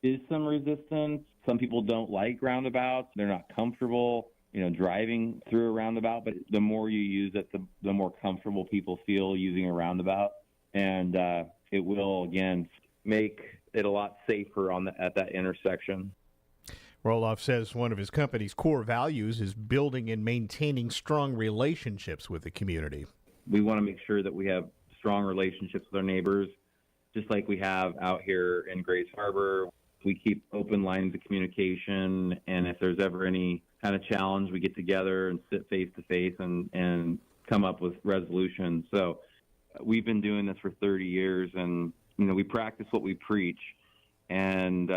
is some resistance. Some people don't like roundabouts. They're not comfortable, driving through a roundabout. But the more you use it, the more comfortable people feel using a roundabout. And it will, again, make it a lot safer at that intersection. Roloff says one of his company's core values is building and maintaining strong relationships with the community. We want to make sure that we have strong relationships with our neighbors, just like we have out here in Grace Harbor. We keep open lines of communication, and if there's ever any kind of challenge, we get together and sit face to face and come up with resolutions. So we've been doing this for 30 years, and we practice what we preach, and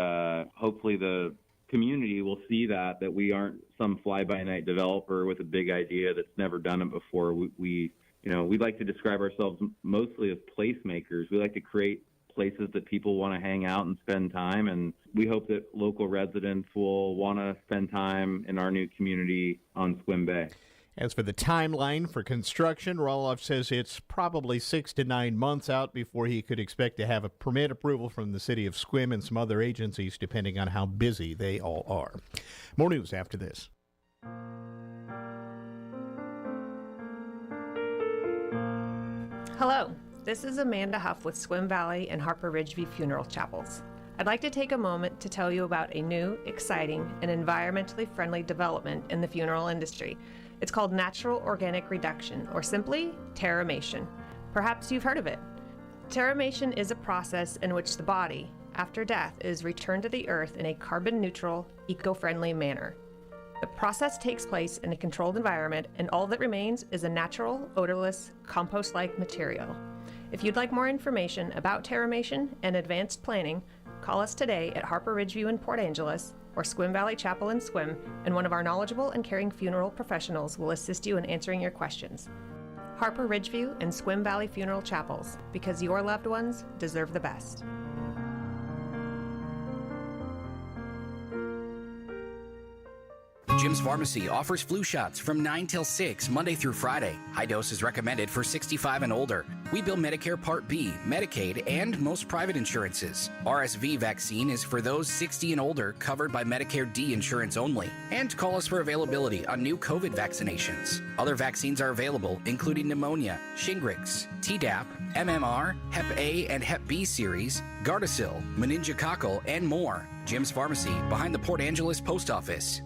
hopefully the community will see that we aren't some fly-by-night developer with a big idea that's never done it before. We like to describe ourselves mostly as placemakers. We like to create places that people want to hang out and spend time, and we hope that local residents will want to spend time in our new community on Sequim Bay. As for the timeline for construction, Roloff says it's probably 6 to 9 months out before he could expect to have a permit approval from the city of Sequim and some other agencies, depending on how busy they all are. More news after this. Hello, this is Amanda Huff with Sequim Valley and Harper Ridgeview Funeral Chapels. I'd like to take a moment to tell you about a new, exciting, and environmentally friendly development in the funeral industry. It's called natural organic reduction, or simply terramation. Perhaps you've heard of it. Terramation is a process in which the body, after death, is returned to the earth in a carbon-neutral, eco-friendly manner. The process takes place in a controlled environment, and all that remains is a natural, odorless, compost-like material. If you'd like more information about terramation and advanced planning, call us today at Harper Ridgeview in Port Angeles or Sequim Valley Chapel in Sequim, and one of our knowledgeable and caring funeral professionals will assist you in answering your questions. Harper Ridgeview and Sequim Valley Funeral Chapels, because your loved ones deserve the best. Jim's Pharmacy offers flu shots from 9 till 6, Monday through Friday. High dose is recommended for 65 and older. We bill Medicare Part B, Medicaid, and most private insurances. RSV vaccine is for those 60 and older covered by Medicare D insurance only. And call us for availability on new COVID vaccinations. Other vaccines are available, including pneumonia, Shingrix, Tdap, MMR, Hep A and Hep B series, Gardasil, meningococcal, and more. Jim's Pharmacy, behind the Port Angeles Post Office.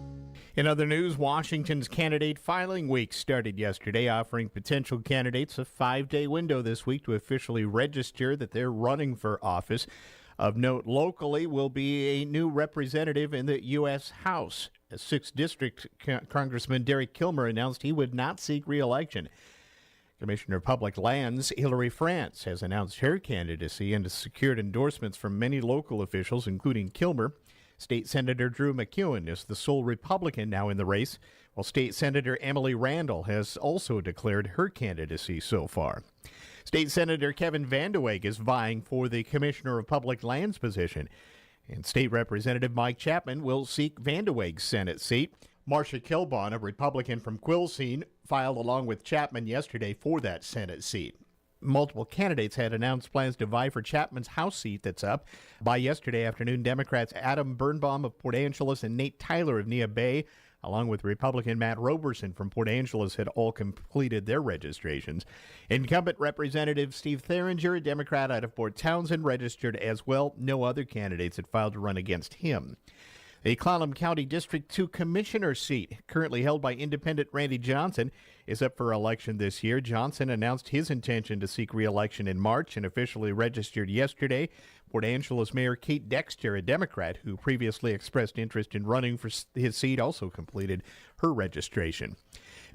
In other news, Washington's candidate filing week started yesterday, offering potential candidates a 5-day window this week to officially register that they're running for office. Of note, locally will be a new representative in the U.S. House. As 6th District Congressman Derek Kilmer announced he would not seek re-election. Commissioner of Public Lands Hillary France has announced her candidacy and has secured endorsements from many local officials, including Kilmer. State Senator Drew McEwen is the sole Republican now in the race, while State Senator Emily Randall has also declared her candidacy so far. State Senator Kevin VandeWeghe is vying for the Commissioner of Public Lands position, and State Representative Mike Chapman will seek VandeWeghe's Senate seat. Marcia Kilbon, a Republican from Quilcene, filed along with Chapman yesterday for that Senate seat. Multiple candidates had announced plans to vie for Chapman's House seat that's up. By yesterday afternoon, Democrats Adam Birnbaum of Port Angeles and Nate Tyler of Neah Bay, along with Republican Matt Roberson from Port Angeles, had all completed their registrations. Incumbent Representative Steve Theringer, a Democrat out of Port Townsend, registered as well. No other candidates had filed to run against him. The Clallam County District 2 Commissioner seat, currently held by independent Randy Johnson, is up for election this year. Johnson announced his intention to seek re-election in March and officially registered yesterday. Port Angeles Mayor Kate Dexter, a Democrat who previously expressed interest in running for his seat, also completed her registration.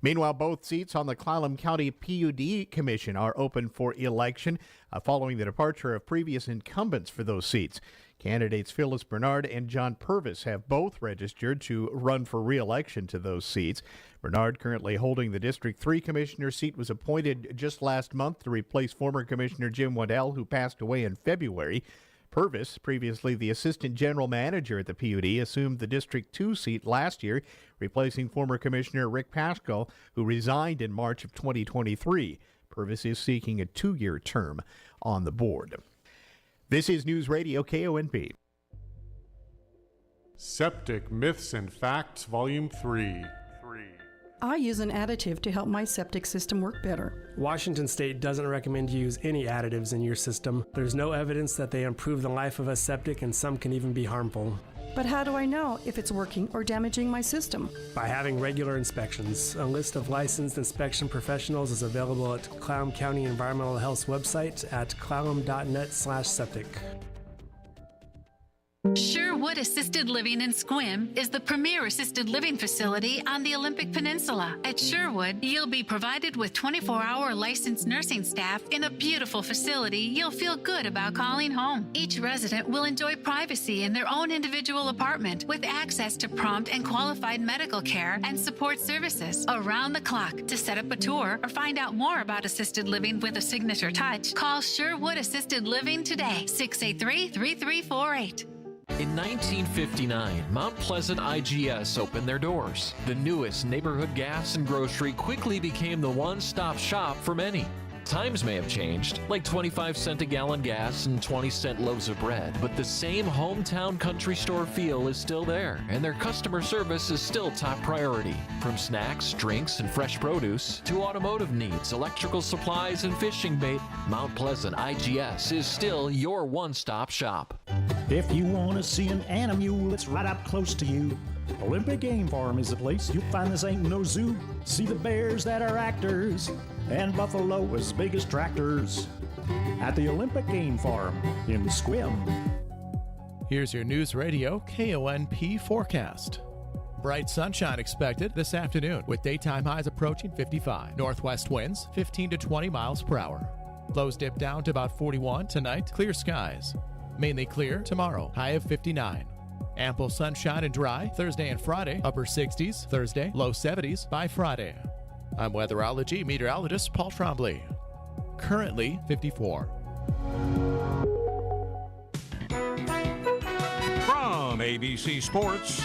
Meanwhile, both seats on the Clallam County PUD Commission are open for election following the departure of previous incumbents for those seats. Candidates Phyllis Bernard and John Purvis have both registered to run for re-election to those seats. Bernard, currently holding the District 3 Commissioner seat, was appointed just last month to replace former Commissioner Jim Waddell, who passed away in February. Purvis, previously the Assistant General Manager at the PUD, assumed the District 2 seat last year, replacing former Commissioner Rick Pascal, who resigned in March of 2023. Purvis is seeking a 2-year term on the board. This is Newsradio KONP. Septic Myths and Facts, Volume 3. I use an additive to help my septic system work better. Washington State doesn't recommend you use any additives in your system. There's no evidence that they improve the life of a septic, and some can even be harmful. But how do I know if it's working or damaging my system? By having regular inspections. A list of licensed inspection professionals is available at Clallam County Environmental Health's website at clallam.net/septic. Sherwood Assisted Living in Sequim is the premier assisted living facility on the Olympic Peninsula. At Sherwood, you'll be provided with 24-hour licensed nursing staff in a beautiful facility you'll feel good about calling home. Each resident will enjoy privacy in their own individual apartment with access to prompt and qualified medical care and support services around the clock. To set up a tour or find out more about assisted living with a signature touch, call Sherwood Assisted Living today, 683-3348. In 1959, Mount Pleasant IGS opened their doors. The newest neighborhood gas and grocery quickly became the one-stop shop for many. Times may have changed, like 25-cent a gallon gas and 20-cent loaves of bread, but the same hometown country store feel is still there, and their customer service is still top priority. From snacks, drinks, and fresh produce to automotive needs, electrical supplies, and fishing bait, Mount Pleasant IGS is still your one-stop shop. If you want to see an animal that's right up close to you, Olympic Game Farm is the place. You'll find this ain't no zoo. See the bears that are actors and buffalo as big as tractors at the Olympic Game Farm in Sequim. Here's your News Radio KONP forecast. Bright sunshine expected this afternoon with daytime highs approaching 55. Northwest winds 15 to 20 miles per hour. Lows dip down to about 41 tonight. Clear skies. Mainly clear tomorrow, high of 59. Ample sunshine and dry Thursday and Friday, upper 60s Thursday, low 70s by Friday. I'm weatherology meteorologist Paul Trombley. Currently 54. From ABC Sports,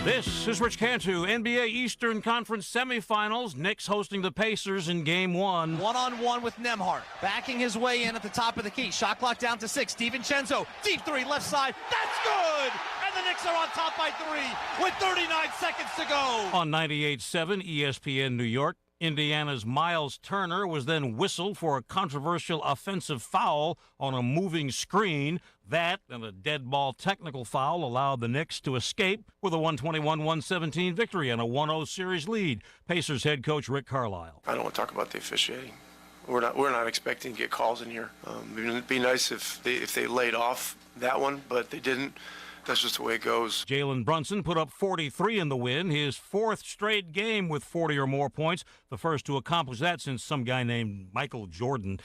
this is Rich Cantu. NBA Eastern Conference semifinals. Knicks hosting the Pacers in Game 1. One-on-one with Nembhard, backing his way in at the top of the key. Shot clock down to 6. DiVincenzo, deep three, left side. That's good! And the Knicks are on top by 3 with 39 seconds to go. On 98.7 ESPN New York, Indiana's Miles Turner was then whistled for a controversial offensive foul on a moving screen. That and a dead ball technical foul allowed the Knicks to escape with a 121-117 victory and a 1-0 series lead. Pacers head coach Rick Carlisle. I don't want to talk about the officiating. We're not expecting to get calls in here. It'd be nice if they laid off that one, but they didn't. That's just the way it goes. Jalen Brunson put up 43 in the win, his fourth straight game with 40 or more points, the first to accomplish that since some guy named Michael Jordan.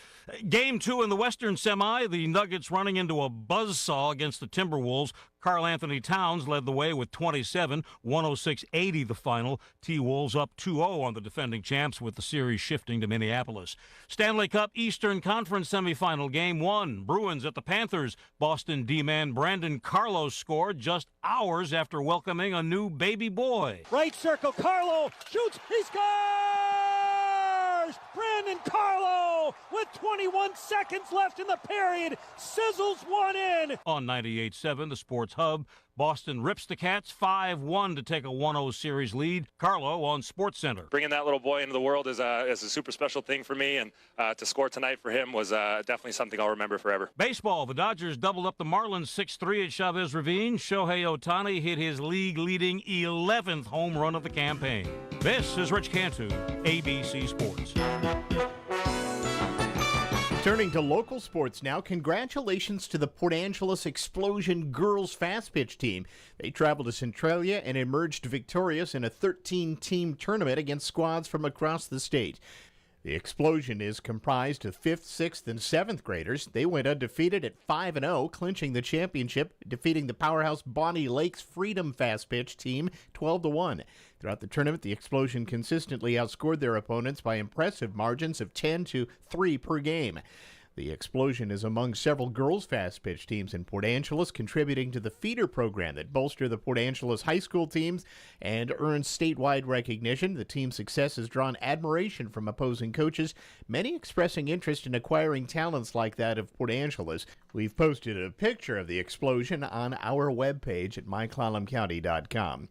Game 2 in the Western Semi, the Nuggets running into a buzzsaw against the Timberwolves. Karl Anthony Towns led the way with 27, 106-80 the final. T-Wolves up 2-0 on the defending champs with the series shifting to Minneapolis. Stanley Cup Eastern Conference semifinal Game 1. Bruins at the Panthers. Boston D-man Brandon Carlo scored just hours after welcoming a new baby boy. Right circle, Carlo shoots, he scores! Brandon Carlo with 21 seconds left in the period sizzles one in. On 98.7, the Sports Hub, Boston rips the Cats 5-1 to take a 1-0 series lead. Carlo on SportsCenter. Bringing that little boy into the world is a super special thing for me, and to score tonight for him was definitely something I'll remember forever. Baseball, the Dodgers doubled up the Marlins 6-3 at Chavez Ravine. Shohei Ohtani hit his league-leading 11th home run of the campaign. This is Rich Cantu, ABC Sports. Turning to local sports now, congratulations to the Port Angeles Explosion girls fast pitch team. They traveled to Centralia and emerged victorious in a 13-team tournament against squads from across the state. The Explosion is comprised of 5th, 6th, and 7th graders. They went undefeated at 5-0, clinching the championship, defeating the powerhouse Bonnie Lakes Freedom fast pitch team 12-1. Throughout the tournament, the Explosion consistently outscored their opponents by impressive margins of 10-3 per game. The explosion is among several girls' fast pitch teams in Port Angeles, contributing to the feeder program that bolster the Port Angeles high school teams and earns statewide recognition. The team's success has drawn admiration from opposing coaches, many expressing interest in acquiring talents like that of Port Angeles. We've posted a picture of the explosion on our webpage at myclallamcounty.com.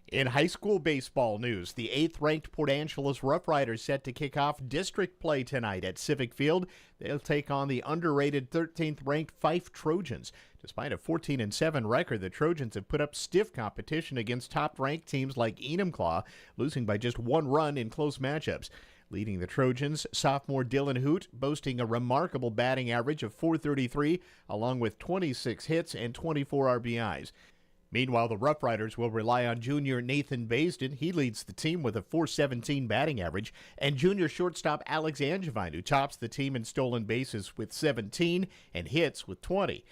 In high school baseball news, the 8th-ranked Port Angeles Rough Riders set to kick off district play tonight at Civic Field. They'll take on the underrated 13th-ranked Fife Trojans. Despite a 14-7 record, the Trojans have put up stiff competition against top-ranked teams like Enumclaw, losing by just 1 run in close matchups. Leading the Trojans, sophomore Dylan Hoot, boasting a remarkable batting average of .433, along with 26 hits and 24 RBIs. Meanwhile, the Rough Riders will rely on junior Nathan Baisden. He leads the team with a .417 batting average, and junior shortstop Alex Angevine, who tops the team in stolen bases with 17 and hits with 20.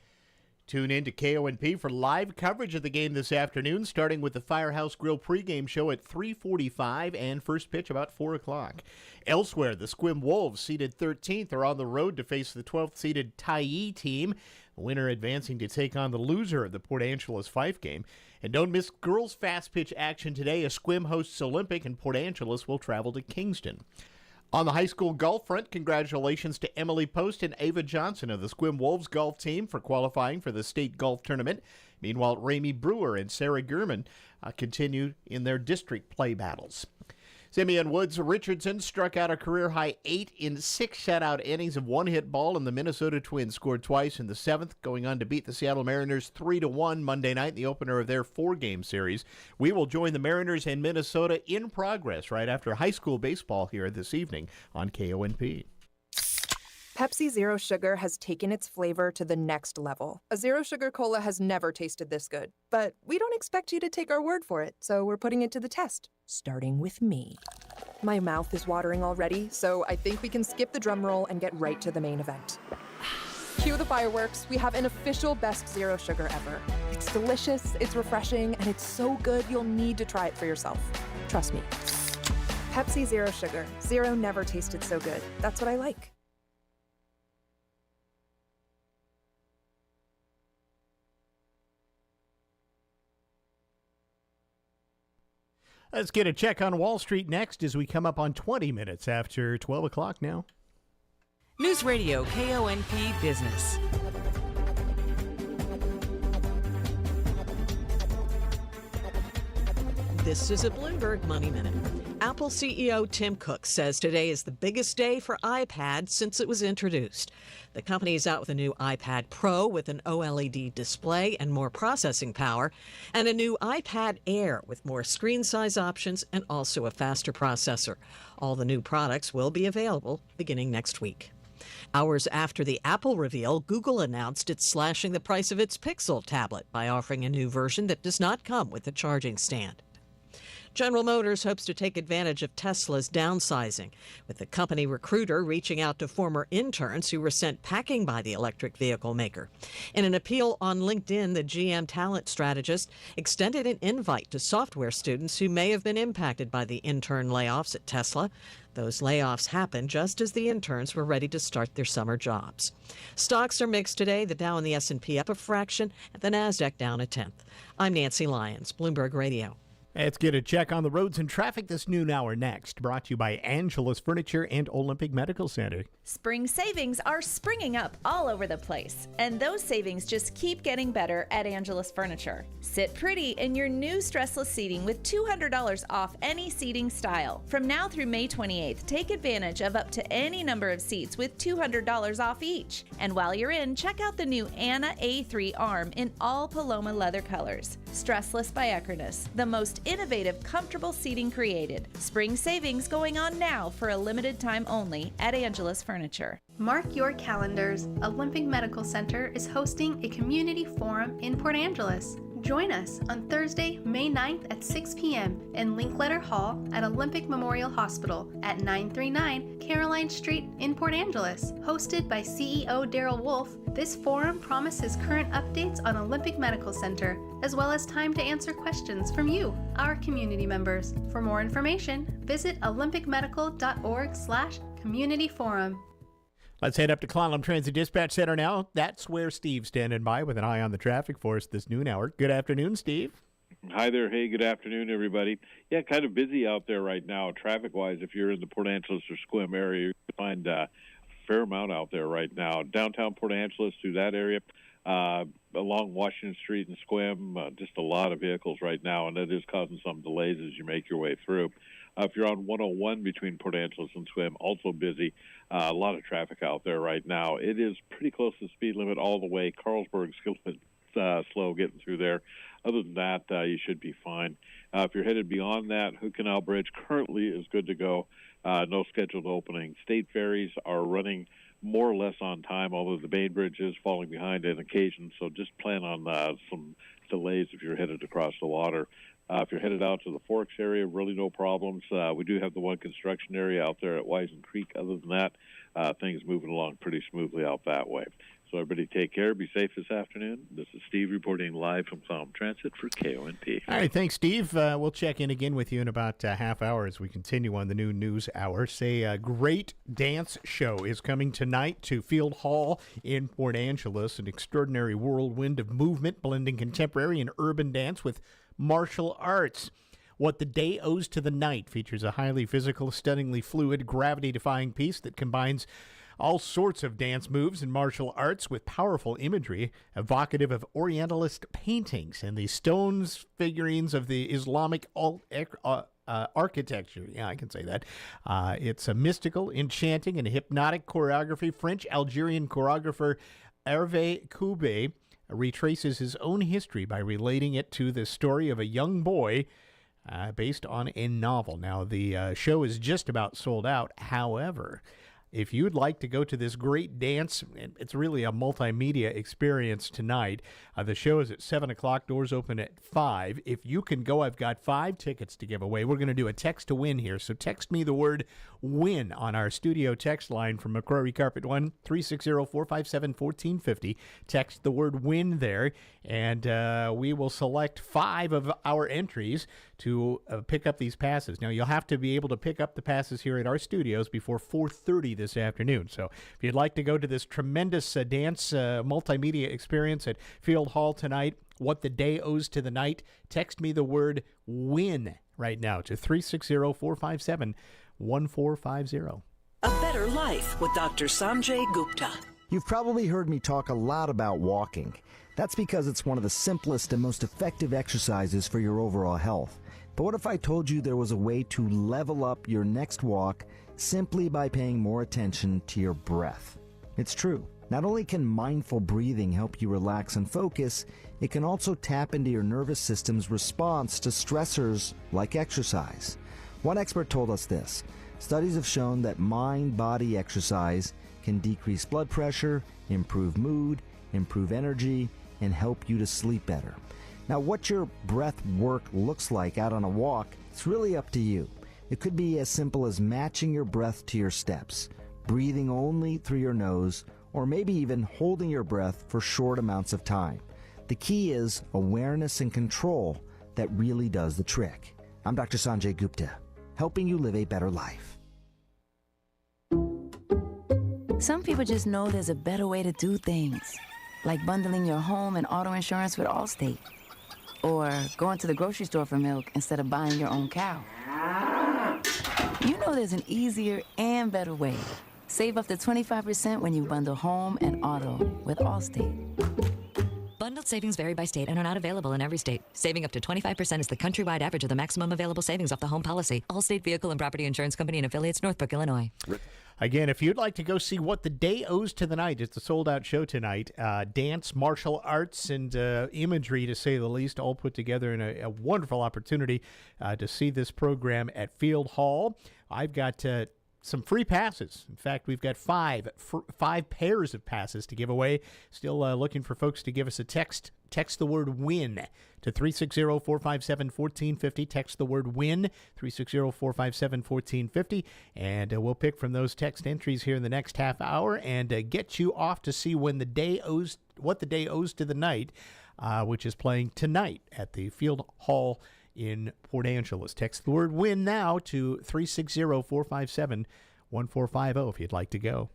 Tune in to KONP for live coverage of the game this afternoon, starting with the Firehouse Grill pregame show at 3:45 and first pitch about 4 o'clock. Elsewhere, the Sequim Wolves, seeded 13th, are on the road to face the 12th-seeded Tyee team, the winner advancing to take on the loser of the Port Angeles Fife game. And don't miss girls' fast pitch action today. A Sequim hosts Olympic, and Port Angeles will travel to Kingston. On the high school golf front, congratulations to Emily Post and Ava Johnson of the Sequim Wolves golf team for qualifying for the state golf tournament. Meanwhile, Ramey Brewer and Sarah Gurman continue in their district play battles. Simeon Woods Richardson struck out a career-high 8 in 6 shutout innings of one-hit ball, and the Minnesota Twins scored twice in the 7th, going on to beat the Seattle Mariners 3-1 Monday night in the opener of their 4-game series. We will join the Mariners and Minnesota in progress right after high school baseball here this evening on KONP. Pepsi Zero Sugar has taken its flavor to the next level. A Zero Sugar Cola has never tasted this good. But we don't expect you to take our word for it, so we're putting it to the test, starting with me. My mouth is watering already, so I think we can skip the drum roll and get right to the main event. Cue the fireworks. We have an official best Zero Sugar ever. It's delicious, it's refreshing, and it's so good you'll need to try it for yourself. Trust me. Pepsi Zero Sugar. Zero never tasted so good. That's what I like. Let's get a check on Wall Street next as we come up on 20 minutes after 12 o'clock now. Newsradio KONP Business. This is a Bloomberg Money Minute. Apple CEO Tim Cook says today is the biggest day for iPad since it was introduced. The company is out with a new iPad Pro with an OLED display and more processing power, and a new iPad Air with more screen size options and also a faster processor. All the new products will be available beginning next week. Hours after the Apple reveal, Google announced it's slashing the price of its Pixel tablet by offering a new version that does not come with a charging stand. General Motors hopes to take advantage of Tesla's downsizing, with the company recruiter reaching out to former interns who were sent packing by the electric vehicle maker. In an appeal on LinkedIn, the GM talent strategist extended an invite to software students who may have been impacted by the intern layoffs at Tesla. Those layoffs happened just as the interns were ready to start their summer jobs. Stocks are mixed today. The Dow and the S&P up a fraction, and the Nasdaq down a tenth. I'm Nancy Lyons, Bloomberg Radio. Let's get a check on the roads and traffic this noon hour next. Brought to you by Angelus Furniture and Olympic Medical Center. Spring savings are springing up all over the place, and those savings just keep getting better at Angelus Furniture. Sit pretty in your new stressless seating with $200 off any seating style. From now through May 28th, take advantage of up to any number of seats with $200 off each. And while you're in, check out the new Anna A3 arm in all Paloma leather colors. Stressless by Ecronus, the most innovative, comfortable seating created. Spring savings going on now for a limited time only at Angelus Furniture. Mark your calendars. Olympic Medical Center is hosting a community forum in Port Angeles. Join us on Thursday, May 9th at 6 p.m. in Linkletter Hall at Olympic Memorial Hospital at 939 Caroline Street in Port Angeles. Hosted by CEO Daryl Wolf, this forum promises current updates on Olympic Medical Center, as well as time to answer questions from you, our community members. For more information, visit olympicmedical.org/community forum. Let's head up to Clallam Transit Dispatch Center now. That's where Steve's standing by with an eye on the traffic for us this noon hour. Good afternoon, Steve. Hi there. Hey, good afternoon, everybody. Yeah, kind of busy out there right now, traffic-wise. If you're in the Port Angeles or Sequim area, you can find a fair amount out there right now. Downtown Port Angeles through that area, along Washington Street and Sequim, just a lot of vehicles right now, and that is causing some delays as you make your way through. If you're on 101 between Port Angeles and Sequim, also busy. A lot of traffic out there right now. It is pretty close to the speed limit all the way. Carlsberg's slow getting through there. Other than that, you should be fine. If you're headed beyond that, Hood Canal Bridge currently is good to go. No scheduled opening. State ferries are running more or less on time, although the main bridge is falling behind on occasion, so just plan on some delays if you're headed across the water. If you're headed out to the Forks area, really no problems. We do have the one construction area out there at Wisen Creek. Other than that, things moving along pretty smoothly out that way. So everybody take care. Be safe this afternoon. This is Steve reporting live from Clallam Transit for KONP. All right, thanks, Steve. We'll check in again with you in about a half hour as we continue on the new news hour. A great dance show is coming tonight to Field Hall in Port Angeles, an extraordinary whirlwind of movement blending contemporary and urban dance with martial arts. What the Day Owes to the Night features a highly physical, stunningly fluid, gravity-defying piece that combines all sorts of dance moves and martial arts with powerful imagery evocative of Orientalist paintings and the stones figurines of the Islamic architecture. Yeah, I can say that. It's a mystical, enchanting, and hypnotic choreography. French-Algerian choreographer Hervé Coubet retraces his own history by relating it to the story of a young boy based on a novel. Now, the show is just about sold out. However, if you'd like to go to this great dance, it's really a multimedia experience tonight. The show is at 7 o'clock. Doors open at 5. If you can go, I've got 5 tickets to give away. We're going to do a text to win here. So text me the word WIN on our studio text line from McCrory Carpet One, 360-457-1450. Text the word WIN there, and we will select 5 of our entries to pick up these passes. Now, you'll have to be able to pick up the passes here at our studios before 4:30 this afternoon. So if you'd like to go to this tremendous dance multimedia experience at Field Hall tonight, What the Day Owes to the Night, text me the word WIN right now to 360-457-1450. A Better Life with Dr. Sanjay Gupta. You've probably heard me talk a lot about walking. That's because it's one of the simplest and most effective exercises for your overall health. But what if I told you there was a way to level up your next walk simply by paying more attention to your breath? It's true. Not only can mindful breathing help you relax and focus, it can also tap into your nervous system's response to stressors like exercise. One expert told us this: studies have shown that mind-body exercise can decrease blood pressure, improve mood, improve energy, and help you to sleep better. Now, what your breath work looks like out on a walk, it's really up to you. It could be as simple as matching your breath to your steps, breathing only through your nose, or maybe even holding your breath for short amounts of time. The key is awareness and control that really does the trick. I'm Dr. Sanjay Gupta, helping you live a better life. Some people just know there's a better way to do things, like bundling your home and auto insurance with Allstate, or going to the grocery store for milk instead of buying your own cow. You know there's an easier and better way. Save up to 25% when you bundle home and auto with Allstate. Bundled savings vary by state and are not available in every state. Saving up to 25% is the countrywide average of the maximum available savings off the home policy. Allstate Vehicle and Property Insurance Company and affiliates, Northbrook, Illinois. Again, if you'd like to go see What the Day Owes to the Night, it's a sold-out show tonight. Dance, martial arts, and imagery, to say the least, all put together in a wonderful opportunity to see this program at Field Hall. I've got some free passes. In fact, we've got five pairs of passes to give away. Still looking for folks to give us a text. Text the word WIN to 360-457-1450. Text the word WIN, 360-457-1450. And we'll pick from those text entries here in the next half hour and get you off to see What the Day Owes to the Night, which is playing tonight at the Field Hall in Port Angeles. Text the word WIN now to 360-457-1450 if you'd like to go.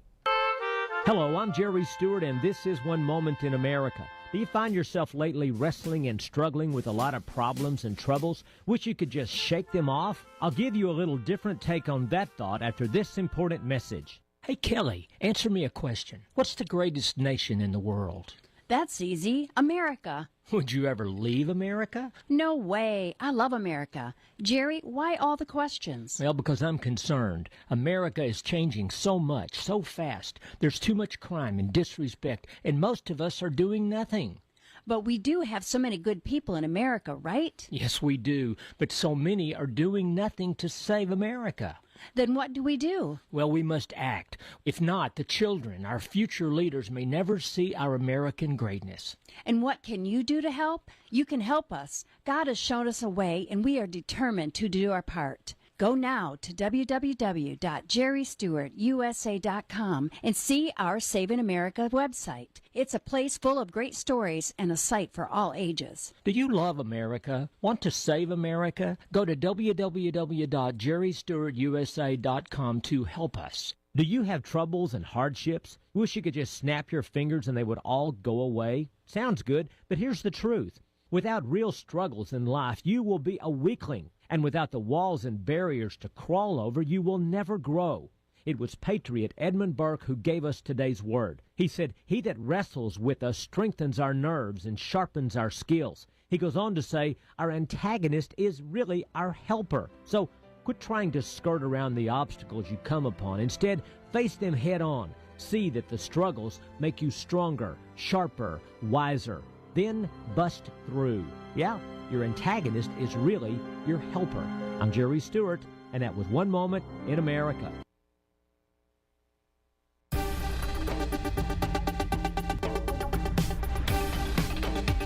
Hello, I'm Jerry Stewart, and this is One Moment in America. Do you find yourself lately wrestling and struggling with a lot of problems and troubles? Wish you could just shake them off? I'll give you a little different take on that thought after this important message. Hey, Kelly, answer me a question. What's the greatest nation in the world? That's easy. America. Would you ever leave America? No way. I love America. Jerry, why all the questions? Well, because I'm concerned. America is changing so much, so fast. There's too much crime and disrespect, and most of us are doing nothing. But we do have so many good people in America, right? Yes, we do. But so many are doing nothing to save America. Then what do we do? Well, we must act. If not, the children, our future leaders, may never see our American greatness. And what can you do to help? You can help us. God has shown us a way, and we are determined to do our part. Go now to www.jerrystewartusa.com and see our Saving America website. It's a place full of great stories and a site for all ages. Do you love America? Want to save America? Go to www.jerrystewartusa.com to help us. Do you have troubles and hardships? Wish you could just snap your fingers and they would all go away? Sounds good, but here's the truth. Without real struggles in life, you will be a weakling. And without the walls and barriers to crawl over, you will never grow. It was patriot Edmund Burke who gave us today's word. He said, "He that wrestles with us strengthens our nerves and sharpens our skills." He goes on to say, our antagonist is really our helper. So quit trying to skirt around the obstacles you come upon. Instead, face them head on. See that the struggles make you stronger, sharper, wiser. Then bust through. Yeah, your antagonist is really your helper. I'm Jerry Stewart, and that was One Moment in America.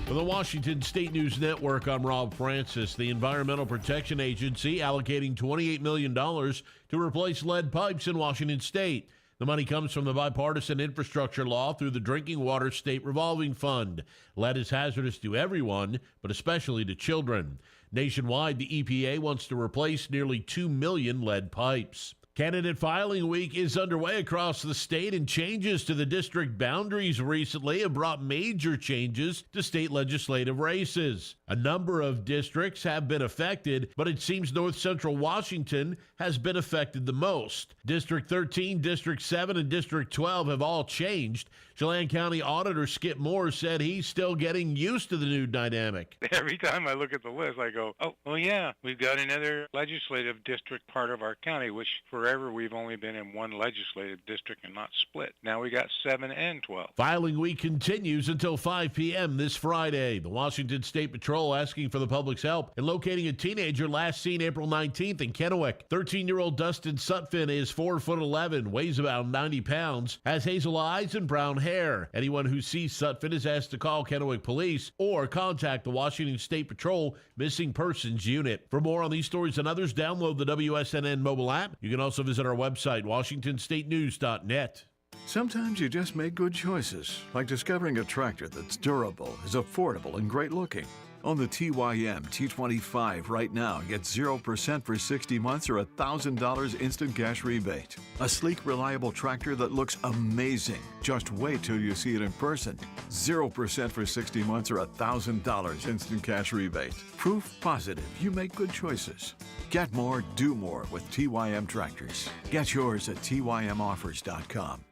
For the Washington State News Network, I'm Rob Francis. The Environmental Protection Agency allocating $28 million to replace lead pipes in Washington State. The money comes from the bipartisan infrastructure law through the Drinking Water State Revolving Fund. Lead is hazardous to everyone, but especially to children. Nationwide, the EPA wants to replace nearly 2 million lead pipes. Candidate filing week is underway across the state, and changes to the district boundaries recently have brought major changes to state legislative races. A number of districts have been affected, but it seems North Central Washington has been affected the most. District 13, District 7, and District 12 have all changed. Chelan County Auditor Skip Moore said he's still getting used to the new dynamic. Every time I look at the list, I go, oh, well, yeah, we've got another legislative district part of our county, which forever we've only been in one legislative district and not split. Now we got 7 and 12. Filing week continues until 5 p.m. this Friday. The Washington State Patrol asking for the public's help in locating a teenager last seen April 19th in Kennewick. 13-year-old Dustin Sutphin is 4'11", weighs about 90 pounds, has hazel eyes and brown hair. Anyone who sees Sutphin is asked to call Kennewick Police or contact the Washington State Patrol Missing Persons Unit. For more on these stories and others, download the WSNN mobile app. You can also visit our website, WashingtonStateNews.net. Sometimes you just make good choices, like discovering a tractor that's durable, is affordable, and great looking. On the TYM T25 right now, get 0% for 60 months or $1,000 instant cash rebate. A sleek, reliable tractor that looks amazing. Just wait till you see it in person. 0% for 60 months or $1,000 instant cash rebate. Proof positive you make good choices. Get more, do more with TYM tractors. Get yours at TYMoffers.com.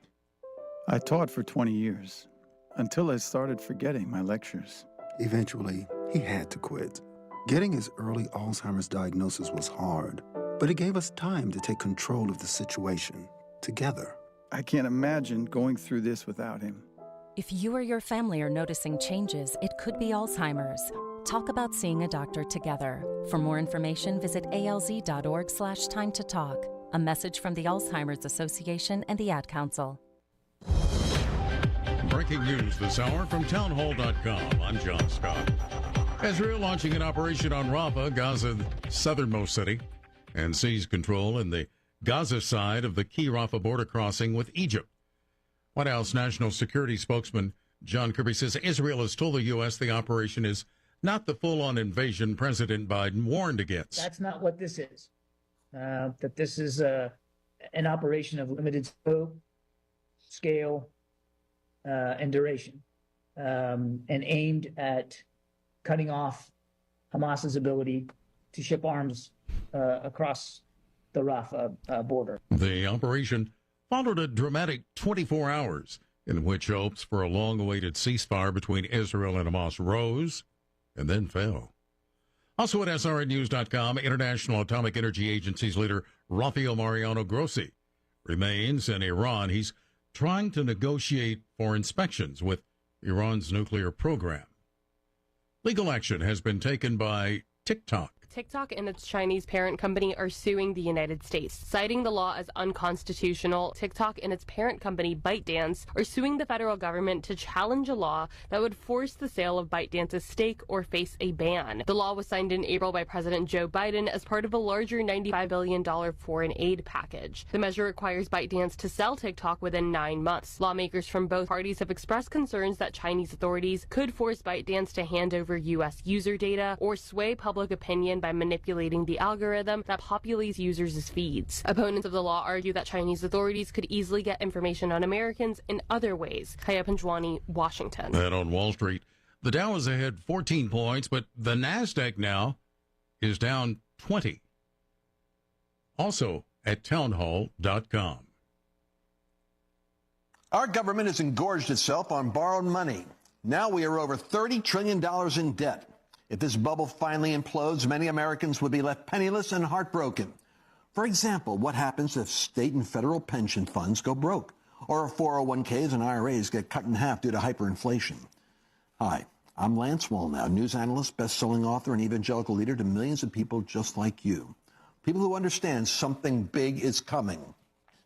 I taught for 20 years, until I started forgetting my lectures. Eventually, he had to quit. Getting his early Alzheimer's diagnosis was hard, but it gave us time to take control of the situation together. I can't imagine going through this without him. If you or your family are noticing changes, it could be Alzheimer's. Talk about seeing a doctor together. For more information, visit alz.org/time to talk. A message from the Alzheimer's Association and the Ad Council. Breaking news this hour from townhall.com. I'm John Scott. Israel launching an operation on Rafah, Gaza's southernmost city, and seized control in the Gaza side of the key Rafah border crossing with Egypt. White House National Security spokesman John Kirby says Israel has told the U.S. the operation is not the full-on invasion President Biden warned against. That's not what this is. That this is an operation of limited scope, scale, in duration, and aimed at cutting off Hamas's ability to ship arms across the Rafah border. The operation followed a dramatic 24 hours in which hopes for a long-awaited ceasefire between Israel and Hamas rose and then fell. Also at SRNnews.com, International Atomic Energy Agency's leader Rafael Mariano Grossi remains in Iran. He's trying to negotiate for inspections with Iran's nuclear program. Legal action has been taken by TikTok. TikTok and its Chinese parent company are suing the United States, citing the law as unconstitutional. TikTok and its parent company ByteDance are suing the federal government to challenge a law that would force the sale of ByteDance's stake or face a ban. The law was signed in April by President Joe Biden as part of a larger $95 billion foreign aid package. The measure requires ByteDance to sell TikTok within 9 months. Lawmakers from both parties have expressed concerns that Chinese authorities could force ByteDance to hand over U.S. user data or sway public opinion by manipulating the algorithm that populates users' feeds. Opponents of the law argue that Chinese authorities could easily get information on Americans in other ways. Kaya Panjwani, Washington. And on Wall Street, the Dow is ahead 14 points, but the NASDAQ now is down 20. Also at townhall.com. Our government has engorged itself on borrowed money. Now we are over $30 trillion in debt. If this bubble finally implodes, many Americans would be left penniless and heartbroken. For example, what happens if state and federal pension funds go broke, or if 401ks and IRAs get cut in half due to hyperinflation? Hi, I'm Lance Wallnow, news analyst, best-selling author, and evangelical leader to millions of people just like you. People who understand something big is coming.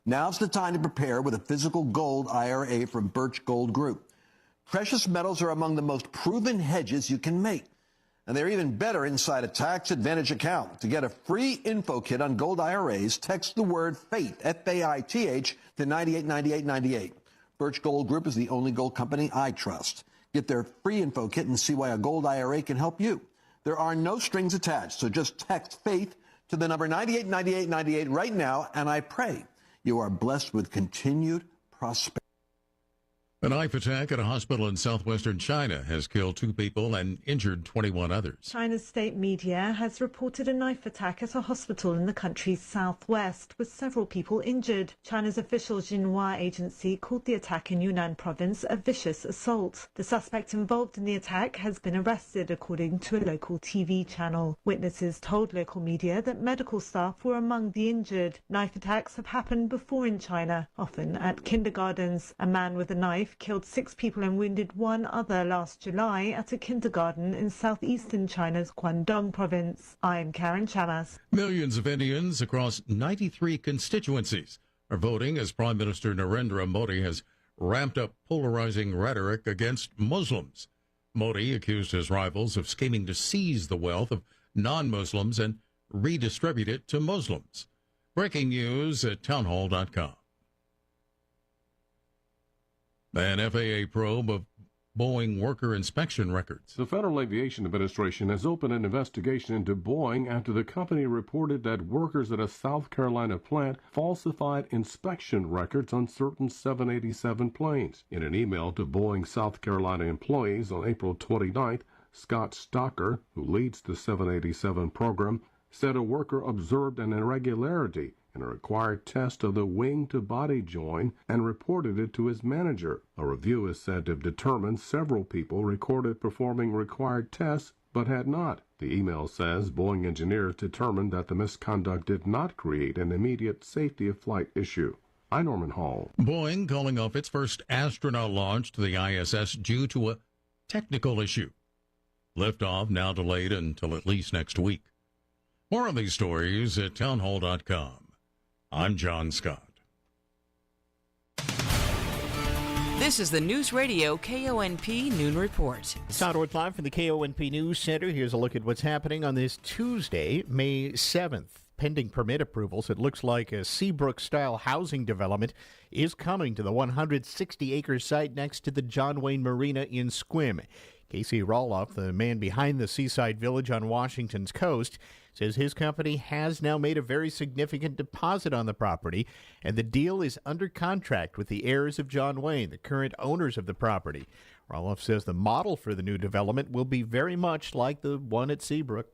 Now's the time to prepare with a physical gold IRA from Birch Gold Group. Precious metals are among the most proven hedges you can make. And they're even better inside a tax advantage account. To get a free info kit on gold IRAs, text the word FAITH, F-A-I-T-H, to 989898. Birch Gold Group is the only gold company I trust. Get their free info kit and see why a gold IRA can help you. There are no strings attached, so just text FAITH to the number 989898 right now, and I pray you are blessed with continued prosperity. A knife attack at a hospital in southwestern China has killed 2 people and injured 21 others. China's state media has reported a knife attack at a hospital in the country's southwest, with several people injured. China's official Xinhua agency called the attack in Yunnan province a vicious assault. The suspect involved in the attack has been arrested, according to a local TV channel. Witnesses told local media that medical staff were among the injured. Knife attacks have happened before in China, often at kindergartens. A man with a knife killed 6 people and wounded 1 other last July at a kindergarten in southeastern China's Guangdong province. I'm Karen Chamas. Millions of Indians across 93 constituencies are voting as Prime Minister Narendra Modi has ramped up polarizing rhetoric against Muslims. Modi accused his rivals of scheming to seize the wealth of non-Muslims and redistribute it to Muslims. Breaking news at townhall.com. An FAA probe of Boeing worker inspection records. The Federal Aviation Administration has opened an investigation into Boeing after the company reported that workers at a South Carolina plant falsified inspection records on certain 787 planes. In an email to Boeing South Carolina employees on April 29th, Scott Stocker, who leads the 787 program, said a worker observed an irregularity in a required test of the wing-to-body join and reported it to his manager. A review is said to have determined several people recorded performing required tests but had not. The email says Boeing engineers determined that the misconduct did not create an immediate safety of flight issue. I'm Norman Hall. Boeing calling off its first astronaut launch to the ISS due to a technical issue. Liftoff now delayed until at least next week. More on these stories at townhall.com. I'm John Scott. This is the Newsradio KONP Noon Report. Todd Orth live from the KONP News Center. Here's a look at what's happening on this Tuesday, May 7th. Pending permit approvals, it looks like a Seabrook-style housing development is coming to the 160-acre site next to the John Wayne Marina in Sequim. Casey Roloff, the man behind the seaside village on Washington's coast, says his company has now made a very significant deposit on the property, and the deal is under contract with the heirs of John Wayne, the current owners of the property. Roloff says the model for the new development will be very much like the one at Seabrook.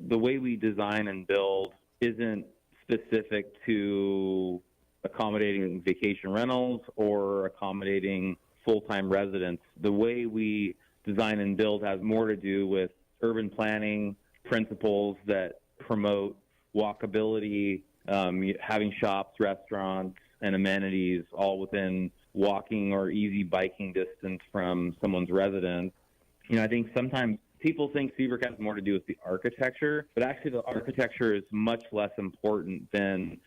The way we design and build isn't specific to accommodating vacation rentals or accommodating full-time residents. The way we design and build has more to do with urban planning principles that promote walkability, having shops, restaurants, and amenities all within walking or easy biking distance from someone's residence. I think sometimes people think Seabrook has more to do with the architecture, but actually the architecture is much less important than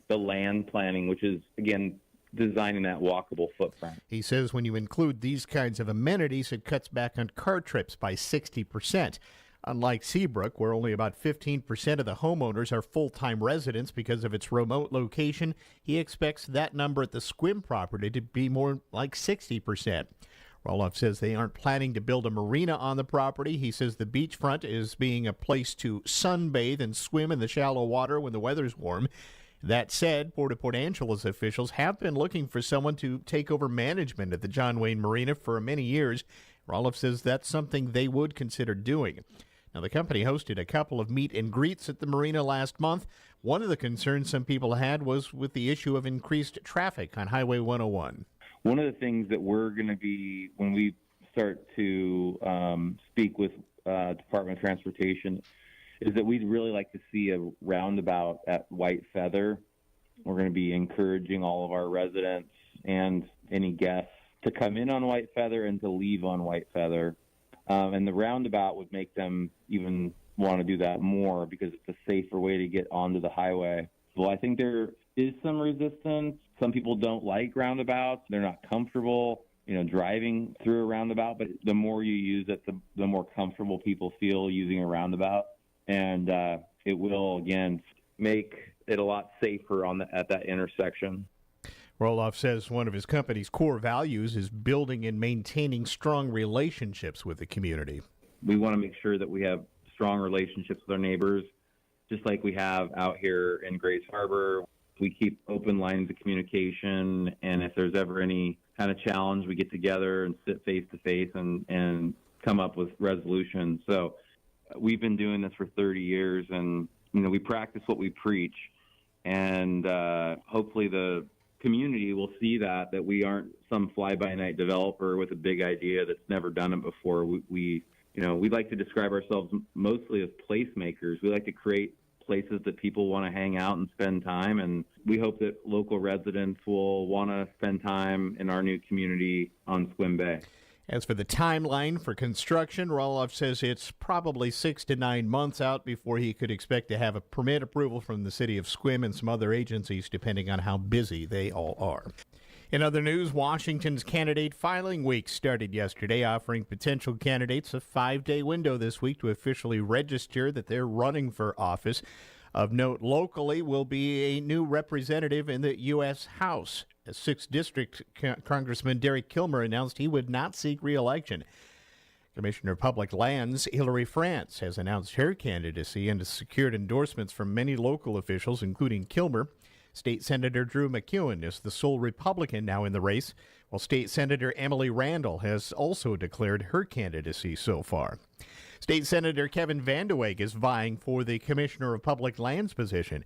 the land planning, which is, again, designing that walkable footprint. He says when you include these kinds of amenities, it cuts back on car trips by 60%. Unlike Seabrook, where only about 15% of the homeowners are full-time residents because of its remote location, he expects that number at the Squim property to be more like 60%. Roloff says they aren't planning to build a marina on the property. He says the beachfront is being a place to sunbathe and swim in the shallow water when the weather's warm. That said, Port of Port Angeles officials have been looking for someone to take over management at the John Wayne Marina for many years. Roloff says that's something they would consider doing. Now, the company hosted a couple of meet and greets at the marina last month. One of the concerns some people had was with the issue of increased traffic on Highway 101. One of the things that we're going to be, when we start to speak with Department of Transportation, is that we'd really like to see a roundabout at White Feather. We're going to be encouraging all of our residents and any guests to come in on White Feather and to leave on White Feather. And the roundabout would make them even want to do that more because it's a safer way to get onto the highway. Well, I think there is some resistance. Some people don't like roundabouts. They're not comfortable, driving through a roundabout. But the more you use it, the more comfortable people feel using a roundabout. And it will, again, make it a lot safer at that intersection. Roloff says one of his company's core values is building and maintaining strong relationships with the community. We want to make sure that we have strong relationships with our neighbors, just like we have out here in Grace Harbor. We keep open lines of communication, and if there's ever any kind of challenge, we get together and sit face-to-face and come up with resolutions. So we've been doing this for 30 years, and we practice what we preach, and hopefully the community will see that we aren't some fly-by-night developer with a big idea that's never done it before. We like to describe ourselves mostly as placemakers. We like to create places that people want to hang out and spend time, and we hope that local residents will want to spend time in our new community on Squim Bay. As for the timeline for construction, Roloff says it's probably 6 to 9 months out before he could expect to have a permit approval from the city of Squim and some other agencies, depending on how busy they all are. In other news, Washington's candidate filing week started yesterday, offering potential candidates a 5-day window this week to officially register that they're running for office. Of note, locally will be a new representative in the U.S. House. 6th District Congressman Derek Kilmer announced he would not seek re-election. Commissioner of Public Lands Hillary France has announced her candidacy and has secured endorsements from many local officials, including Kilmer. State Senator Drew McEwen is the sole Republican now in the race, while State Senator Emily Randall has also declared her candidacy so far. State Senator Kevin VandeWeghe is vying for the Commissioner of Public Lands position,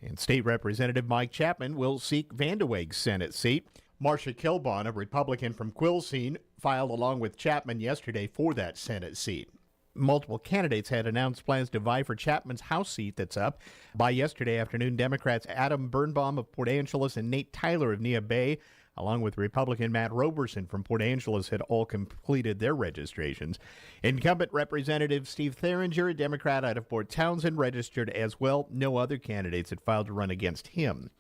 and State Representative Mike Chapman will seek VandeWeghe's Senate seat. Marcia Kilbon, a Republican from Quilcene, filed along with Chapman yesterday for that Senate seat. Multiple candidates had announced plans to vie for Chapman's House seat that's up. By yesterday afternoon, Democrats Adam Birnbaum of Port Angeles and Nate Tyler of Neah Bay, along with Republican Matt Roberson from Port Angeles, had all completed their registrations. Incumbent Representative Steve Theringer, a Democrat out of Port Townsend, registered as well. No other candidates had filed to run against him.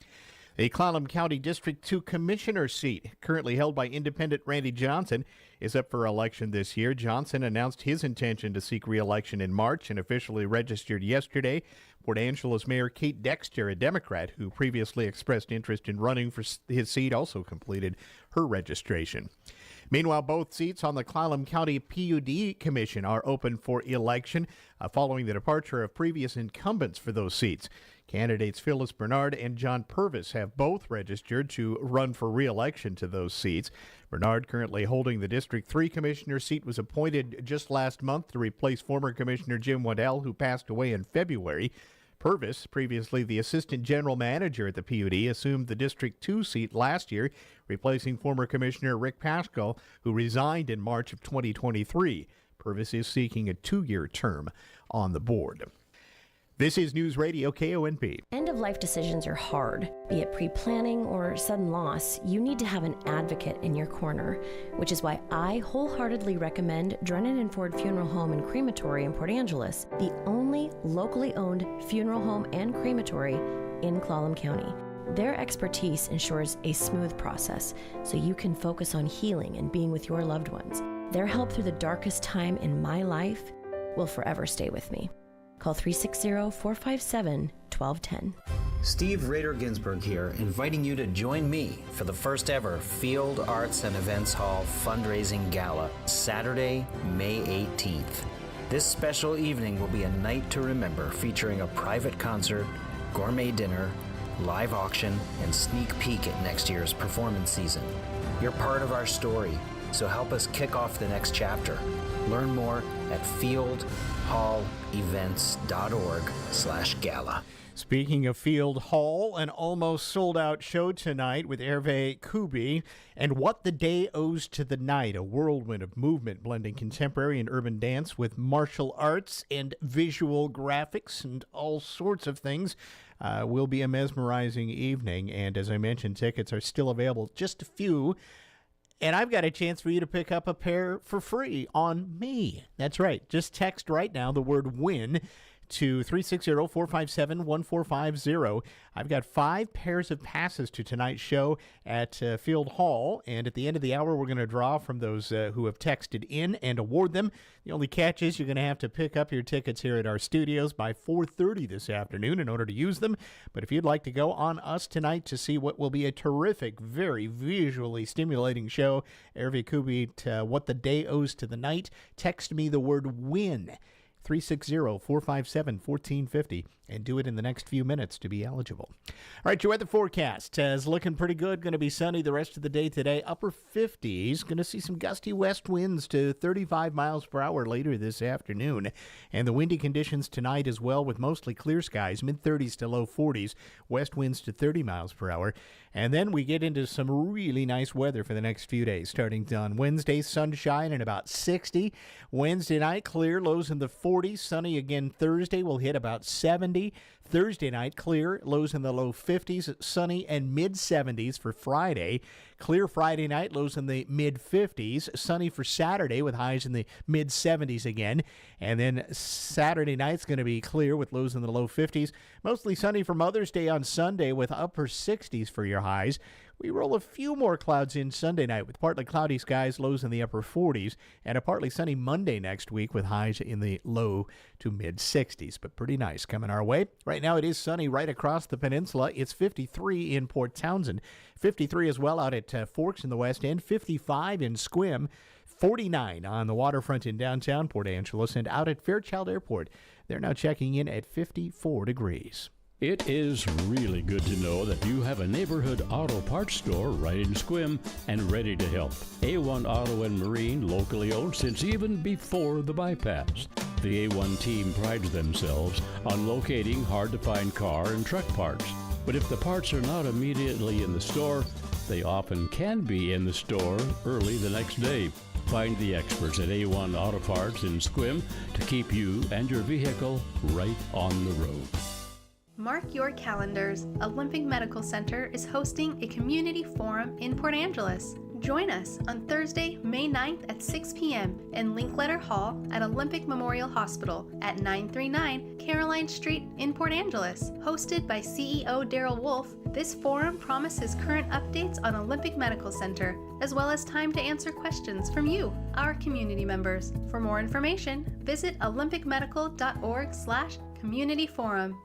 The Clallam County District 2 Commissioner seat, currently held by independent Randy Johnson, is up for election this year. Johnson announced his intention to seek re-election in March and officially registered yesterday. Port Angeles Mayor Kate Dexter, a Democrat who previously expressed interest in running for his seat, also completed her registration. Meanwhile, both seats on the Clallam County PUD Commission are open for election following the departure of previous incumbents for those seats. Candidates Phyllis Bernard and John Purvis have both registered to run for re-election to those seats. Bernard, currently holding the District 3 Commissioner seat, was appointed just last month to replace former Commissioner Jim Waddell, who passed away in February. Purvis, previously the Assistant General Manager at the PUD, assumed the District 2 seat last year, replacing former Commissioner Rick Pascal, who resigned in March of 2023. Purvis is seeking a 2-year term on the board. This is Newsradio KONP. End-of-life decisions are hard. Be it pre-planning or sudden loss, you need to have an advocate in your corner, which is why I wholeheartedly recommend Drennan and Ford Funeral Home and Crematory in Port Angeles, the only locally owned funeral home and crematory in Clallam County. Their expertise ensures a smooth process so you can focus on healing and being with your loved ones. Their help through the darkest time in my life will forever stay with me. Call 360-457-1210. Steve Rader Ginsburg here, inviting you to join me for the first ever Field Arts and Events Hall fundraising gala, Saturday, May 18th. This special evening will be a night to remember, featuring a private concert, gourmet dinner, live auction, and sneak peek at next year's performance season. You're part of our story, so help us kick off the next chapter. Learn more at fieldhallevents.org/gala. Speaking of Field Hall, an almost sold-out show tonight with Hervé Kubi and What the Day Owes to the Night, a whirlwind of movement blending contemporary and urban dance with martial arts and visual graphics and all sorts of things. Will be a mesmerizing evening, and as I mentioned, tickets are still available, just a few. And I've got a chance for you to pick up a pair for free on me. That's right. Just text right now the word WIN to 360-457-1450. I've got 5 pairs of passes to tonight's show at Field Hall, and at the end of the hour, we're going to draw from those who have texted in and award them. The only catch is you're going to have to pick up your tickets here at our studios by 4:30 this afternoon in order to use them. But if you'd like to go on us tonight to see what will be a terrific, very visually stimulating show, Hervé Kubi, What the Day Owes to the Night, text me the word WIN. 360-457-1450, and do it in the next few minutes to be eligible. All right, your weather forecast is looking pretty good. Going to be sunny the rest of the day today. Upper 50s. Going to see some gusty west winds to 35 miles per hour later this afternoon. And the windy conditions tonight as well, with mostly clear skies, mid-30s to low 40s. West winds to 30 miles per hour. And then we get into some really nice weather for the next few days. Starting on Wednesday, sunshine and about 60. Wednesday night, clear, lows in the 40s. Sunny again Thursday, will hit about 70. Thursday night, clear, lows in the low 50s. Sunny and mid-70s for Friday. Clear Friday night, lows in the mid-50s. Sunny for Saturday with highs in the mid-70s again. And then Saturday night's going to be clear with lows in the low 50s. Mostly sunny for Mother's Day on Sunday with upper 60s for your highs. We roll a few more clouds in Sunday night with partly cloudy skies, lows in the upper 40s, and a partly sunny Monday next week with highs in the low to mid-60s, but pretty nice coming our way. Right now it is sunny right across the peninsula. It's 53 in Port Townsend, 53 as well out at Forks in the West End, 55 in Sequim, 49 on the waterfront in downtown Port Angeles, and out at Fairchild Airport. They're now checking in at 54 degrees. It is really good to know that you have a neighborhood auto parts store right in Sequim and ready to help. A1 Auto and Marine, locally owned since even before the bypass. The A1 team prides themselves on locating hard-to-find car and truck parts. But if the parts are not immediately in the store, they often can be in the store early the next day. Find the experts at A1 Auto Parts in Sequim to keep you and your vehicle right on the road. Mark your calendars. Olympic Medical Center is hosting a community forum in Port Angeles. Join us on Thursday, May 9th at 6 p.m. in Linkletter Hall at Olympic Memorial Hospital at 939 Caroline Street in Port Angeles. Hosted by CEO Daryl Wolf, this forum promises current updates on Olympic Medical Center, as well as time to answer questions from you, our community members. For more information, visit olympicmedical.org/community forum.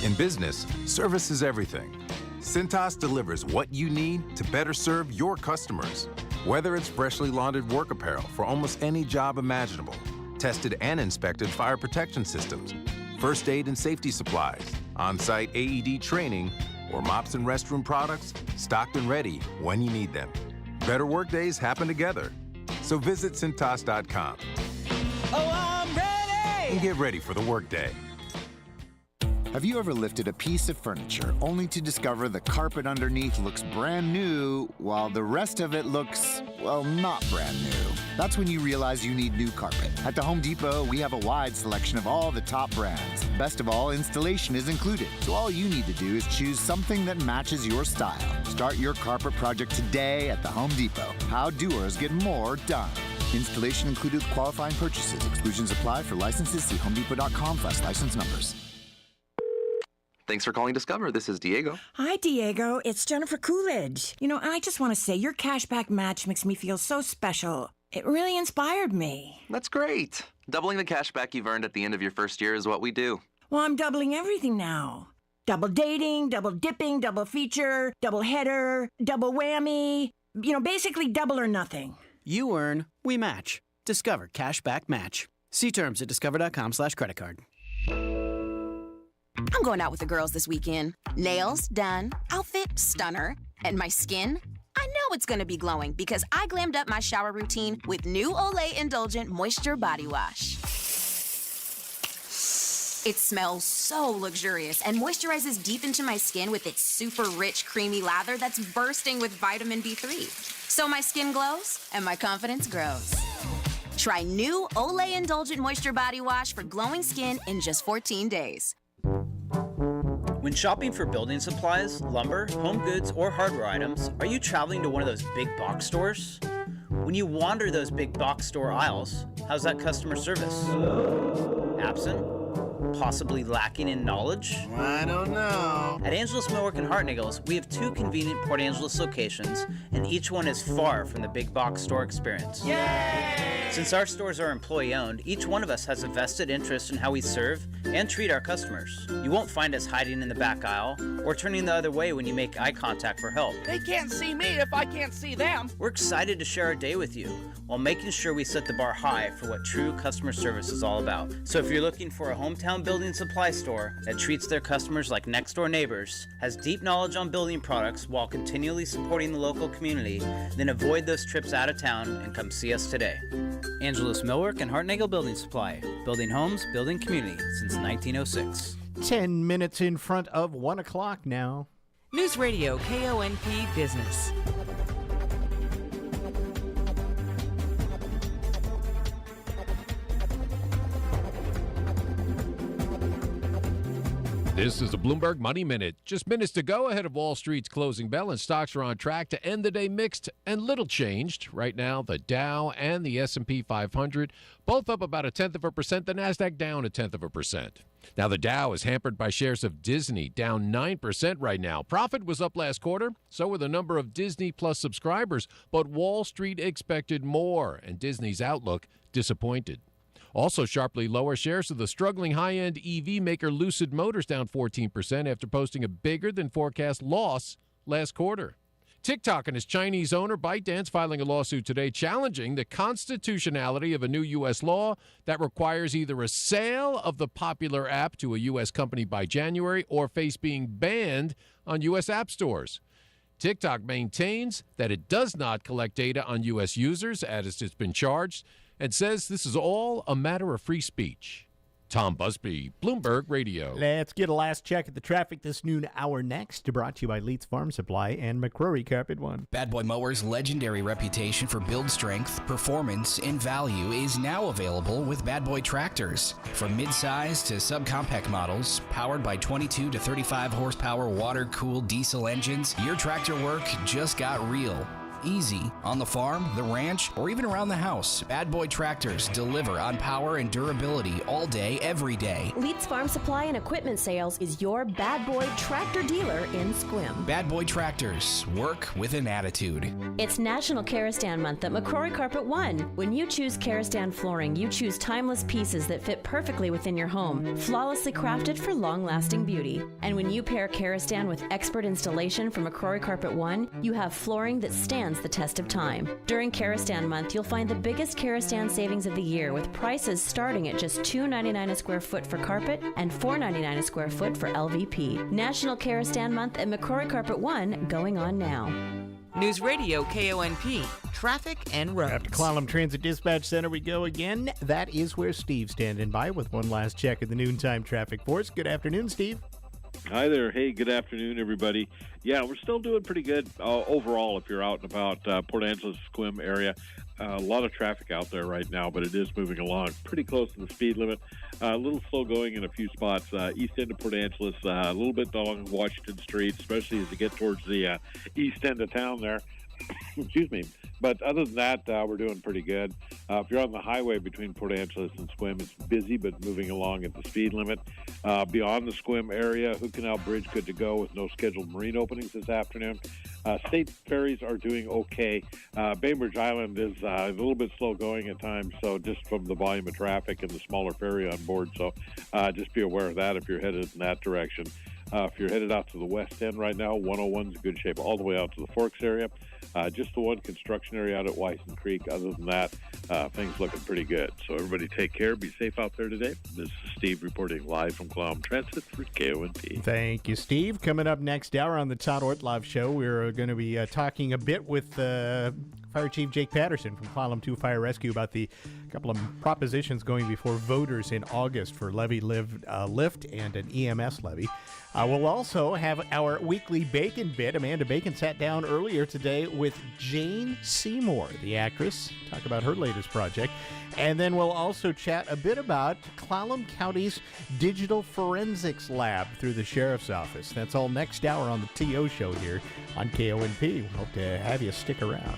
In business, service is everything. Cintas delivers what you need to better serve your customers. Whether it's freshly laundered work apparel for almost any job imaginable, tested and inspected fire protection systems, first aid and safety supplies, on-site AED training, or mops and restroom products, stocked and ready when you need them. Better work days happen together. So visit Cintas.com. Oh, I'm ready! And get ready for the workday. Have you ever lifted a piece of furniture only to discover the carpet underneath looks brand new while the rest of it looks, well, not brand new? That's when you realize you need new carpet. At the Home Depot, we have a wide selection of all the top brands. Best of all, installation is included. So all you need to do is choose something that matches your style. Start your carpet project today at the Home Depot. How doers get more done. Installation included with qualifying purchases. Exclusions apply. For licenses, see homedepot.com/license numbers. Thanks for calling Discover. This is Diego. Hi, Diego. It's Jennifer Coolidge. You know, I just want to say your cashback match makes me feel so special. It really inspired me. That's great. Doubling the cashback you've earned at the end of your first year is what we do. Well, I'm doubling everything now. Double dating, double dipping, double feature, double header, double whammy. You know, basically double or nothing. You earn, we match. Discover Cashback Match. See terms at discover.com/creditcard. I'm going out with the girls this weekend. Nails done, outfit stunner, and my skin, I know it's going to be glowing because I glammed up my shower routine with new Olay Indulgent Moisture Body Wash. It smells so luxurious and moisturizes deep into my skin with its super rich, creamy lather that's bursting with vitamin B3. So my skin glows and my confidence grows. Try new Olay Indulgent Moisture Body Wash for glowing skin in just 14 days. When shopping for building supplies, lumber, home goods, or hardware items, are you traveling to one of those big box stores? When you wander those big box store aisles, how's that customer service? Absent? Possibly lacking in knowledge? I don't know. At Angelus Millwork and Hartnaggles, we have 2 convenient Port Angeles locations, and each one is far from the big box store experience. Yay! Since our stores are employee-owned, each one of us has a vested interest in how we serve and treat our customers. You won't find us hiding in the back aisle or turning the other way when you make eye contact for help. They can't see me if I can't see them. We're excited to share our day with you while making sure we set the bar high for what true customer service is all about. So if you're looking for a hometown building supply store that treats their customers like next-door neighbors, has deep knowledge on building products while continually supporting the local community, then avoid those trips out of town and come see us today. Angelus Millwork and Hartnagel Building Supply. Building homes, building community since 1906. 10 minutes in front of 1 o'clock now. Newsradio KONP Business. This is the Bloomberg Money Minute. Just minutes to go ahead of Wall Street's closing bell, and stocks are on track to end the day mixed and little changed. Right now, the Dow and the S&P 500 both up about 0.1%. The Nasdaq down 0.1%. Now, the Dow is hampered by shares of Disney, down 9% right now. Profit was up last quarter, so were the number of Disney Plus subscribers, but Wall Street expected more, and Disney's outlook disappointed. Also sharply lower, shares of the struggling high-end EV maker Lucid Motors down 14% after posting a bigger-than-forecast loss last quarter. TikTok and its Chinese owner ByteDance filing a lawsuit today challenging the constitutionality of a new U.S. law that requires either a sale of the popular app to a U.S. company by January or face being banned on U.S. app stores. TikTok maintains that it does not collect data on U.S. users, as it's been charged, and says this is all a matter of free speech. Tom Busby, Bloomberg Radio. Let's get a last check at the traffic this noon hour next. Brought to you by Leeds Farm Supply and McCrory Carpet One. Bad Boy Mowers' legendary reputation for build strength, performance, and value is now available with Bad Boy tractors. From mid-size to subcompact models, powered by 22 to 35 horsepower water-cooled diesel engines, your tractor work just got real. Easy on the farm, the ranch, or even around the house. Bad Boy tractors deliver on power and durability all day, every day. Leeds Farm Supply and Equipment Sales is your Bad Boy tractor dealer in Sequim. Bad Boy tractors, work with an attitude. It's National Karastan Month at McCrory Carpet One. When you choose Karastan flooring, you choose timeless pieces that fit perfectly within your home, flawlessly crafted for long-lasting beauty. And when you pair Karastan with expert installation from McCrory Carpet One, you have flooring that stands stands the test of time. During Karastan Month, you'll find the biggest Karastan savings of the year with prices starting at just $2.99 a square foot for carpet and $4.99 a square foot for LVP. National Karastan Month at McCrory Carpet 1 going on now. News Radio KONP, traffic and roads. At the Clallam Transit Dispatch Center we go again. That is where Steve's standing by with one last check of the noontime traffic force. Good afternoon, Steve. Hi there. Hey, good afternoon, everybody. Yeah, we're still doing pretty good overall if you're out and about Port Angeles, Sequim area. A lot of traffic out there right now, but it is moving along pretty close to the speed limit. A little slow going in a few spots. East end of Port Angeles, a little bit along Washington Street, especially as you get towards the east end of town there. Excuse me. But other than that, we're doing pretty good. If you're on the highway between Port Angeles and Sequim, it's busy but moving along at the speed limit. Beyond the Sequim area, Hood Canal Bridge good to go with no scheduled marine openings this afternoon. State ferries are doing okay. Bainbridge Island is a little bit slow going at times, so just from the volume of traffic and the smaller ferry on board. So just be aware of that if you're headed in that direction. If you're headed out to the west end right now, 101's in good shape all the way out to the Forks area. Just the one construction area out at Wyson Creek. Other than that, things looking pretty good. So everybody take care. Be safe out there today. This is Steve reporting live from Clallam Transit for KONP. Thank you, Steve. Coming up next hour on the Todd Ortloff Show, we're going to be talking a bit with Fire Chief Jake Patterson from Clallam 2 Fire Rescue about the couple of propositions going before voters in August for Levy Lift and an EMS levy. We'll also have our weekly Bacon bit. Amanda Bacon sat down earlier today with Jane Seymour, the actress, talk about her latest project. And then we'll also chat a bit about Clallam County's Digital Forensics Lab through the Sheriff's Office. That's all next hour on the TO Show here on KONP. We hope to have you stick around.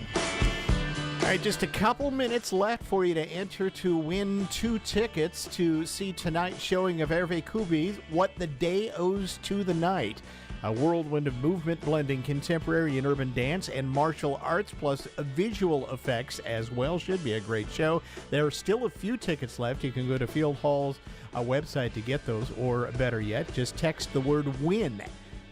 All right, just a couple minutes left for you to enter to win 2 tickets to see tonight's showing of Hervé Cuby's What the Day Owes to the Night. A whirlwind of movement blending contemporary and urban dance and martial arts plus visual effects as well. Should be a great show. There are still a few tickets left. You can go to Field Hall's website to get those, or better yet, just text the word WIN.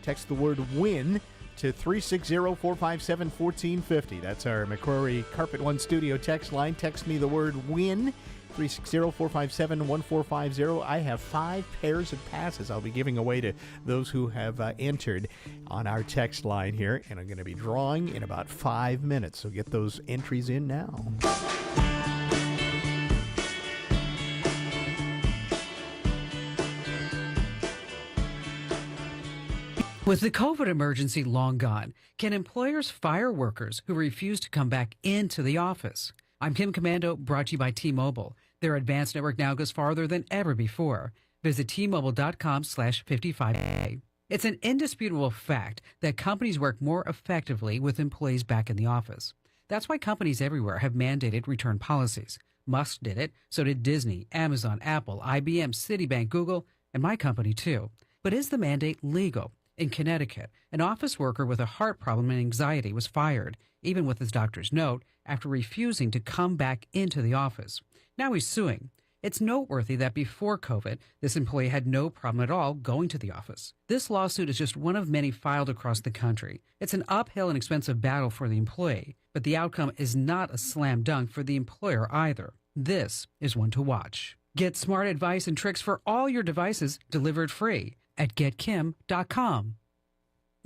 Text the word WIN to 360-457-1450. That's our McCrory Carpet One studio text line. Text me the word WIN, 360-457-1450. I have 5 pairs of passes I'll be giving away to those who have entered on our text line here, and I'm going to be drawing in about 5 minutes, so get those entries in now. With the COVID emergency long gone, can employers fire workers who refuse to come back into the office? I'm Kim Commando, brought to you by T-Mobile. Their advanced network now goes farther than ever before. Visit T-Mobile.com/55A. It's an indisputable fact that companies work more effectively with employees back in the office. That's why companies everywhere have mandated return policies. Musk did it, so did Disney, Amazon, Apple, IBM, Citibank, Google, and my company too. But is the mandate legal? In Connecticut, an office worker with a heart problem and anxiety was fired, even with his doctor's note, after refusing to come back into the office. Now he's suing. It's noteworthy that before COVID, this employee had no problem at all going to the office. This lawsuit is just one of many filed across the country. It's an uphill and expensive battle for the employee, but the outcome is not a slam dunk for the employer either. This is one to watch. Get smart advice and tricks for all your devices delivered free at getkim.com.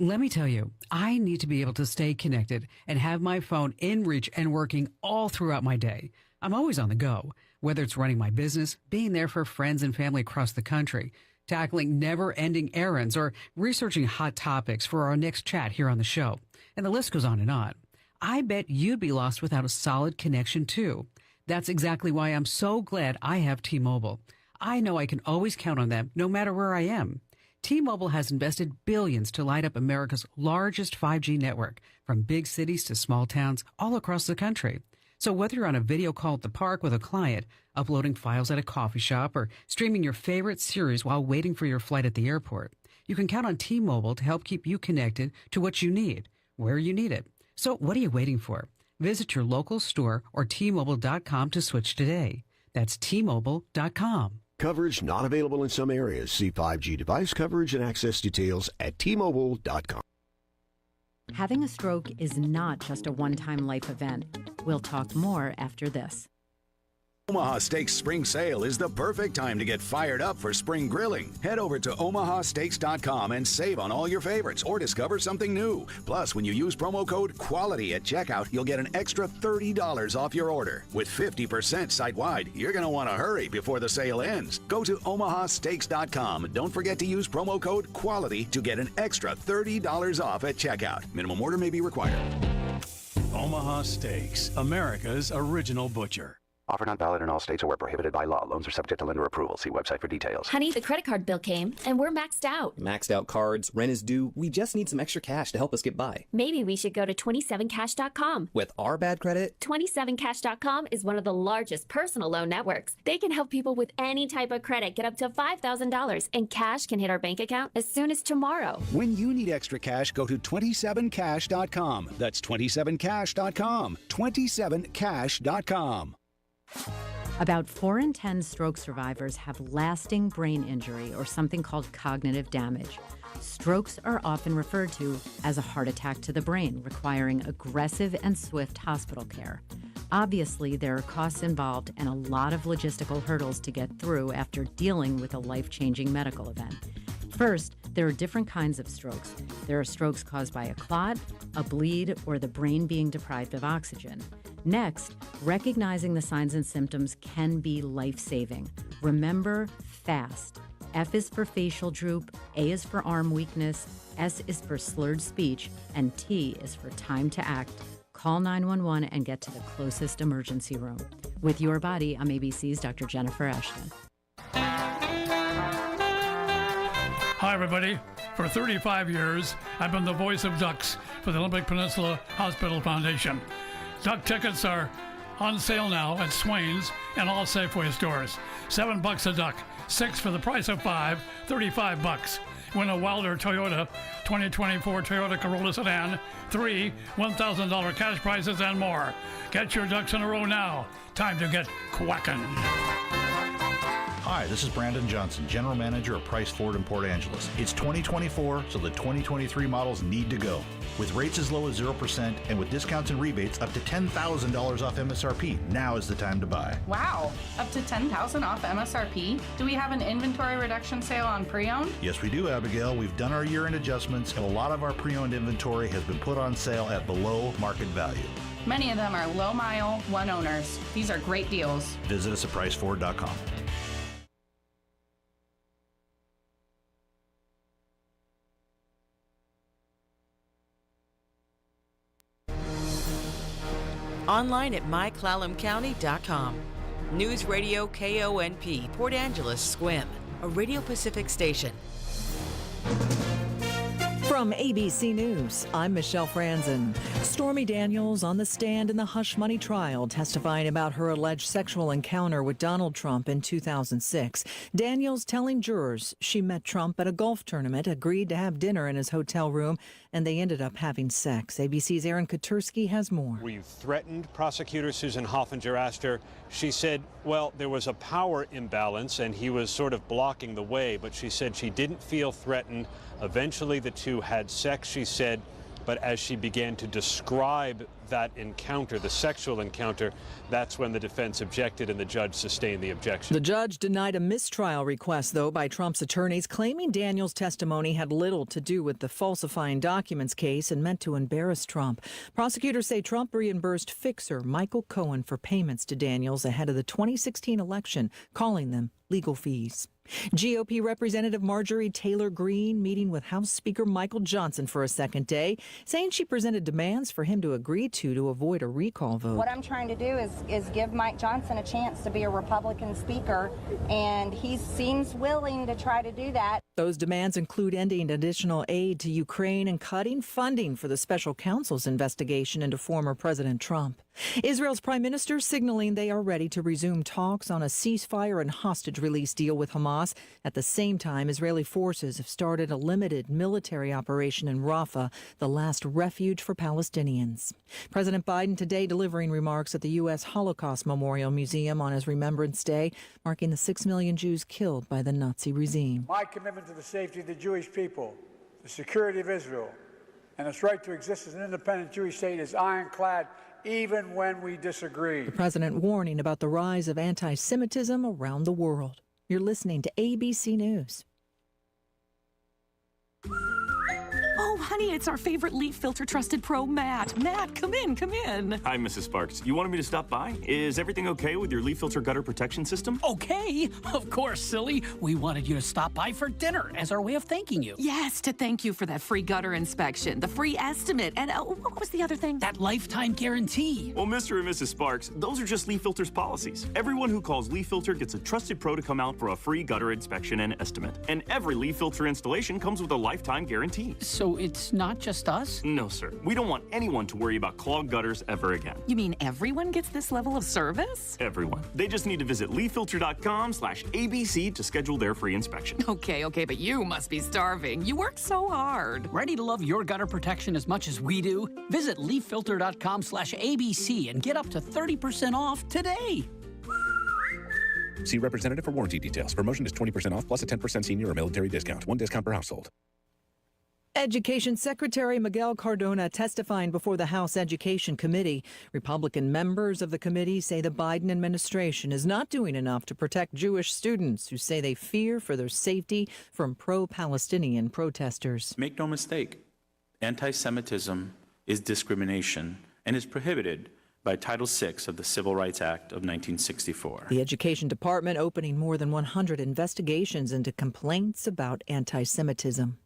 Let me tell you, I need to be able to stay connected and have my phone in reach and working all throughout my day. I'm always on the go, whether it's running my business, being there for friends and family across the country, tackling never-ending errands, or researching hot topics for our next chat here on the show. And the list goes on and on. I bet you'd be lost without a solid connection, too. That's exactly why I'm so glad I have T-Mobile. I know I can always count on them no matter where I am. T-Mobile has invested billions to light up America's largest 5G network, from big cities to small towns all across the country. So whether you're on a video call at the park with a client, uploading files at a coffee shop, or streaming your favorite series while waiting for your flight at the airport, you can count on T-Mobile to help keep you connected to what you need, where you need it. So what are you waiting for? Visit your local store or T-Mobile.com to switch today. That's T-Mobile.com. Coverage not available in some areas. See 5G device coverage and access details at T-Mobile.com. Having a stroke is not just a one-time life event. We'll talk more after this. Omaha Steaks Spring Sale is the perfect time to get fired up for spring grilling. Head over to omahasteaks.com and save on all your favorites or discover something new. Plus, when you use promo code QUALITY at checkout, you'll get an extra $30 off your order. With 50% site-wide, you're going to want to hurry before the sale ends. Go to omahasteaks.com. Don't forget to use promo code QUALITY to get an extra $30 off at checkout. Minimum order may be required. Omaha Steaks, America's original butcher. Offer not valid in all states or where prohibited by law. Loans are subject to lender approval. See website for details. Honey, the credit card bill came, and we're maxed out. Maxed out cards, rent is due. We just need some extra cash to help us get by. Maybe we should go to 27cash.com. With our bad credit? 27cash.com is one of the largest personal loan networks. They can help people with any type of credit get up to $5,000, and cash can hit our bank account as soon as tomorrow. When you need extra cash, go to 27cash.com. That's 27cash.com. 27cash.com. About 4 in 10 stroke survivors have lasting brain injury or something called cognitive damage. Strokes are often referred to as a heart attack to the brain, requiring aggressive and swift hospital care. Obviously, there are costs involved and a lot of logistical hurdles to get through after dealing with a life-changing medical event. First, there are different kinds of strokes. There are strokes caused by a clot, a bleed, or the brain being deprived of oxygen. Next, recognizing the signs and symptoms can be life-saving. Remember, FAST. F is for facial droop, A is for arm weakness, S is for slurred speech, and T is for time to act. Call 911 and get to the closest emergency room. With Your Body, I'm ABC's Dr. Jennifer Ashton. Hi, everybody. For 35 years, I've been the voice of ducks for the Olympic Peninsula Hospital Foundation. Duck tickets are on sale now at Swain's and all Safeway stores. $7 a duck, 6 for the price of 5, $35. Win a Wilder Toyota 2024 Toyota Corolla sedan, 3 $1,000 cash prizes and more. Get your ducks in a row now. Time to get quacking. Hi, this is Brandon Johnson, General Manager of Price Ford in Port Angeles. It's 2024, so the 2023 models need to go. With rates as low as 0% and with discounts and rebates up to $10,000 off MSRP, now is the time to buy. Wow, up to $10,000 off MSRP? Do we have an inventory reduction sale on pre-owned? Yes, we do, Abigail. We've done our year-end adjustments, and a lot of our pre-owned inventory has been put on sale at below market value. Many of them are low-mile, one-owners. These are great deals. Visit us at PriceFord.com. Online at myclallamcounty.com. News Radio KONP, Port Angeles, Squim, a Radio Pacific station. From ABC News, I'm Michelle Franzen. Stormy Daniels on the stand in the Hush Money trial, testifying about her alleged sexual encounter with Donald Trump in 2006. Daniels telling jurors she met Trump at a golf tournament, agreed to have dinner in his hotel room, and they ended up having sex. ABC's Aaron Katursky has more. Were you threatened? Prosecutor Susan Hoffinger asked her. She said, well, there was a power imbalance and he was sort of blocking the way, but she said she didn't feel threatened. Eventually, the two had sex, she said, but as she began to describe that encounter, the sexual encounter, that's when the defense objected and the judge sustained the objection. The judge denied a mistrial request, though, by Trump's attorneys, claiming Daniels' testimony had little to do with the falsifying documents case and meant to embarrass Trump. Prosecutors say Trump reimbursed fixer Michael Cohen for payments to Daniels ahead of the 2016 election, calling them legal fees. GOP Representative Marjorie Taylor Greene meeting with House Speaker Michael Johnson for a second day, saying she presented demands for him to agree to avoid a recall vote. What I'm trying to do is give Mike Johnson a chance to be a Republican speaker, and he seems willing to try to do that. Those demands include ending additional aid to Ukraine and cutting funding for the special counsel's investigation into former President Trump. Israel's prime minister signaling they are ready to resume talks on a ceasefire and hostage release deal with Hamas. At the same time, Israeli forces have started a limited military operation in Rafah, the last refuge for Palestinians. President Biden today delivering remarks at the U.S. Holocaust Memorial Museum on his Remembrance Day, marking the 6 million Jews killed by the Nazi regime. My commitment to the safety of the Jewish people, the security of Israel, and its right to exist as an independent Jewish state is ironclad, even when we disagree. The president warning about the rise of anti-Semitism around the world. You're listening to ABC News. Oh, honey, it's our favorite leaf filter trusted pro, Matt. Matt, come in. Hi, Mrs. Sparks. You wanted me to stop by? Is everything okay with your leaf filter gutter protection system? Okay, of course, silly. We wanted you to stop by for dinner as our way of thanking you. Yes, to thank you for that free gutter inspection, the free estimate, and what was the other thing? That lifetime guarantee. Well, Mr. and Mrs. Sparks, those are just Leaf Filter's policies. Everyone who calls Leaf Filter gets a trusted pro to come out for a free gutter inspection and estimate. And every Leaf Filter installation comes with a lifetime guarantee. So it's not just us? No, sir. We don't want anyone to worry about clogged gutters ever again. You mean everyone gets this level of service? Everyone. They just need to visit leaffilter.com/ABC to schedule their free inspection. Okay, but you must be starving. You work so hard. Ready to love your gutter protection as much as we do? Visit leaffilter.com/ABC and get up to 30% off today. See representative for warranty details. Promotion is 20% off plus a 10% senior or military discount. One discount per household. Education Secretary Miguel Cardona testifying before the House Education Committee. Republican members of the committee say the Biden administration is not doing enough to protect Jewish students who say they fear for their safety from pro-Palestinian protesters. Make no mistake, anti-Semitism is discrimination and is prohibited by Title VI of the Civil Rights Act of 1964. The Education Department opening more than 100 investigations into complaints about anti-Semitism.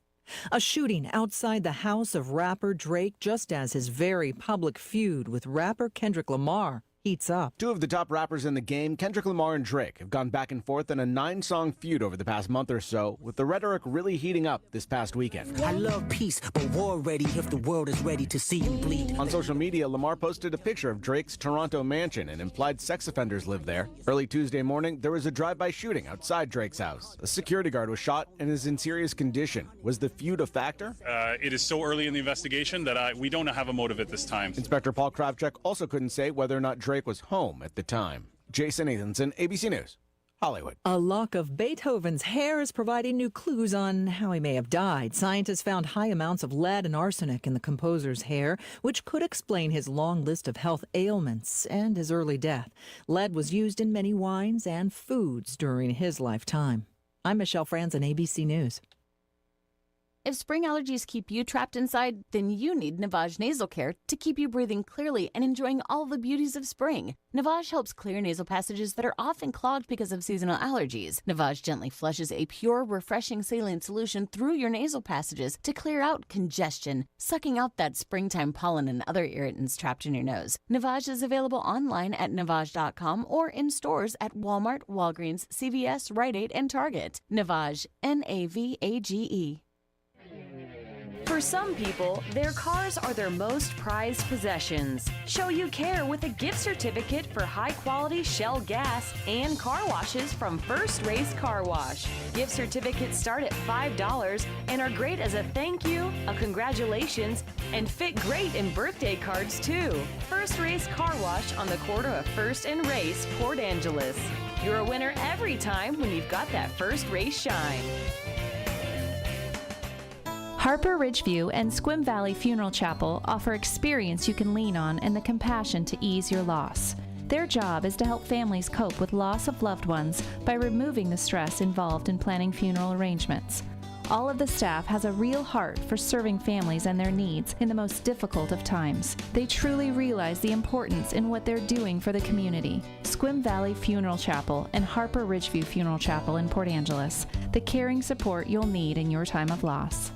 A shooting outside the house of rapper Drake just as his very public feud with rapper Kendrick Lamar heats up. Two of the top rappers in the game, Kendrick Lamar and Drake, have gone back and forth in a 9-song feud over the past month or so, with the rhetoric really heating up this past weekend. I love peace, but war ready if the world is ready to see you bleed. On social media, Lamar posted a picture of Drake's Toronto mansion and implied sex offenders live there. Early Tuesday morning, there was a drive-by shooting outside Drake's house. A security guard was shot and is in serious condition. Was the feud a factor? It is so early in the investigation that we don't have a motive at this time. Inspector Paul Kravchuk also couldn't say whether or not Drake was home at the time. Jason Nathanson, ABC News, Hollywood. A lock of Beethoven's hair is providing new clues on how he may have died. Scientists found high amounts of lead and arsenic in the composer's hair, which could explain his long list of health ailments and his early death. Lead was used in many wines and foods during his lifetime. I'm Michelle Franzen, ABC News. If spring allergies keep you trapped inside, then you need Navage Nasal Care to keep you breathing clearly and enjoying all the beauties of spring. Navage helps clear nasal passages that are often clogged because of seasonal allergies. Navage gently flushes a pure, refreshing saline solution through your nasal passages to clear out congestion, sucking out that springtime pollen and other irritants trapped in your nose. Navage is available online at Navage.com or in stores at Walmart, Walgreens, CVS, Rite Aid, and Target. Navage, Navage. For some people, their cars are their most prized possessions. Show you care with a gift certificate for high-quality Shell gas and car washes from First Race Car Wash. Gift certificates start at $5 and are great as a thank you, a congratulations, and fit great in birthday cards too. First Race Car Wash on the corner of First and Race, Port Angeles. You're a winner every time when you've got that First Race shine. Harper Ridgeview and Squim Valley Funeral Chapel offer experience you can lean on and the compassion to ease your loss. Their job is to help families cope with loss of loved ones by removing the stress involved in planning funeral arrangements. All of the staff has a real heart for serving families and their needs in the most difficult of times. They truly realize the importance in what they're doing for the community. Squim Valley Funeral Chapel and Harper Ridgeview Funeral Chapel in Port Angeles, the caring support you'll need in your time of loss.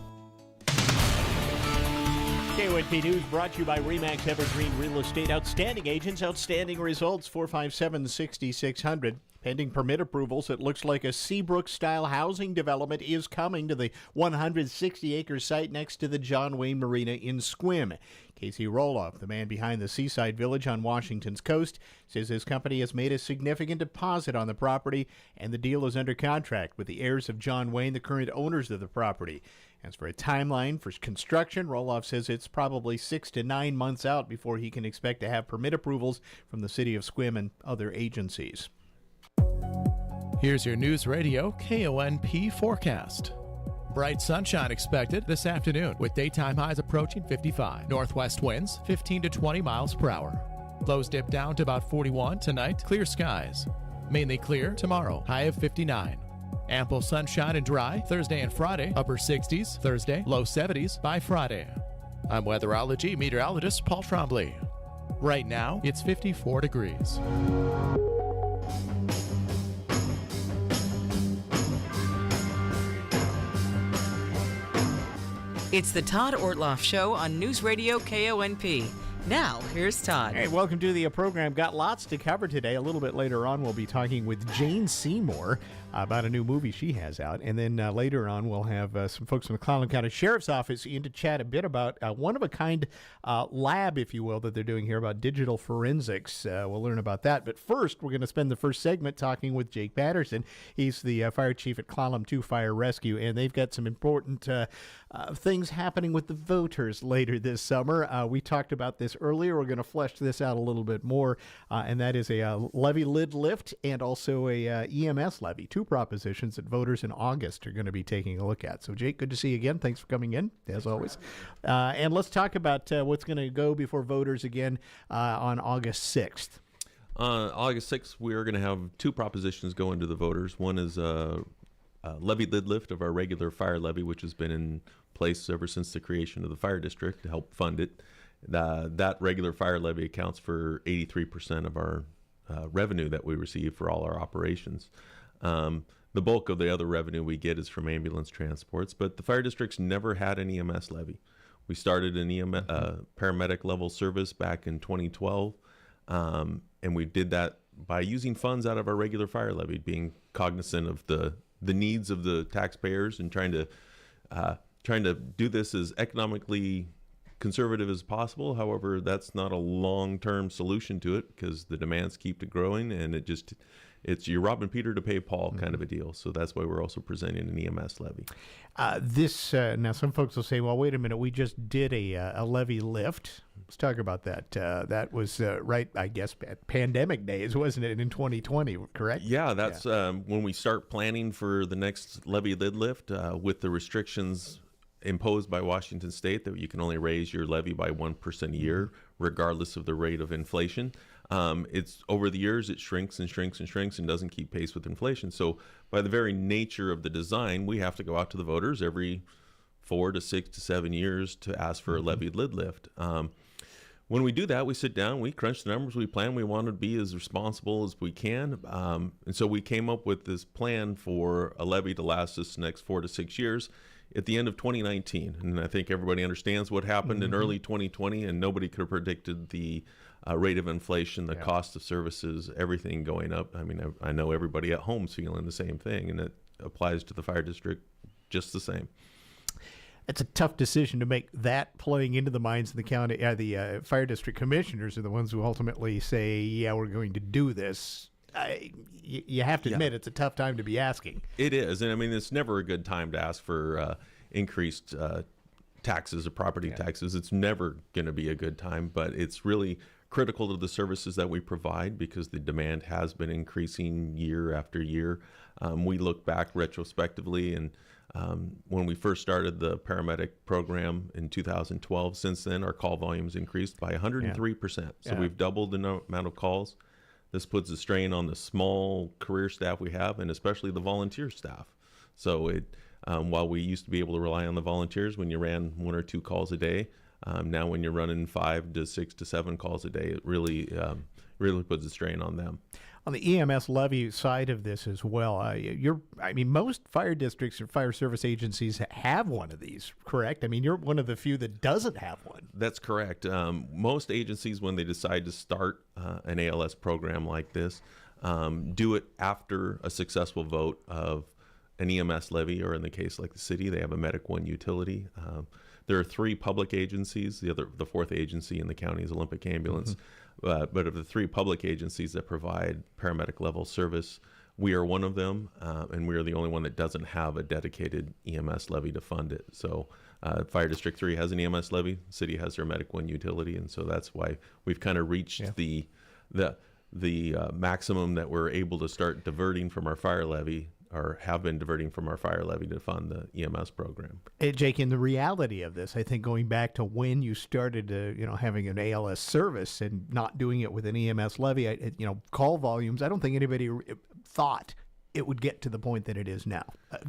KONP News brought to you by RE/MAX Evergreen Real Estate. Outstanding agents, outstanding results. 457-6600. Pending permit approvals, it looks like a Seabrook-style housing development is coming to the 160-acre site next to the John Wayne Marina in Squim. Casey Roloff, the man behind the Seaside Village on Washington's coast, says his company has made a significant deposit on the property, and the deal is under contract with the heirs of John Wayne, the current owners of the property. As for a timeline for construction, Roloff says it's probably 6 to 9 months out before he can expect to have permit approvals from the city of Squim and other agencies. Here's your News Radio KONP forecast. Bright sunshine expected this afternoon with daytime highs approaching 55. Northwest winds 15 to 20 miles per hour. Lows dip down to about 41 tonight. Clear skies. Mainly clear tomorrow. High of 59. Ample sunshine and dry Thursday and Friday. Upper 60s Thursday. Low 70s by Friday. I'm weatherology meteorologist Paul Trombley. Right now, it's 54 degrees. It's the Todd Ortloff Show on News Radio KONP. Now, here's Todd. Hey, welcome to the program. Got lots to cover today. A little bit later on, we'll be talking with Jane Seymour about a new movie she has out. And then later on, we'll have some folks from the Clallam County Sheriff's Office in to chat a bit about one-of-a-kind lab, if you will, that they're doing here about digital forensics. We'll learn about that. But first, we're going to spend the first segment talking with Jake Patterson. He's the fire chief at Clallam 2 Fire Rescue, and they've got some important things happening with the voters later this summer. We talked about this earlier. We're going to flesh this out a little bit more, and that is a levy lid lift and also a EMS levy. Two propositions that voters in August are going to be taking a look at. So, Jake, good to see you again. Thanks for coming in, as always. And let's talk about what's going to go before voters again on August 6th. August 6th, we're going to have two propositions going to the voters. One is a levy lid lift of our regular fire levy, which has been in place ever since the creation of the fire district to help fund it. That regular fire levy accounts for 83% of our revenue that we receive for all our operations. The bulk of the other revenue we get is from ambulance transports, but the fire district's never had an EMS levy. We started an paramedic level service back in 2012, and we did that by using funds out of our regular fire levy, being cognizant of the needs of the taxpayers and trying to do this as economically conservative as possible. However, that's not a long-term solution to it because the demands keep growing, and it's you're robbing Peter to pay Paul kind of a deal. So that's why we're also presenting an EMS levy. Now some folks will say, well, wait a minute, we just did a levy lift. Let's talk about that. That was right, I guess, at pandemic days, wasn't it, in 2020, correct? Yeah, that's when we start planning for the next levy lid lift with the restrictions imposed by Washington State that you can only raise your levy by 1% a year, regardless of the rate of inflation. It's over the years, it shrinks and shrinks and shrinks and doesn't keep pace with inflation. So by the very nature of the design, we have to go out to the voters every 4 to 6 to 7 years to ask for a levy lid lift. When we do that, we sit down, we crunch the numbers, we plan, we want to be as responsible as we can. And so we came up with this plan for a levy to last us the next 4 to 6 years at the end of 2019. And I think everybody understands what happened in early 2020, and nobody could have predicted the rate of inflation, the cost of services, everything going up. I mean, I know everybody at home's feeling the same thing, and it applies to the fire district just the same. It's a tough decision to make. That playing into the minds of the county, the fire district commissioners are the ones who ultimately say, yeah, we're going to do this. You have to admit it's a tough time to be asking. It is. And I mean, it's never a good time to ask for increased taxes or property taxes. It's never going to be a good time, but it's really critical to the services that we provide because the demand has been increasing year after year. We look back retrospectively, and when we first started the paramedic program in 2012, since then our call volumes increased by 103%. So we've doubled the amount of calls. This puts a strain on the small career staff we have, and especially the volunteer staff. So while we used to be able to rely on the volunteers when you ran 1 or 2 calls a day, now when you're running 5 to 6 to 7 calls a day, it really puts a strain on them. On the EMS levy side of this as well, most fire districts or fire service agencies have one of these, correct? I mean, you're one of the few that doesn't have one. That's correct. Most agencies, when they decide to start an ALS program like this, do it after a successful vote of an EMS levy, or in the case like the city, they have a Medic One utility. There are 3 public agencies. The fourth agency in the county is Olympic Ambulance. But of the 3 public agencies that provide paramedic level service, we are one of them, and we are the only one that doesn't have a dedicated EMS levy to fund it. So Fire District 3 has an EMS levy, the city has their Medic One utility, and so that's why we've kind of reached the maximum that we're able to start diverting from our fire levy or have been diverting from our fire levy to fund the EMS program. Jake, in the reality of this, I think going back to when you started, having an ALS service and not doing it with an EMS levy, call volumes, I don't think anybody thought it would get to the point that it is now.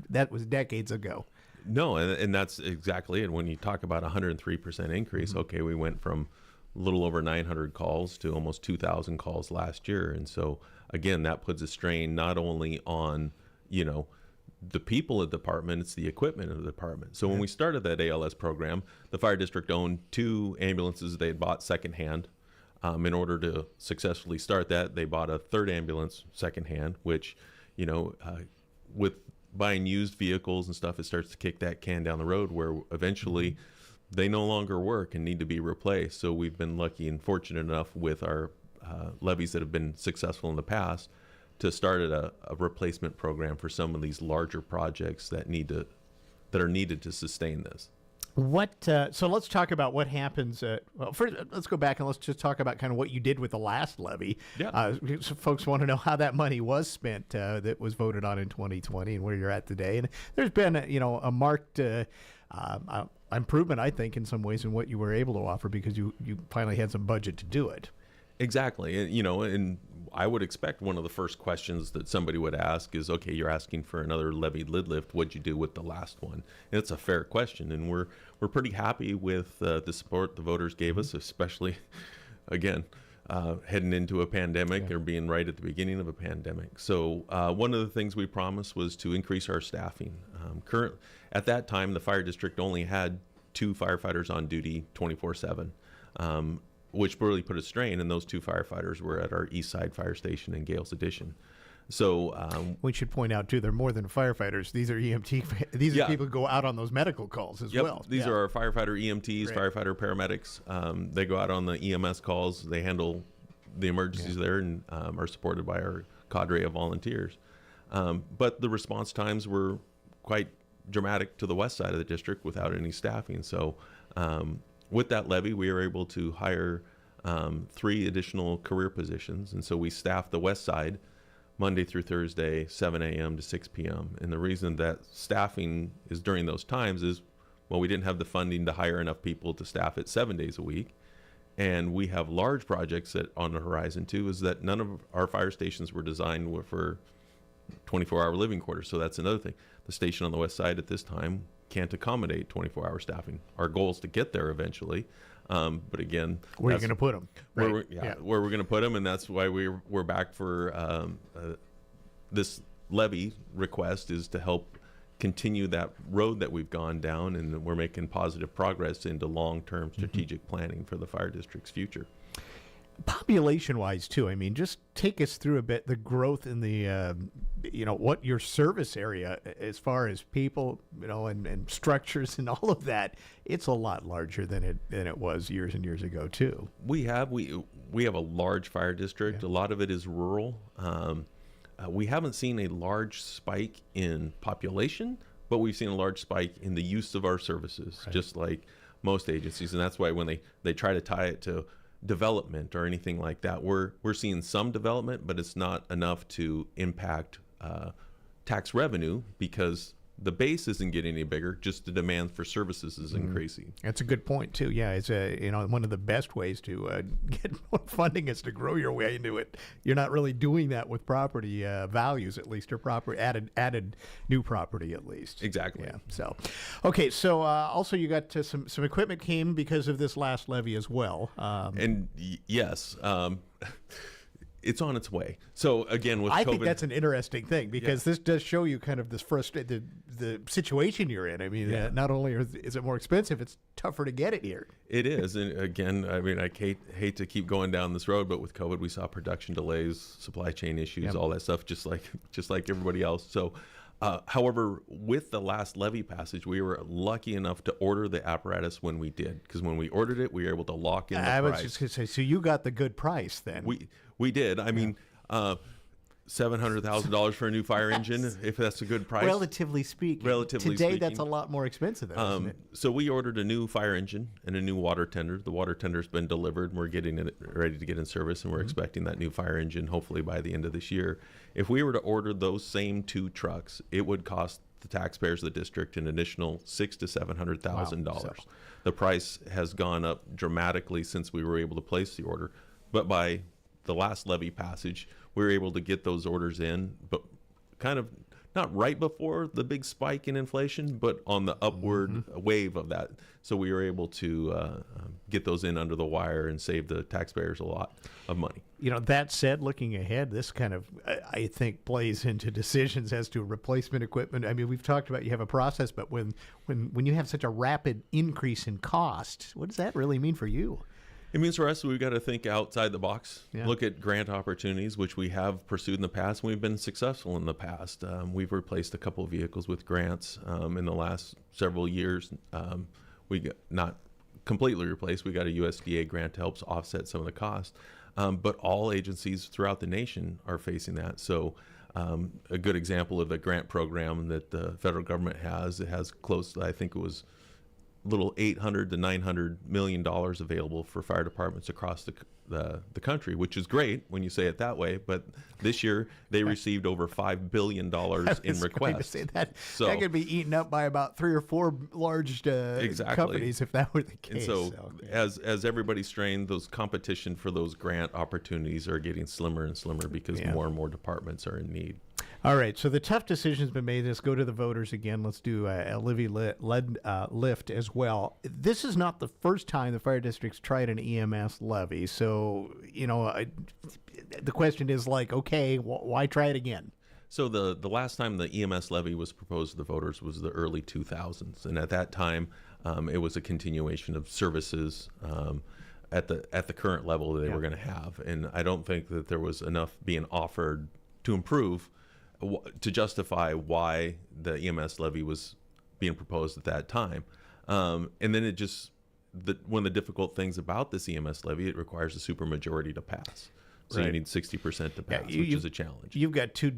That was decades ago. No, and that's exactly it. When you talk about 103% increase, okay, we went from a little over 900 calls to almost 2,000 calls last year. And so, again, that puts a strain not only on, the people of the department, it's the equipment of the department. So when we started that ALS program, the fire district owned 2 ambulances they had bought secondhand. In order to successfully start that, they bought a 3rd ambulance secondhand, which, with buying used vehicles and stuff, it starts to kick that can down the road where eventually they no longer work and need to be replaced. So we've been lucky and fortunate enough with our levies that have been successful in the past to start a replacement program for some of these larger projects that are needed to sustain this. So let's talk about what happens. First, let's go back and let's just talk about kind of what you did with the last levy. Yeah. So folks want to know how that money was spent that was voted on in 2020 and where you're at today. And there's been, a marked improvement, I think, in some ways in what you were able to offer because you finally had some budget to do it. Exactly. And, and I would expect one of the first questions that somebody would ask is, okay, you're asking for another levied lid lift. What'd you do with the last one? And it's a fair question. And we're pretty happy with the support the voters gave us, especially, again, heading into a pandemic or being right at the beginning of a pandemic. So one of the things we promised was to increase our staffing. At that time, the fire district only had 2 firefighters on duty 24/7. Which really put a strain, and those 2 firefighters were at our East Side Fire Station in Gales Addition. So we should point out too, they're more than firefighters. These are EMT. These are people who go out on those medical calls as well. These are our firefighter EMTs, firefighter paramedics. They go out on the EMS calls. They handle the emergencies there, and are supported by our cadre of volunteers. But the response times were quite dramatic to the west side of the district without any staffing. So with that levy, we were able to hire 3 additional career positions. And so we staffed the west side Monday through Thursday, 7 a.m. to 6 p.m. And the reason that staffing is during those times is, well, we didn't have the funding to hire enough people to staff it 7 days a week. And we have large projects that on the horizon too, is that none of our fire stations were designed for 24-hour living quarters. So that's another thing. The station on the west side at this time can't accommodate 24-hour staffing. Our goal is to get there eventually, but again, where are you going to put them? Where we're going to put them, and that's why we're back for this levy request is to help continue that road that we've gone down, and we're making positive progress into long-term strategic planning for the fire district's future. Population-wise, too, I mean, just take us through a bit the growth in the, what your service area, as far as people, and structures and all of that, it's a lot larger than it was years and years ago, too. We have a large fire district. A lot of it is rural. We haven't seen a large spike in population, but we've seen a large spike in the use of our services, just like most agencies. And that's why when they try to tie it to development or anything like that, we're seeing some development, but it's not enough to impact tax revenue because the base isn't getting any bigger, just the demand for services is increasing. That's a good point too. Yeah, it's one of the best ways to get more funding is to grow your way into it. You're not really doing that with property values, at least, or property added new property, at least. Exactly. Yeah. So, okay. So also you got some equipment came because of this last levy as well. Yes. It's on its way. So again, with COVID, I think that's an interesting thing because this does show you kind of this the situation you're in. I mean, not only is it more expensive, it's tougher to get it here. It is, and again, I mean, I hate to keep going down this road, but with COVID, we saw production delays, supply chain issues, all that stuff, just like everybody else. So, however, with the last levy passage, we were lucky enough to order the apparatus when we did, because when we ordered it, we were able to lock in the price. I was just going to say, so you got the good price then. We did. I mean, $700,000 for a new fire engine, if that's a good price. Relatively speaking. Today, that's a lot more expensive, though, isn't it? So we ordered a new fire engine and a new water tender. The water tender's been delivered, and we're getting it ready to get in service, and we're expecting that new fire engine hopefully by the end of this year. If we were to order those same 2 trucks, it would cost the taxpayers of the district an additional $600,000 to $700,000. Wow. So. The price has gone up dramatically since we were able to place the order, but by the last levy passage, we were able to get those orders in, but kind of not right before the big spike in inflation, but on the upward wave of that. So we were able to get those in under the wire and save the taxpayers a lot of money. You know, that said, looking ahead, this kind of, I think, plays into decisions as to replacement equipment. I mean, we've talked about you have a process, but when you have such a rapid increase in cost, what does that really mean for you? It means for us, we've got to think outside the box, Yeah. look at grant opportunities, which we have pursued in the past, and we've been successful in the past. We've replaced a couple of vehicles with grants in the last several years. We got not completely replaced. We got a USDA grant to help offset some of the costs. But all agencies throughout the nation are facing that. So a good example of the grant program that the federal government has, it has close to, I think it was little $800 to $900 million available for fire departments across the country, which is great when you say it that way. But this year they received over $5 billion in requests. That So could be eaten up by about 3 or 4 large companies if that were the case. And so as everybody's strained, those competition for those grant opportunities are getting slimmer and slimmer because more and more departments are in need. All right, so the tough decision's been made. Let's go to the voters again. Let's do a levy-led lift as well. This is not the first time the fire district's tried an EMS levy. So, you know, the question is like, okay, why try it again? So the last time the EMS levy was proposed to the voters was the early 2000s. And at that time, it was a continuation of services at the current level that they were going to have. And I don't think that there was enough being offered to improve to justify why the EMS levy was being proposed at that time. And then it just, one of the difficult things about this EMS levy, it requires a supermajority to pass. So you need 60% to pass, which is a challenge. You've got two,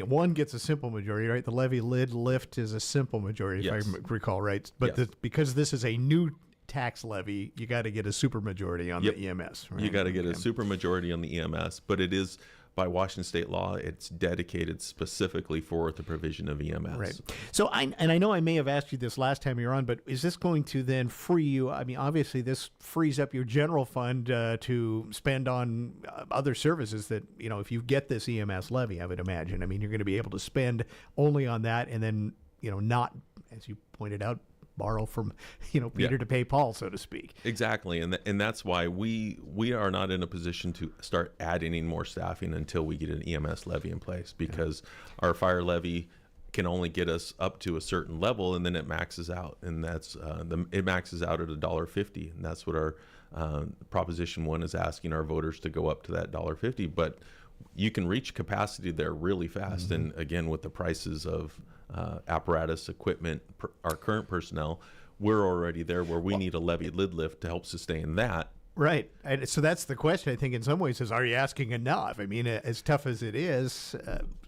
one gets a simple majority, right? The levy lift is a simple majority, if I recall right. But because this is a new tax levy, you got to get a supermajority on the EMS, right? You got to get a supermajority on the EMS, but it is, by Washington state law, it's dedicated specifically for the provision of EMS. Right. So I know I may have asked you this last time you were on, but is this going to then free you? I mean, obviously this frees up your general fund to spend on other services that, you know, if you get this EMS levy, I would imagine. I mean, you're going to be able to spend only on that and then, you know, not, as you pointed out, borrow from, you know, Peter to pay Paul, so to speak. Exactly, and that's why we are not in a position to start adding any more staffing until we get an EMS levy in place, because our fire levy can only get us up to a certain level, and then it maxes out, and that's it maxes out at $1.50, and that's what our Proposition 1 is asking our voters to go up to, that $1.50. But you can reach capacity there really fast, and again, with the prices of apparatus, equipment, our current personnel, we're already there where we need a levy lid lift to help sustain that. Right. And so that's the question, I think, in some ways, is are you asking enough? I mean, as tough as it is.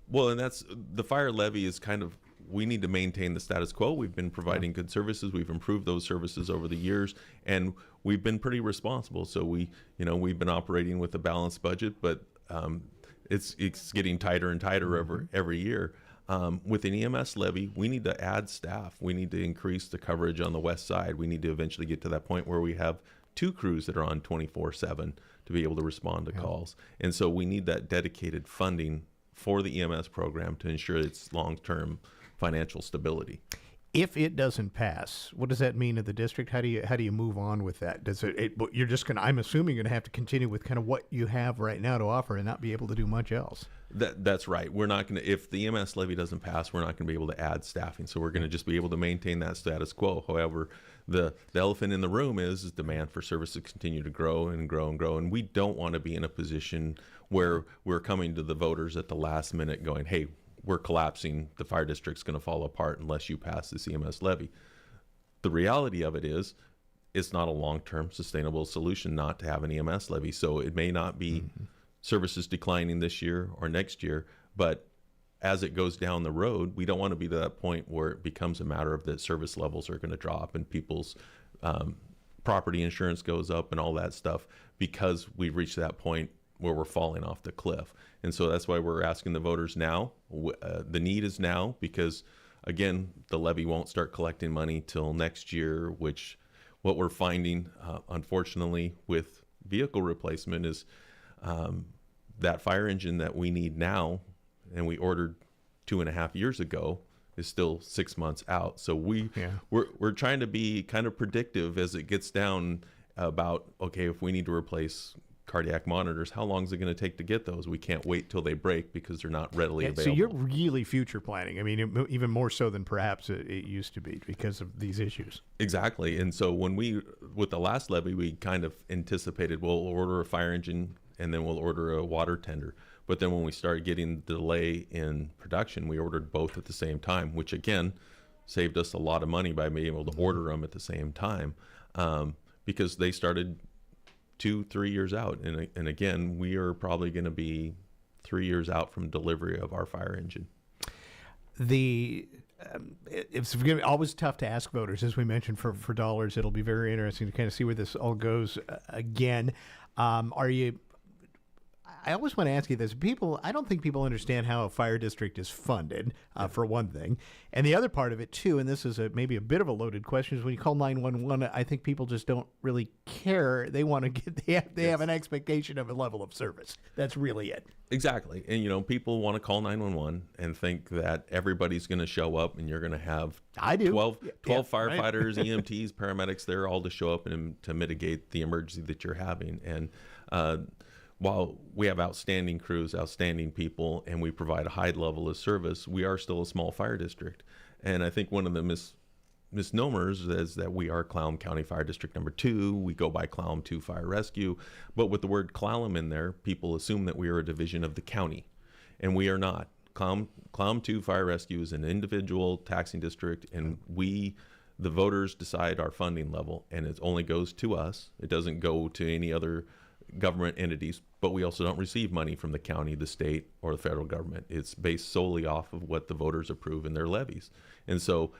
Well, and that's the fire levy is kind of, we need to maintain the status quo. We've been providing good services. We've improved those services over the years, and we've been pretty responsible. So we've been operating with a balanced budget, but it's getting tighter and tighter every year. With an EMS levy, we need to add staff. We need to increase the coverage on the west side. We need to eventually get to that point where we have 2 crews that are on 24/7 to be able to respond to calls. And so we need that dedicated funding for the EMS program to ensure its long-term financial stability. If it doesn't pass, what does that mean to the district? How do you move on with that? Does you're just going to, I'm assuming you're going to have to continue with kind of what you have right now to offer and not be able to do much else. That's right. We're not going to, if the EMS levy doesn't pass, we're not going to be able to add staffing. So we're going to just be able to maintain that status quo. However, the elephant in the room is demand for services continue to grow and grow and grow. And we don't want to be in a position where we're coming to the voters at the last minute going, hey, we're collapsing, the fire district's going to fall apart unless you pass this EMS levy. The reality of it is, it's not a long-term sustainable solution not to have an EMS levy. So it may not be service is declining this year or next year, but as it goes down the road, we don't want to be to that point where it becomes a matter of that service levels are going to drop and people's property insurance goes up and all that stuff, because we've reached that point where we're falling off the cliff. And so that's why we're asking the voters now. The need is now, because again, the levy won't start collecting money till next year, which what we're finding, unfortunately, with vehicle replacement is that fire engine that we need now and we ordered 2.5 years ago is still 6 months out. So we're trying to be kind of predictive as it gets down about, okay, if we need to replace cardiac monitors, how long is it going to take to get those? We can't wait till they break because they're not readily available. So you're really future planning. I mean, even more so than perhaps it used to be because of these issues. Exactly. And so with the last levy, we kind of anticipated we'll order a fire engine and then we'll order a water tender. But then when we started getting the delay in production, we ordered both at the same time, which again saved us a lot of money by being able to order them at the same time, because they started 2-3 years out. And again, we are probably going to be 3 years out from delivery of our fire engine. It's always tough to ask voters, as we mentioned, for dollars. It'll be very interesting to kind of see where this all goes again. I always want to ask you this. I don't think people understand how a fire district is funded, for one thing. And the other part of it, too, and this is maybe a bit of a loaded question, is when you call 911, I think people just don't really care. They want to they have an expectation of a level of service. That's really it. Exactly. And, people want to call 911 and think that everybody's going to show up and you're going to have 12 firefighters, EMTs, paramedics there all to show up and to mitigate the emergency that you're having. And while we have outstanding crews, outstanding people, and we provide a high level of service, we are still a small fire district. And I think one of the misnomers is that we are Clallam County Fire District number 2. We go by Clallam 2 Fire Rescue. But with the word Clallam in there, people assume that we are a division of the county. And we are not. Clallam 2 Fire Rescue is an individual taxing district, and the voters decide our funding level, and it only goes to us. It doesn't go to any other government entities, but we also don't receive money from the county, the state, or the federal government. It's based solely off of what the voters approve in their levies. And so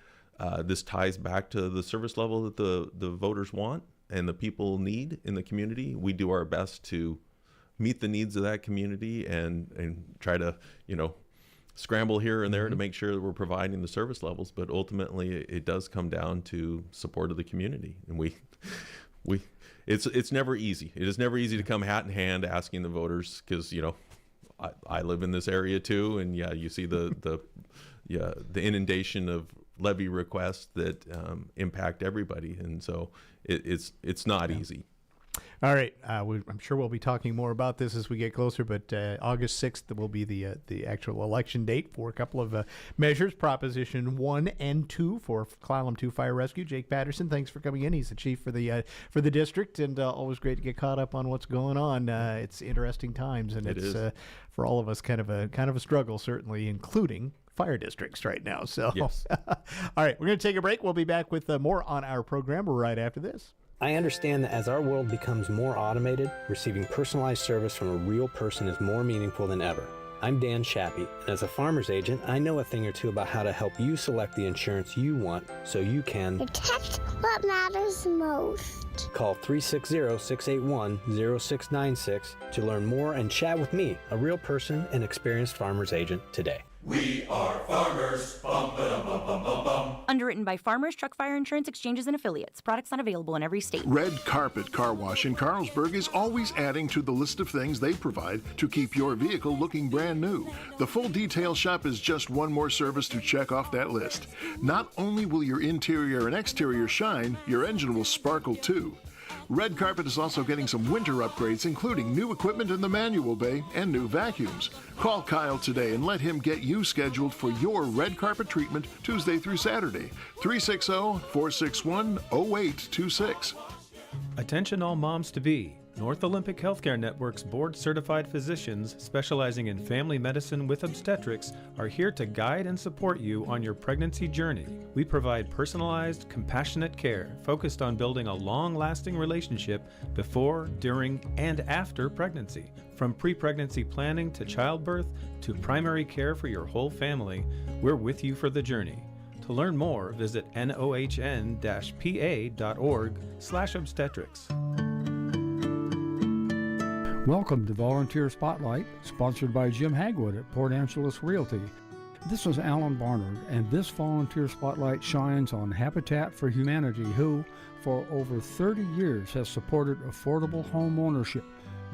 this ties back to the service level that the voters want and the people need in the community. We do our best to meet the needs of that community and try to, scramble here and there to make sure that we're providing the service levels. But ultimately, it does come down to support of the community. And it's never easy. It is never easy to come hat in hand asking the voters, because I live in this area too, and you see the inundation of levy requests that impact everybody, and so it's not easy. All right, I'm sure we'll be talking more about this as we get closer, but August 6th will be the actual election date for a couple of measures, Proposition 1 and 2 for Clallam 2 Fire Rescue. Jake Patterson, thanks for coming in. He's the chief for the district, and always great to get caught up on what's going on. It's interesting times, and it's for all of us kind of a struggle, certainly, including fire districts right now. So, yes. All right, we're going to take a break. We'll be back with more on our program right after this. I understand that as our world becomes more automated, receiving personalized service from a real person is more meaningful than ever. I'm Dan Shappy, and as a farmer's agent, I know a thing or two about how to help you select the insurance you want so you can protect what matters most. Call 360-681-0696 to learn more and chat with me, a real person and experienced farmer's agent, today. We are farmers. Bum, ba-dum, bum, bum, bum, bum. Underwritten by Farmers Truck Fire Insurance Exchanges and Affiliates. Products not available in every state. Red Carpet Car Wash in Carlsberg is always adding to the list of things they provide to keep your vehicle looking brand new. The full detail shop is just one more service to check off that list. Not only will your interior and exterior shine, your engine will sparkle too. Red Carpet is also getting some winter upgrades, including new equipment in the manual bay and new vacuums. Call Kyle today and let him get you scheduled for your red carpet treatment Tuesday through Saturday. 360-461-0826. Attention all moms-to-be. North Olympic Healthcare Network's board-certified physicians specializing in family medicine with obstetrics are here to guide and support you on your pregnancy journey. We provide personalized, compassionate care focused on building a long-lasting relationship before, during, and after pregnancy. From pre-pregnancy planning to childbirth to primary care for your whole family, we're with you for the journey. To learn more, visit nohn-pa.org/obstetrics. Welcome to Volunteer Spotlight, sponsored by Jim Hagwood at Port Angeles Realty. This is Alan Barnard, and this Volunteer Spotlight shines on Habitat for Humanity, who, for over 30 years, has supported affordable home ownership,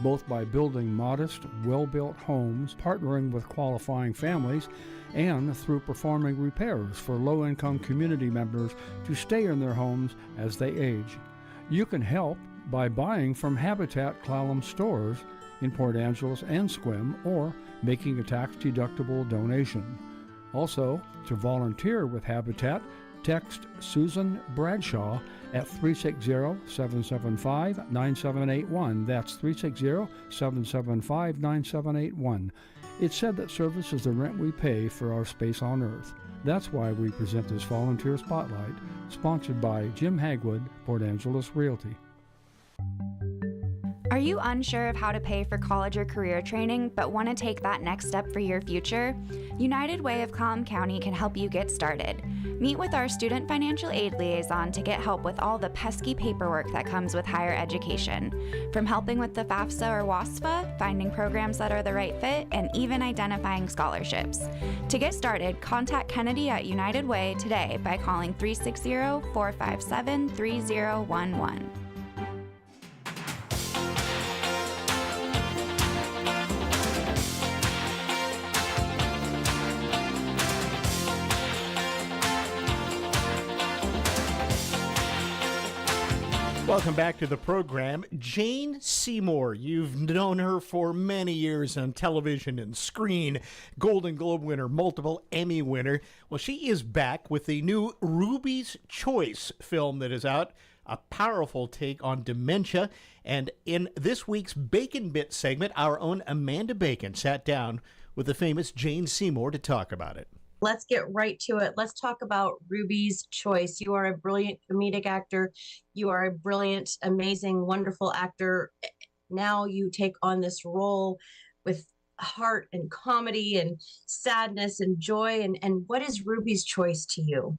both by building modest, well-built homes, partnering with qualifying families, and through performing repairs for low-income community members to stay in their homes as they age. You can help by buying from Habitat Clallam stores in Port Angeles and Sequim, or making a tax-deductible donation. Also, to volunteer with Habitat, text Susan Bradshaw at 360-775-9781. That's 360-775-9781. It's said that service is the rent we pay for our space on Earth. That's why we present this Volunteer Spotlight, sponsored by Jim Hagwood, Port Angeles Realty. Are you unsure of how to pay for college or career training, but want to take that next step for your future? United Way of Clallam County can help you get started. Meet with our Student Financial Aid Liaison to get help with all the pesky paperwork that comes with higher education. From helping with the FAFSA or WASFA, finding programs that are the right fit, and even identifying scholarships. To get started, contact Kennedy at United Way today by calling 360-457-3011. Welcome back to the program. Jane Seymour, you've known her for many years on television and screen. Golden Globe winner, multiple Emmy winner. Well, she is back with the new Ruby's Choice film that is out. A powerful take on dementia. And in this week's Bacon Bit segment, our own Amanda Bacon sat down with the famous Jane Seymour to talk about it. Let's get right to it. Let's talk about Ruby's Choice. You are a brilliant comedic actor. You are a brilliant, amazing, wonderful actor. Now you take on this role with heart and comedy and sadness and joy. And what is Ruby's Choice to you?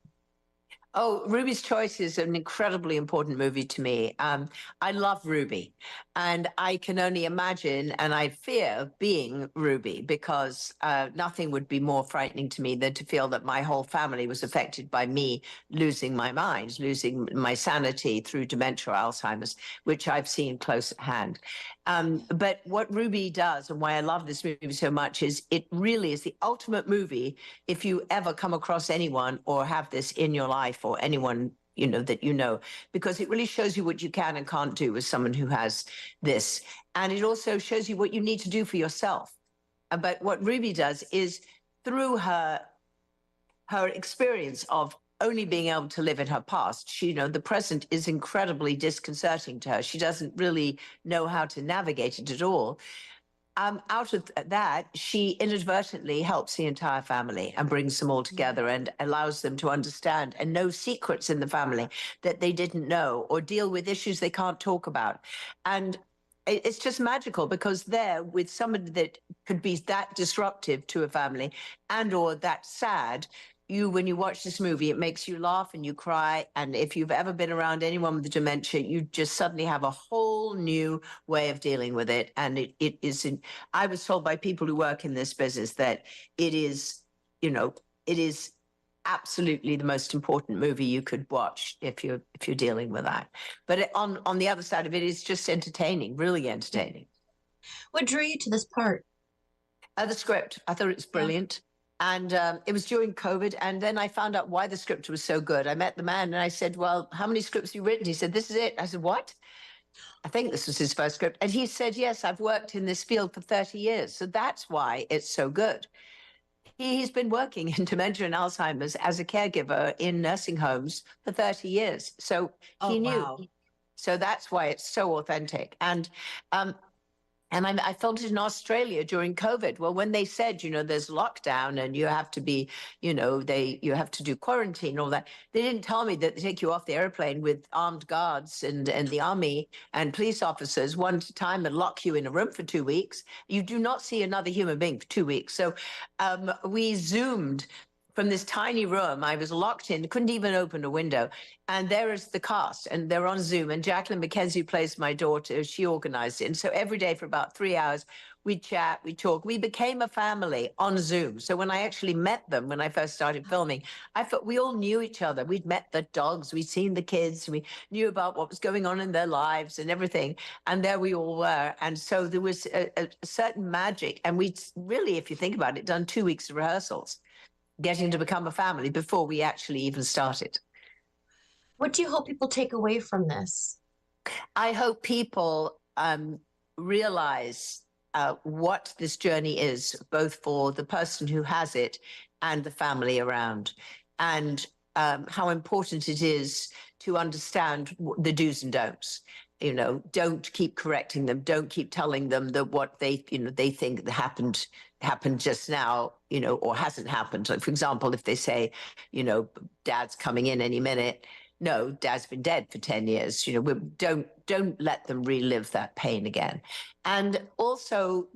Oh, Ruby's Choice is an incredibly important movie to me. I love Ruby, and I can only imagine, and I fear being Ruby, because nothing would be more frightening to me than to feel that my whole family was affected by me losing my mind, losing my sanity through dementia or Alzheimer's, which I've seen close at hand. But what Ruby does, and why I love this movie so much, is it really is the ultimate movie if you ever come across anyone or have this in your life, or anyone that you know, because it really shows you what you can and can't do with someone who has this. And it also shows you what you need to do for yourself. But what Ruby does is, through her experience of only being able to live in her past, the present is incredibly disconcerting to her. She doesn't really know how to navigate it at all. Out of that, she inadvertently helps the entire family and brings them all together and allows them to understand and know secrets in the family that they didn't know, or deal with issues they can't talk about. And it's just magical, because there, with somebody that could be that disruptive to a family and or that sad, when you watch this movie, it makes you laugh and you cry. And if you've ever been around anyone with dementia, you just suddenly have a whole new way of dealing with it. And I was told by people who work in this business that it is absolutely the most important movie you could watch if you're dealing with that. But on the other side of it, it's just entertaining, really entertaining. What drew you to this part? The script. I thought it was brilliant. And it was during COVID. And then I found out why the script was so good. I met the man and I said, well, how many scripts have you written? He said, this is it. I said, what? I think this was his first script. And he said, yes, I've worked in this field for 30 years. So that's why it's so good. He's been working in dementia and Alzheimer's as a caregiver in nursing homes for 30 years. So he knew. Wow. So that's why it's so authentic. And And I felt it in Australia during COVID. Well, when they said, there's lockdown and you have to be, you have to do quarantine and all that, they didn't tell me that they take you off the airplane with armed guards and the army and police officers one at a time and lock you in a room for 2 weeks. You do not see another human being for 2 weeks. So we Zoomed from this tiny room. I was locked in, couldn't even open a window. And there is the cast, and they're on Zoom. And Jacqueline McKenzie plays my daughter. She organized it. And so every day for about 3 hours, we chat, we talk. We became a family on Zoom. So when I actually met them, when I first started filming, I thought we all knew each other. We'd met the dogs, we'd seen the kids, we knew about what was going on in their lives and everything. And there we all were. And so there was a certain magic. And we'd really, if you think about it, done 2 weeks of rehearsals, getting to become a family before we actually even started. What do you hope people take away from this? I hope people realize what this journey is, both for the person who has it and the family around, and how important it is to understand the do's and don'ts. Don't keep correcting them. Don't keep telling them that what they think that happened just now, or hasn't happened. Like, for example, if they say, Dad's coming in any minute. No, Dad's been dead for 10 years. Don't let them relive that pain again. And also,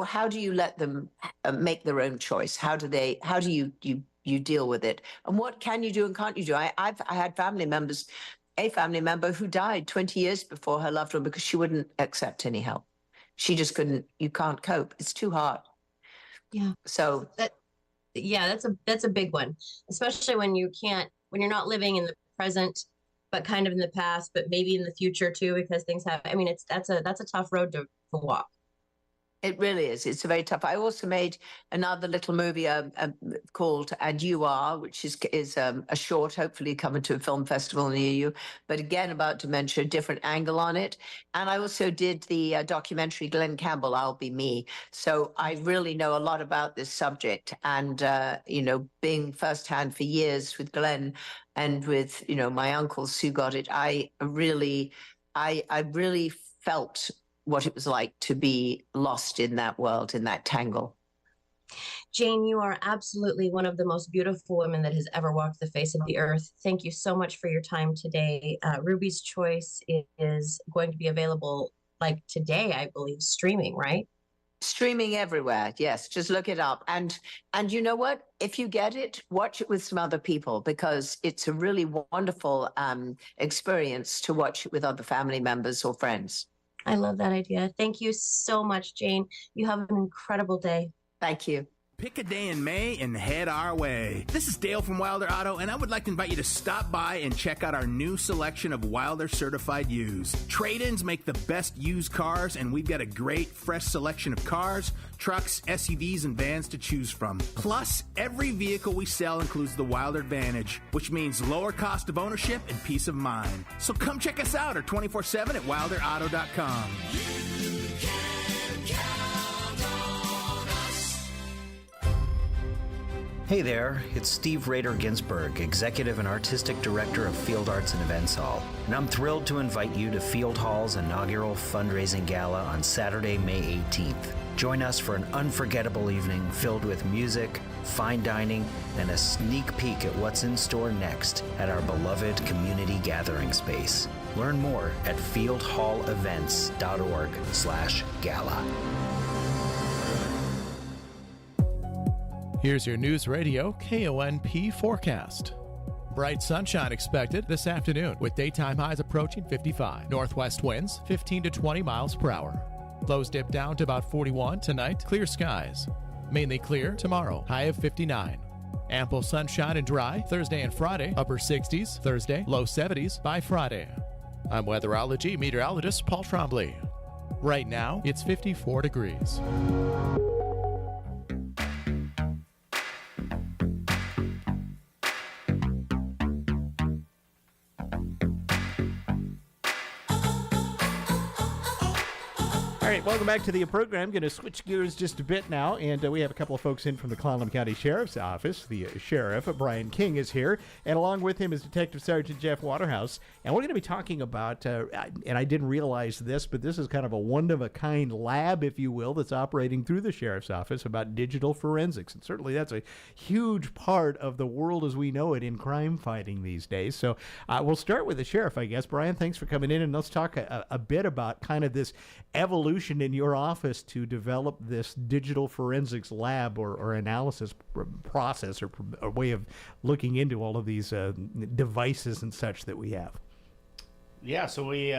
how do you let them make their own choice? How do you deal with it? And what can you do and can't you do? I had a family member who died 20 years before her loved one because she wouldn't accept any help. She just couldn't. You can't cope. It's too hard. Yeah. So that's a big one, especially when you're not living in the present, but kind of in the past, but maybe in the future too, because things happen. I mean, that's a tough road to walk. It really is. It's very tough. I also made another little movie called And You Are, which is a short, hopefully coming to a film festival near you, but again, about dementia, different angle on it. And I also did the documentary Glenn Campbell, I'll Be Me. So I really know a lot about this subject. And, being firsthand for years with Glenn and with, my uncles who got it, I really felt what it was like to be lost in that world, in that tangle. Jane, you are absolutely one of the most beautiful women that has ever walked the face of the earth. Thank you so much for your time today. Ruby's Choice is going to be available like today, I believe, streaming, right? Streaming everywhere. Yes, just look it up. And you know what? If you get it, watch it with some other people, because it's a really wonderful experience to watch it with other family members or friends. I love that idea. Thank you so much, Jane. You have an incredible day. Thank you. Pick a day in May and head our way. This is Dale from Wilder Auto, and I would like to invite you to stop by and check out our new selection of Wilder certified used. Trade-ins make the best used cars, and we've got a great fresh selection of cars, trucks, SUVs, and vans to choose from. Plus, every vehicle we sell includes the Wilder Advantage, which means lower cost of ownership and peace of mind. So come check us out or 24/7 at wilderauto.com. Hey there, it's Steve Rader Ginsburg, Executive and Artistic Director of Field Arts and Events Hall, and I'm thrilled to invite you to Field Hall's inaugural fundraising gala on Saturday, May 18th. Join us for an unforgettable evening filled with music, fine dining, and a sneak peek at what's in store next at our beloved community gathering space. Learn more at fieldhallevents.org/gala. Here's your News Radio KONP forecast. Bright sunshine expected this afternoon with daytime highs approaching 55. Northwest winds 15 to 20 miles per hour. Lows dip down to about 41 tonight. Clear skies. Mainly clear tomorrow. High of 59. Ample sunshine and dry Thursday and Friday. Upper 60s Thursday. Low 70s by Friday. I'm weatherology meteorologist Paul Trombley. Right now it's 54 degrees. Our right, welcome back to the program. Going to switch gears just a bit now, and we have a couple of folks in from the Clallam County Sheriff's Office. The Sheriff, Brian King, is here, and along with him is Detective Sergeant Jeff Waterhouse. And we're going to be talking about, and I didn't realize this, but this is kind of a one-of-a-kind lab, if you will, that's operating through the Sheriff's Office about digital forensics. And certainly that's a huge part of the world as we know it in crime fighting these days. So we'll start with the Sheriff, I guess. Brian, thanks for coming in, and let's talk a bit about kind of this evolution in your office to develop this digital forensics lab or analysis process or way of looking into all of these devices and such that we have. Yeah, so we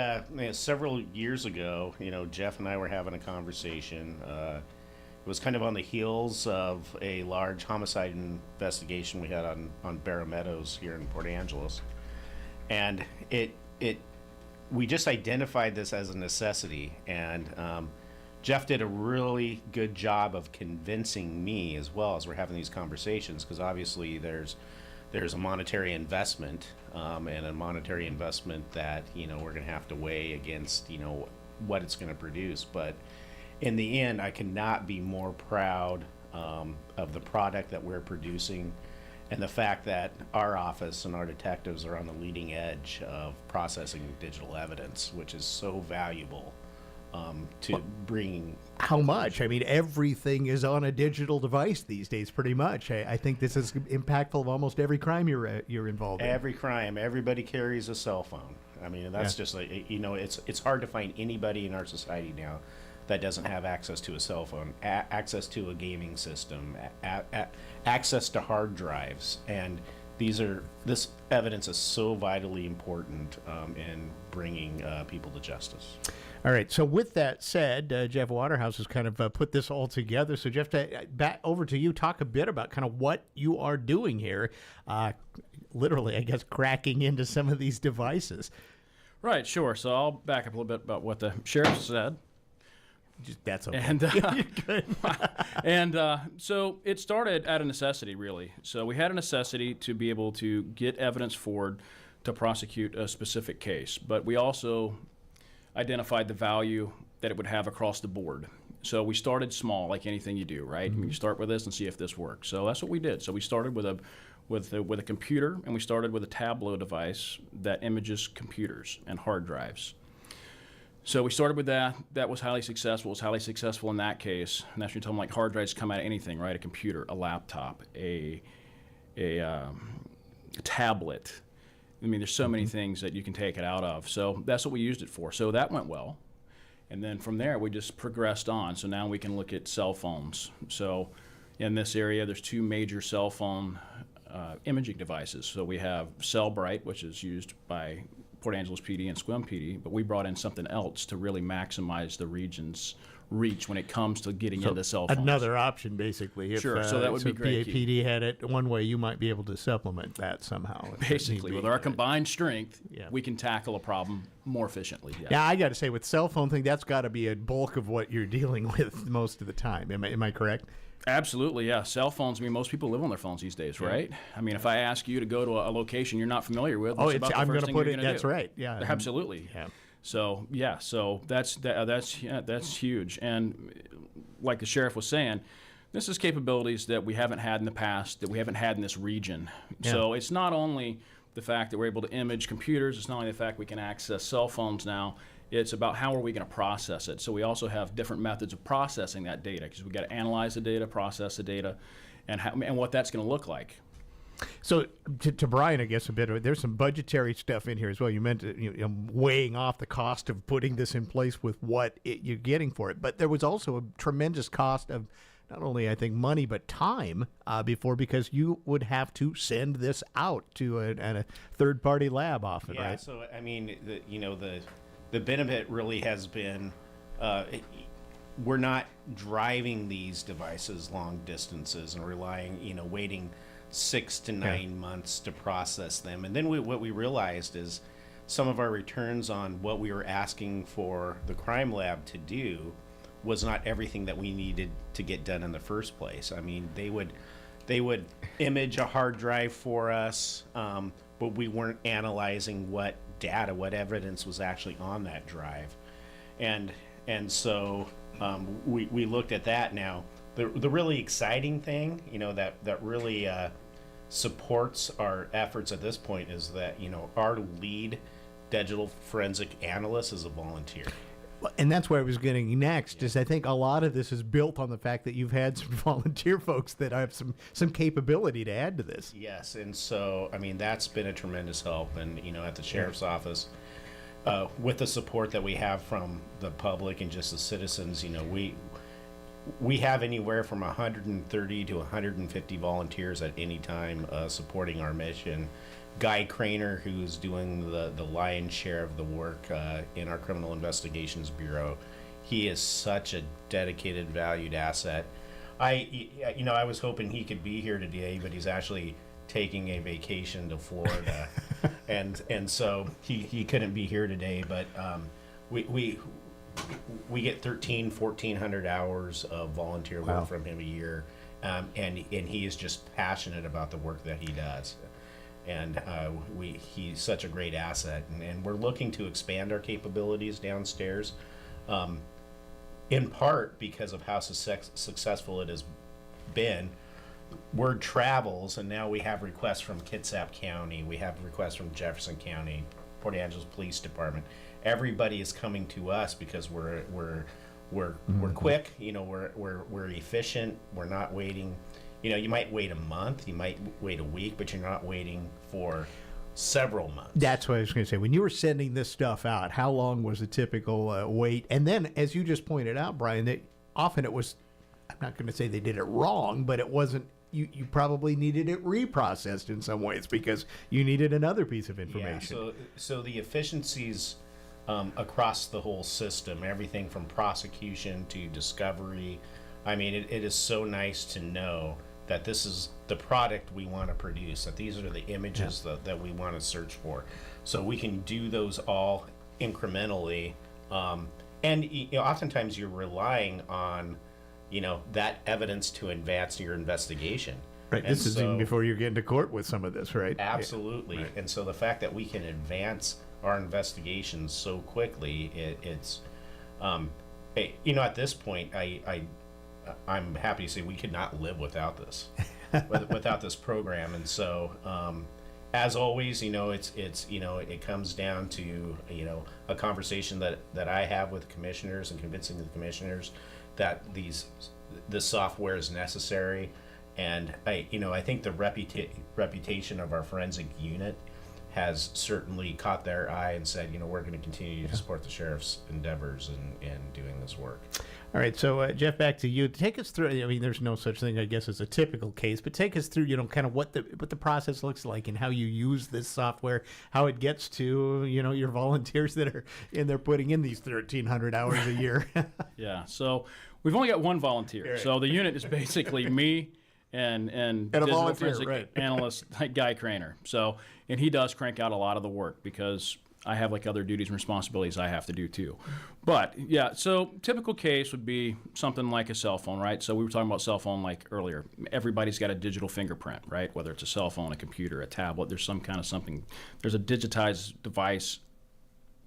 several years ago, Jeff and I were having a conversation. It was kind of on the heels of a large homicide investigation we had on Barra Meadows here in Port Angeles, and we just identified this as a necessity, and Jeff did a really good job of convincing me as well as we're having these conversations, because obviously there's a monetary investment, and a monetary investment that we're going to have to weigh against what it's going to produce. But in the end, I cannot be more proud of the product that we're producing, and the fact that our office and our detectives are on the leading edge of processing digital evidence, which is so valuable to bringing. How much? I mean, everything is on a digital device these days, pretty much. I think this is impactful of almost every crime you're involved in. Every crime, everybody carries a cell phone. I mean, that's just like, it's hard to find anybody in our society now that doesn't have access to a cell phone, access to a gaming system, access to hard drives, and this evidence is so vitally important in bringing people to justice. All right. So with that said, Jeff Waterhouse has kind of put this all together. So Jeff, back over to you. Talk a bit about kind of what you are doing here. Literally, I guess, cracking into some of these devices. Right. Sure. So I'll back up a little bit about what the sheriff said. That's okay. And so it started at a necessity, really. So we had a necessity to be able to get evidence forward to prosecute a specific case, but we also identified the value that it would have across the board. So we started small, like anything you do, right? Mm-hmm. You start with this and see if this works. So that's what we did. So we started with a computer, and we started with a Tableau device that images computers and hard drives. So we started with that. That was highly successful. It was highly successful in that case. And that's when you tell them, like, hard drives come out of anything, right? A computer, a laptop, a tablet. I mean, there's so many things that you can take it out of. So that's what we used it for. So that went well. And then from there, we just progressed on. So now we can look at cell phones. So in this area, there's two major cell phone imaging devices. So we have Cellbrite, which is used by Port Angeles PD and Sequim PD, but we brought in something else to really maximize the region's reach when it comes to getting into cell phones. Another option, basically. If, sure, so that would be great. PAPD had it one way, you might be able to supplement that somehow. Basically, with our combined strength, we can tackle a problem more efficiently. Yeah, I got to say, with cell phone thing, that's got to be a bulk of what you're dealing with most of the time. Am I correct? Absolutely, yeah. Cell phones, I mean, most people live on their phones these days, right? I mean, if I ask you to go to a location you're not familiar with, I'm going to put it, that's do. right, yeah. Absolutely. Yeah. So, that's huge. And like the sheriff was saying, this is capabilities that we haven't had in the past, that we haven't had in this region. Yeah. So it's not only the fact that we're able to image computers, it's not only the fact we can access cell phones now, it's about how are we going to process it. So we also have different methods of processing that data, because we've got to analyze the data, process the data, and what that's going to look like. So to Brian, I guess, a bit, there's some budgetary stuff in here as well. You meant weighing off the cost of putting this in place with what you're getting for it. But there was also a tremendous cost of not only, I think, money, but time because you would have to send this out to a third-party lab often, right? Yeah, so, I mean, the benefit really has been we're not driving these devices long distances and relying, waiting 6 to 9 months to process them. And then what we realized is some of our returns on what we were asking for the crime lab to do was not everything that we needed to get done in the first place. I mean, they would image a hard drive for us, but we weren't analyzing what evidence was actually on that drive. And And so we looked at that. Now the really exciting thing, that really supports our efforts at this point is that our lead digital forensic analyst is a volunteer. And that's where I was getting next, is I think a lot of this is built on the fact that you've had some volunteer folks that have some capability to add to this. Yes, and so, that's been a tremendous help. And, at the Sheriff's Office, with the support that we have from the public and just the citizens, we have anywhere from 130 to 150 volunteers at any time supporting our mission. Guy Craner, who's doing the lion's share of the work in our Criminal Investigations Bureau, he is such a dedicated, valued asset. I was hoping he could be here today, but he's actually taking a vacation to Florida, and so he couldn't be here today. But we get 1,400 hours of volunteer work from him a year, and he is just passionate about the work that he does. And he's such a great asset, and we're looking to expand our capabilities downstairs, in part because of how successful it has been. Word travels, and now we have requests from Kitsap County, we have requests from Jefferson County, Port Angeles Police Department. Everybody is coming to us because we're quick, we're efficient, we're not waiting. You might wait a month, you might wait a week, but you're not waiting for several months. That's what I was going to say. When you were sending this stuff out, how long was the typical wait? And then, as you just pointed out, Brian, that often it was, I'm not going to say they did it wrong, but it wasn't, you probably needed it reprocessed in some ways because you needed another piece of information. Yeah, so the efficiencies across the whole system, everything from prosecution to discovery, it is so nice to know that this is the product we want to produce, that these are the images that we want to search for. So we can do those all incrementally. And oftentimes you're relying on, that evidence to advance your investigation. Right. And this is even before you get into court with some of this, right? Absolutely. Right. And so the fact that we can advance our investigations so quickly, it's, at this point, I'm happy to say we could not live without this, without this program. And so, as always, it comes down to, a conversation that I have with commissioners and convincing the commissioners that this software is necessary. And I think the reputation of our forensic unit has certainly caught their eye and said, we're going to continue to support the sheriff's endeavors in doing this work. All right, so Jeff, back to you. Take us through. There's no such thing, I guess, as a typical case, but take us through, kind of what the process looks like and how you use this software, how it gets to, your volunteers that are in there putting in these 1,300 hours a year. Yeah. So we've only got one volunteer. Right. So the unit is basically me and a volunteer, forensic right. analyst Guy Craner. So, and he does crank out a lot of the work because I have other duties and responsibilities I have to do too. But yeah, so typical case would be something like a cell phone, right? So we were talking about cell phone earlier. Everybody's got a digital fingerprint, right? Whether it's a cell phone, a computer, a tablet, there's some kind of something. There's a digitized device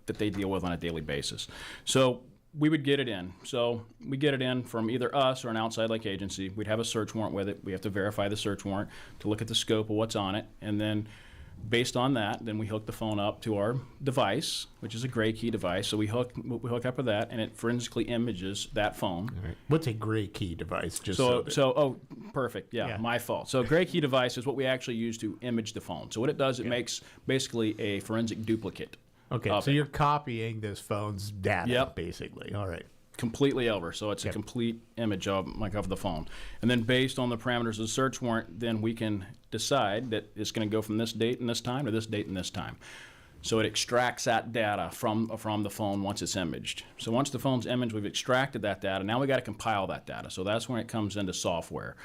that they deal with on a daily basis. So we would get it in. So we get it in from either us or an outside agency. We'd have a search warrant with it. We have to verify the search warrant to look at the scope of what's on it, and then based on that, then we hook the phone up to our device, which is a gray key device. So we hook up with that, and it forensically images that phone. Right. What's a gray key device? Perfect. Yeah, my fault. So a gray key device is what we actually use to image the phone. So what it does, it makes basically a forensic duplicate. Okay, so you're copying this phone's data, basically. All right. Completely over. So it's a complete image of the phone. And then based on the parameters of the search warrant, then we can decide that it's going to go from this date and this time to this date and this time. So it extracts that data from the phone once it's imaged. So once the phone's imaged, we've extracted that data. Now we got to compile that data. So that's when it comes into software.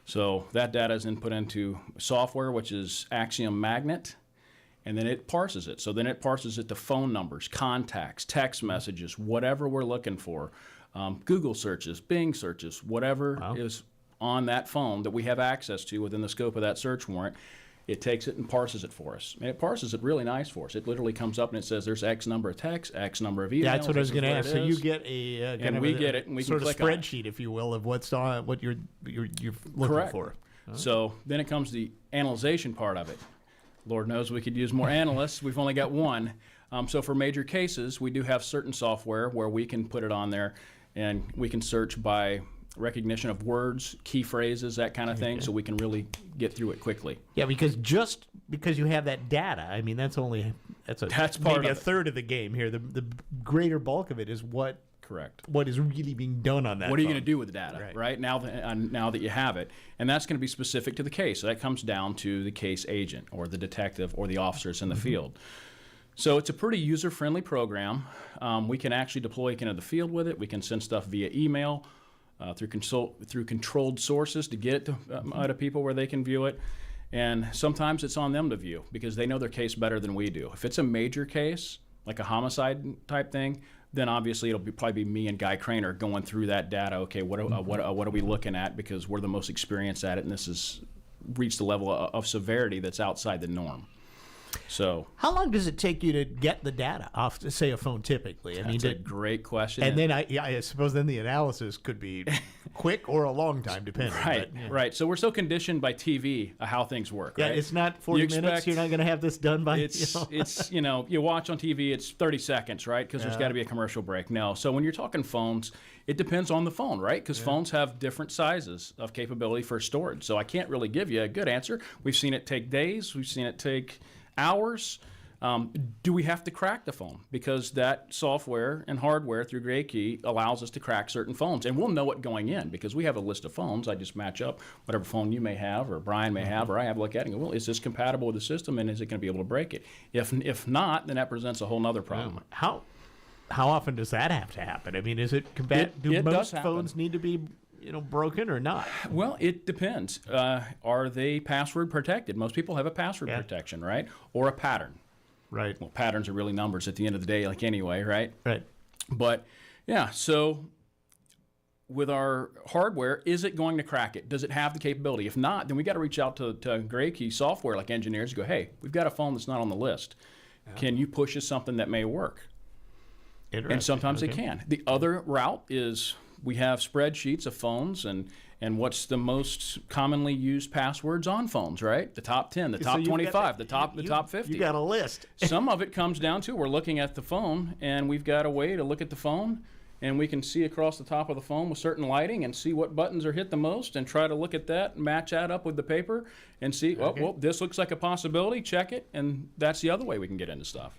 So that data is then put into software, which is Axiom Magnet, and then it parses it. So then it parses it to phone numbers, contacts, text messages, whatever we're looking for, Google searches, Bing searches, whatever is on that phone that we have access to within the scope of that search warrant. It takes it and parses it for us. And it parses it really nice for us. It literally comes up and it says there's X number of texts, X number of emails. That's what I was going to ask. So you is. get a And we get it, and we sort can of click on it. spreadsheet, if you will, of what's on what you're looking Correct. for. So then it comes the analyzation part of it. Lord knows we could use more analysts. We've only got one. So for major cases, we do have certain software where we can put it on there, and we can search by recognition of words, key phrases, that kind of thing, so we can really get through it quickly. Yeah, because just because you have that data, I mean, that's maybe part a of it. third of the game here. The greater bulk of it is what is really being done on that. What are you phone. going to do with the data, right? Now that you have it, and that's going to be specific to the case. So that comes down to the case agent or the detective or the officers in the field. So it's a pretty user-friendly program. We can actually deploy into the field with it. We can send stuff via email. Through controlled sources to get it to people where they can view it. And sometimes it's on them to view because they know their case better than we do. If it's a major case, like a homicide type thing, then obviously it'll probably be me and Guy Craner going through that data. Okay, what are we looking at, because we're the most experienced at it, and this has reached a level of severity that's outside the norm. So, how long does it take you to get the data off, say, a phone typically? That's a great question. And then I suppose then the analysis could be quick or a long time, depending. Right, right. So we're so conditioned by TV how things work. Yeah, right? it's not 40 minutes. You're not going to have this done by. It's you watch on TV. It's 30 seconds, right? Because there's got to be a commercial break. No. So when you're talking phones, it depends on the phone, right? Because phones have different sizes of capability for storage. So I can't really give you a good answer. We've seen it take days. We've seen it take hours. Do we have to crack the phone? Because that software and hardware through Gray Key allows us to crack certain phones. And we'll know it going in because we have a list of phones. I just match up whatever phone you may have or Brian may have or I have a look at it and go, well, is this compatible with the system and is it going to be able to break it? If not, then that presents a whole other problem. How often does that have to happen? I mean, is it do most phones need to be broken or not? Well, it depends. Are they password protected? Most people have a password protection, right? Or a pattern. Right. Well, patterns are really numbers at the end of the day, like anyway, right? Right. But, yeah, so with our hardware, is it going to crack it? Does it have the capability? If not, then we got to reach out to Gray Key software like engineers and go, hey, we've got a phone that's not on the list. Can you push us something that may work? And sometimes they can. The other route is we have spreadsheets of phones and what's the most commonly used passwords on phones, right? The top 10, the top 25, the top 50. You got a list. Some of it comes down to we're looking at the phone, and we've got a way to look at the phone, and we can see across the top of the phone with certain lighting and see what buttons are hit the most and try to look at that, match that up with the paper, and see, well, this looks like a possibility, check it, and that's the other way we can get into stuff.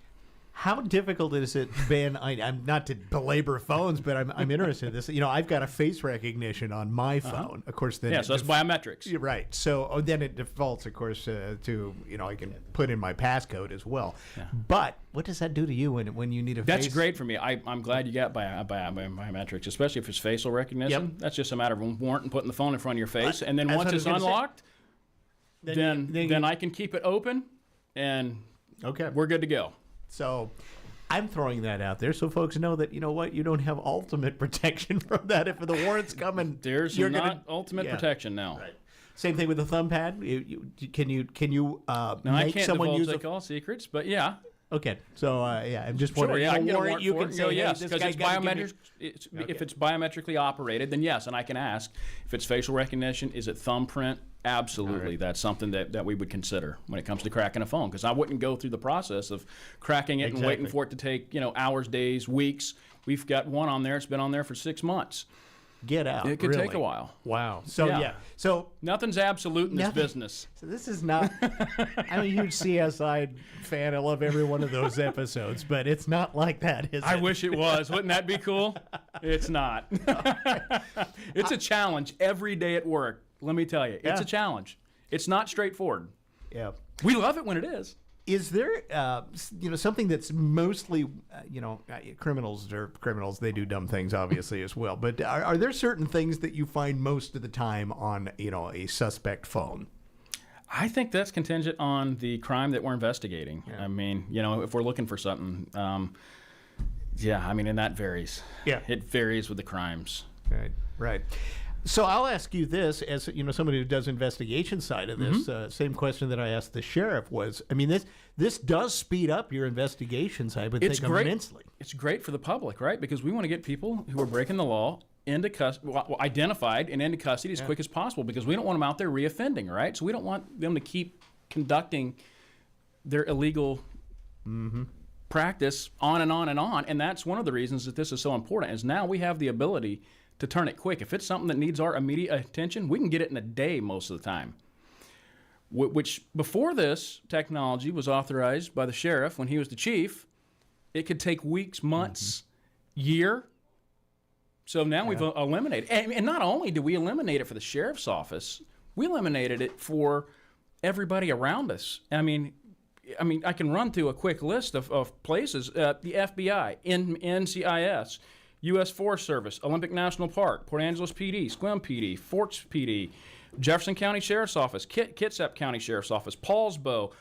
How difficult is it, Ben? I'm not to belabor phones, but I'm interested in this. I've got a face recognition on my phone, of course. Then so that's biometrics. You're right. So then it defaults, of course, to I can put in my passcode as well. Yeah. But what does that do to you when you need a face? That's great for me. I'm glad you got biometrics, especially if it's facial recognition. Yep. That's just a matter of a warrant and putting the phone in front of your face, and then once it's unlocked, then I can keep it open, and we're good to go. So I'm throwing that out there so folks know that, you don't have ultimate protection from that. If the warrant's coming, there's not ultimate protection now. Right. Same thing with the thumb pad. Can you make someone use all secrets, but yeah. Okay, so I'm just wondering. Sure, I can get a warrant you for can it. say yes, this because guy it's gotta biometric. If it's biometrically operated, then yes, and I can ask if it's facial recognition. Is it thumbprint? Absolutely, right. That's something that we would consider when it comes to cracking a phone, because I wouldn't go through the process of cracking it and waiting for it to take hours, days, weeks. We've got one on there. It's been on there for 6 months. Get out. It could take a while. Wow. So so nothing's absolute in this business. So this is not. I'm a huge CSI fan. I love every one of those episodes, but it's not like that, is it? I wish it was. Wouldn't that be cool? It's not. It's a challenge every day at work. Let me tell you, it's a challenge. It's not straightforward. Yeah. We love it when it is. Is there, something that's mostly, criminals are criminals. They do dumb things, obviously, as well. But are there certain things that you find most of the time on, a suspect phone? I think that's contingent on the crime that we're investigating. Yeah. I mean, if we're looking for something, and that varies. Yeah. It varies with the crimes. Right. So I'll ask you this, as somebody who does investigation side of this. Same question that I asked the sheriff was, I mean, this does speed up your investigation side, but It's great. immensely. It's great for the public, right? Because we want to get people who are breaking the law into identified and into custody as quick as possible, because we don't want them out there reoffending, right? So we don't want them to keep conducting their illegal practice on and on and on. And that's one of the reasons that this is so important, is now we have the ability to turn it quick. If it's something that needs our immediate attention, we can get it in a day most of the time. Which before this technology was authorized by the sheriff when he was the chief, it could take weeks, months, year. So now we've eliminated, and not only do we eliminate it for the sheriff's office, we eliminated it for everybody around us. I mean, I can run through a quick list of places: the FBI, NCIS, U.S. Forest Service, Olympic National Park, Port Angeles PD, Sequim PD, Forts PD, Jefferson County Sheriff's Office, Kitsap County Sheriff's Office, Paulsbo,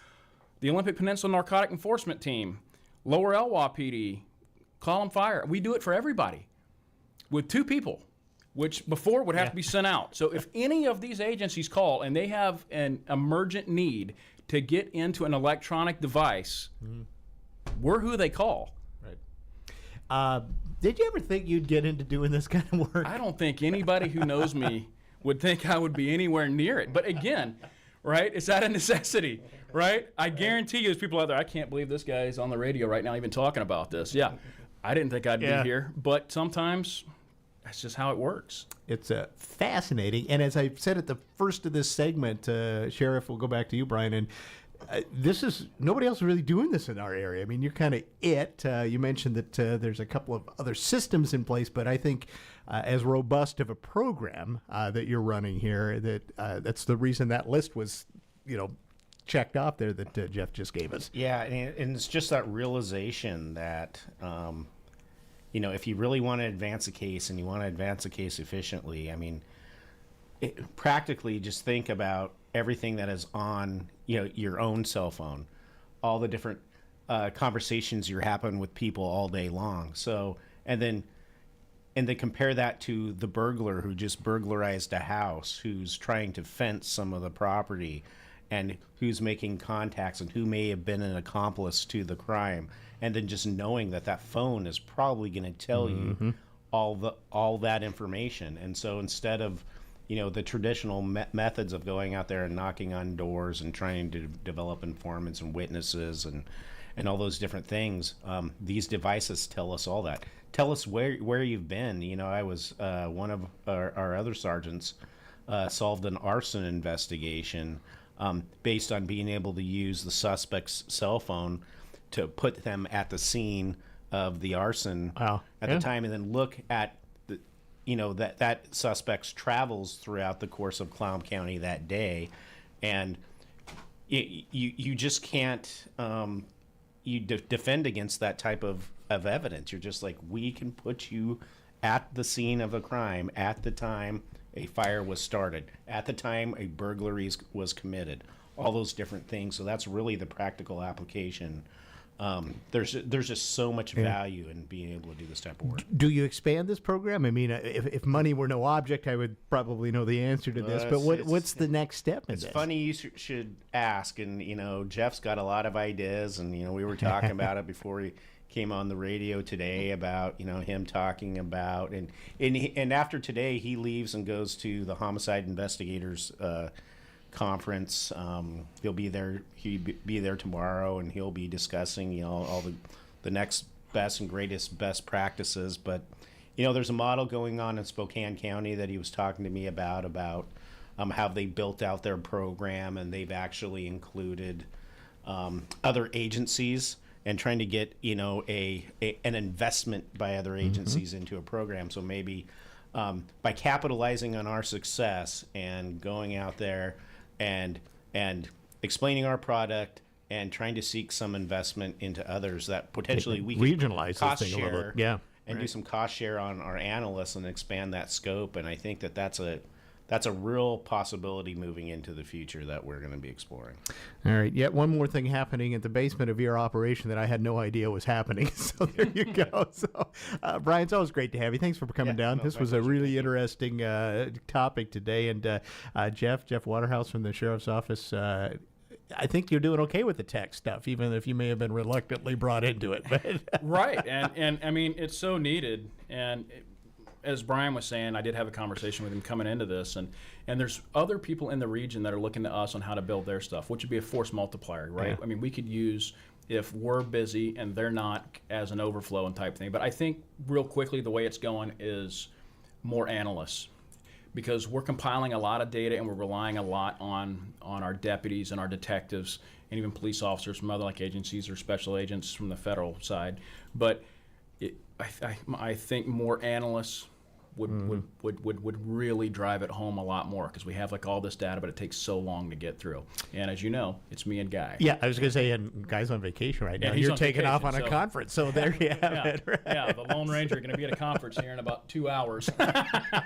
the Olympic Peninsula Narcotic Enforcement Team, Lower Elwha PD, Column Fire. We do it for everybody with 2 people, which before would have to be sent out. So if any of these agencies call and they have an emergent need to get into an electronic device, we're who they call. Right. Did you ever think you'd get into doing this kind of work? I don't think anybody who knows me would think I would be anywhere near it. But again, right, it's out of necessity, right? I guarantee you there's people out there, I can't believe this guy's on the radio right now even talking about this. Yeah, I didn't think I'd be here. But sometimes that's just how it works. It's fascinating. And as I said at the first of this segment, Sheriff, we'll go back to you, Brian, and this is, nobody else is really doing this in our area. I mean, you're kind of it. You mentioned that there's a couple of other systems in place, but I think as robust of a program that you're running here, that's the reason that list was, checked off there that Jeff just gave us. Yeah, and it's just that realization that, if you really want to advance a case and you want to advance a case efficiently, I mean, practically just think about everything that is on your own cell phone, all the different conversations you're having with people all day long. So and then compare that to the burglar who just burglarized a house, who's trying to fence some of the property, and who's making contacts and who may have been an accomplice to the crime, and then just knowing that phone is probably going to tell you all that information. And so instead of the traditional methods of going out there and knocking on doors and trying to develop informants and witnesses and all those different things, these devices tell us all that. Tell us where you've been. I was one of our other sergeants solved an arson investigation based on being able to use the suspect's cell phone to put them at the scene of the arson at the time, and then look at that suspect's travels throughout the course of Clallam County that day. And you just can't defend against that type of evidence. You're just like, we can put you at the scene of a crime at the time a fire was started, at the time a burglary was committed, all those different things. So that's really the practical application. There's just so much value in being able to do this type of work. Do you expand this program? I mean, if money were no object, I would probably know the answer to this. But what's the next step in this? It's funny you should ask. And Jeff's got a lot of ideas, and we were talking about it before he came on the radio today about him talking about and after today he leaves and goes to the homicide investigators conference. He'll be there tomorrow, and he'll be discussing all the next best and best practices. But there's a model going on in Spokane County that he was talking to me about how they built out their program, and they've actually included other agencies and trying to get an investment by other agencies into a program. So maybe by capitalizing on our success and going out there and explaining our product and trying to seek some investment into others, that potentially we can regionalize cost this thing a little share, bit. Yeah, and do some cost share on our analysts and expand that scope. And I think that's that's a real possibility moving into the future that we're going to be exploring. All right. Yet one more thing happening at the basement of your operation that I had no idea was happening. So there you go. So, Brian, it's always great to have you. Thanks for coming down. This was a really interesting topic today. And Jeff Waterhouse from the Sheriff's Office, I think you're doing okay with the tech stuff, even if you may have been reluctantly brought into it. But right. And I mean, it's so needed. And as Brian was saying, I did have a conversation with him coming into this, and there's other people in the region that are looking to us on how to build their stuff, which would be a force multiplier, right? Yeah. I mean, we could use, if we're busy and they're not, as an overflow and type thing. But I think real quickly the way it's going is more analysts, because we're compiling a lot of data and we're relying a lot on our deputies and our detectives and even police officers from other like agencies or special agents from the federal side. But I think more analysts would really drive it home a lot more, because we have like all this data, but it takes so long to get through. And as you know, it's me and Guy. Yeah, I was going to say, and Guy's on vacation right now. You're taking off on a conference, so there you have it. Right? Yeah, the Lone Ranger going to be at a conference here in about 2 hours. All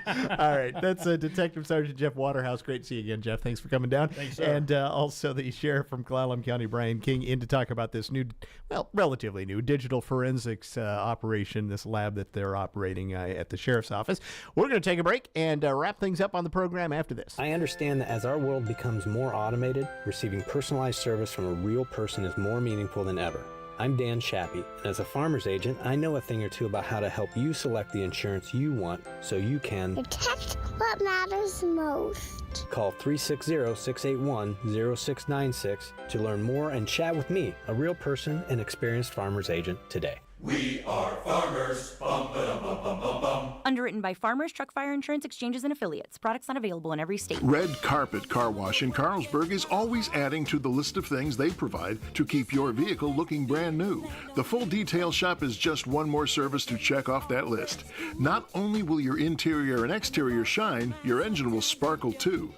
right, that's Detective Sergeant Jeff Waterhouse. Great to see you again, Jeff. Thanks for coming down. Thanks, sir. And also the Sheriff from Clallam County, Brian King, in to talk about this new, well, relatively new digital forensics operation, this lab that they're operating at the Sheriff's Office. We're going to take a break and wrap things up on the program after this. I understand that as our world becomes more automated, receiving personalized service from a real person is more meaningful than ever. I'm Dan Shappy, and as a farmer's agent, I know a thing or two about how to help you select the insurance you want so you can protect what matters most. Call 360-681-0696 to learn more and chat with me, a real person and experienced farmer's agent, today. We are farmers. Bum, ba-dum, bum, bum, bum, bum. Underwritten by Farmers Truck Fire Insurance Exchanges and Affiliates. Products not available in every state. Red Carpet Car Wash in Carlsberg is always adding to the list of things they provide to keep your vehicle looking brand new. The full detail shop is just one more service to check off that list. Not only will your interior and exterior shine, your engine will sparkle too.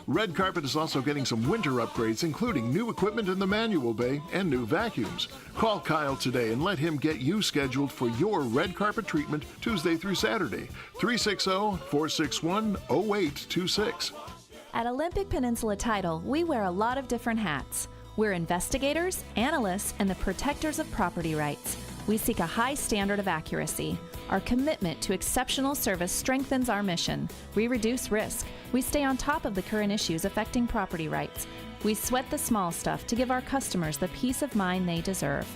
Red Carpet is also getting some winter upgrades, including new equipment in the manual bay and new vacuums. Call Kyle today and let him get you scheduled for your red carpet treatment Tuesday through Saturday. 360-461-0826. At Olympic Peninsula Title, we wear a lot of different hats. We're investigators, analysts, and the protectors of property rights. We seek a high standard of accuracy. Our commitment to exceptional service strengthens our mission. We reduce risk. We stay on top of the current issues affecting property rights. We sweat the small stuff to give our customers the peace of mind they deserve.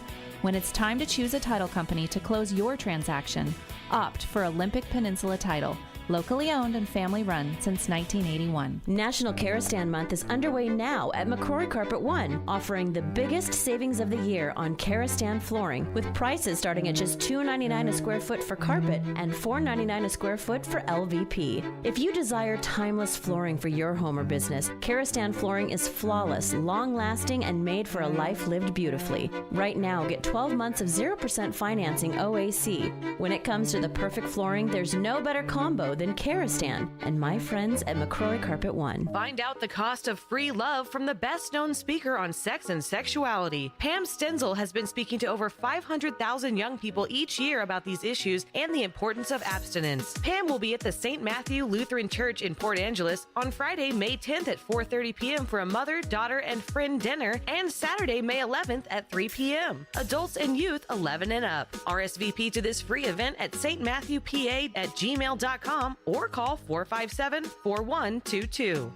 When it's time to choose a title company to close your transaction, opt for Olympic Peninsula Title. Locally owned and family run since 1981. National Karastan Month is underway now at McCrory Carpet One, offering the biggest savings of the year on Karastan flooring, with prices starting at just $2.99 a square foot for carpet and $4.99 a square foot for LVP. If you desire timeless flooring for your home or business, Karastan flooring is flawless, long-lasting, and made for a life lived beautifully. Right now, get 12 months of 0% financing OAC. When it comes to the perfect flooring, there's no better combo than Karastan and my friends at McCrory Carpet One. Find out the cost of free love from the best-known speaker on sex and sexuality. Pam Stenzel has been speaking to over 500,000 young people each year about these issues and the importance of abstinence. Pam will be at the St. Matthew Lutheran Church in Port Angeles on Friday, May 10th at 4:30 p.m. for a mother, daughter, and friend dinner, and Saturday, May 11th at 3 p.m. Adults and youth 11 and up. RSVP to this free event at stmatthewpa@gmail.com or call 457-4122.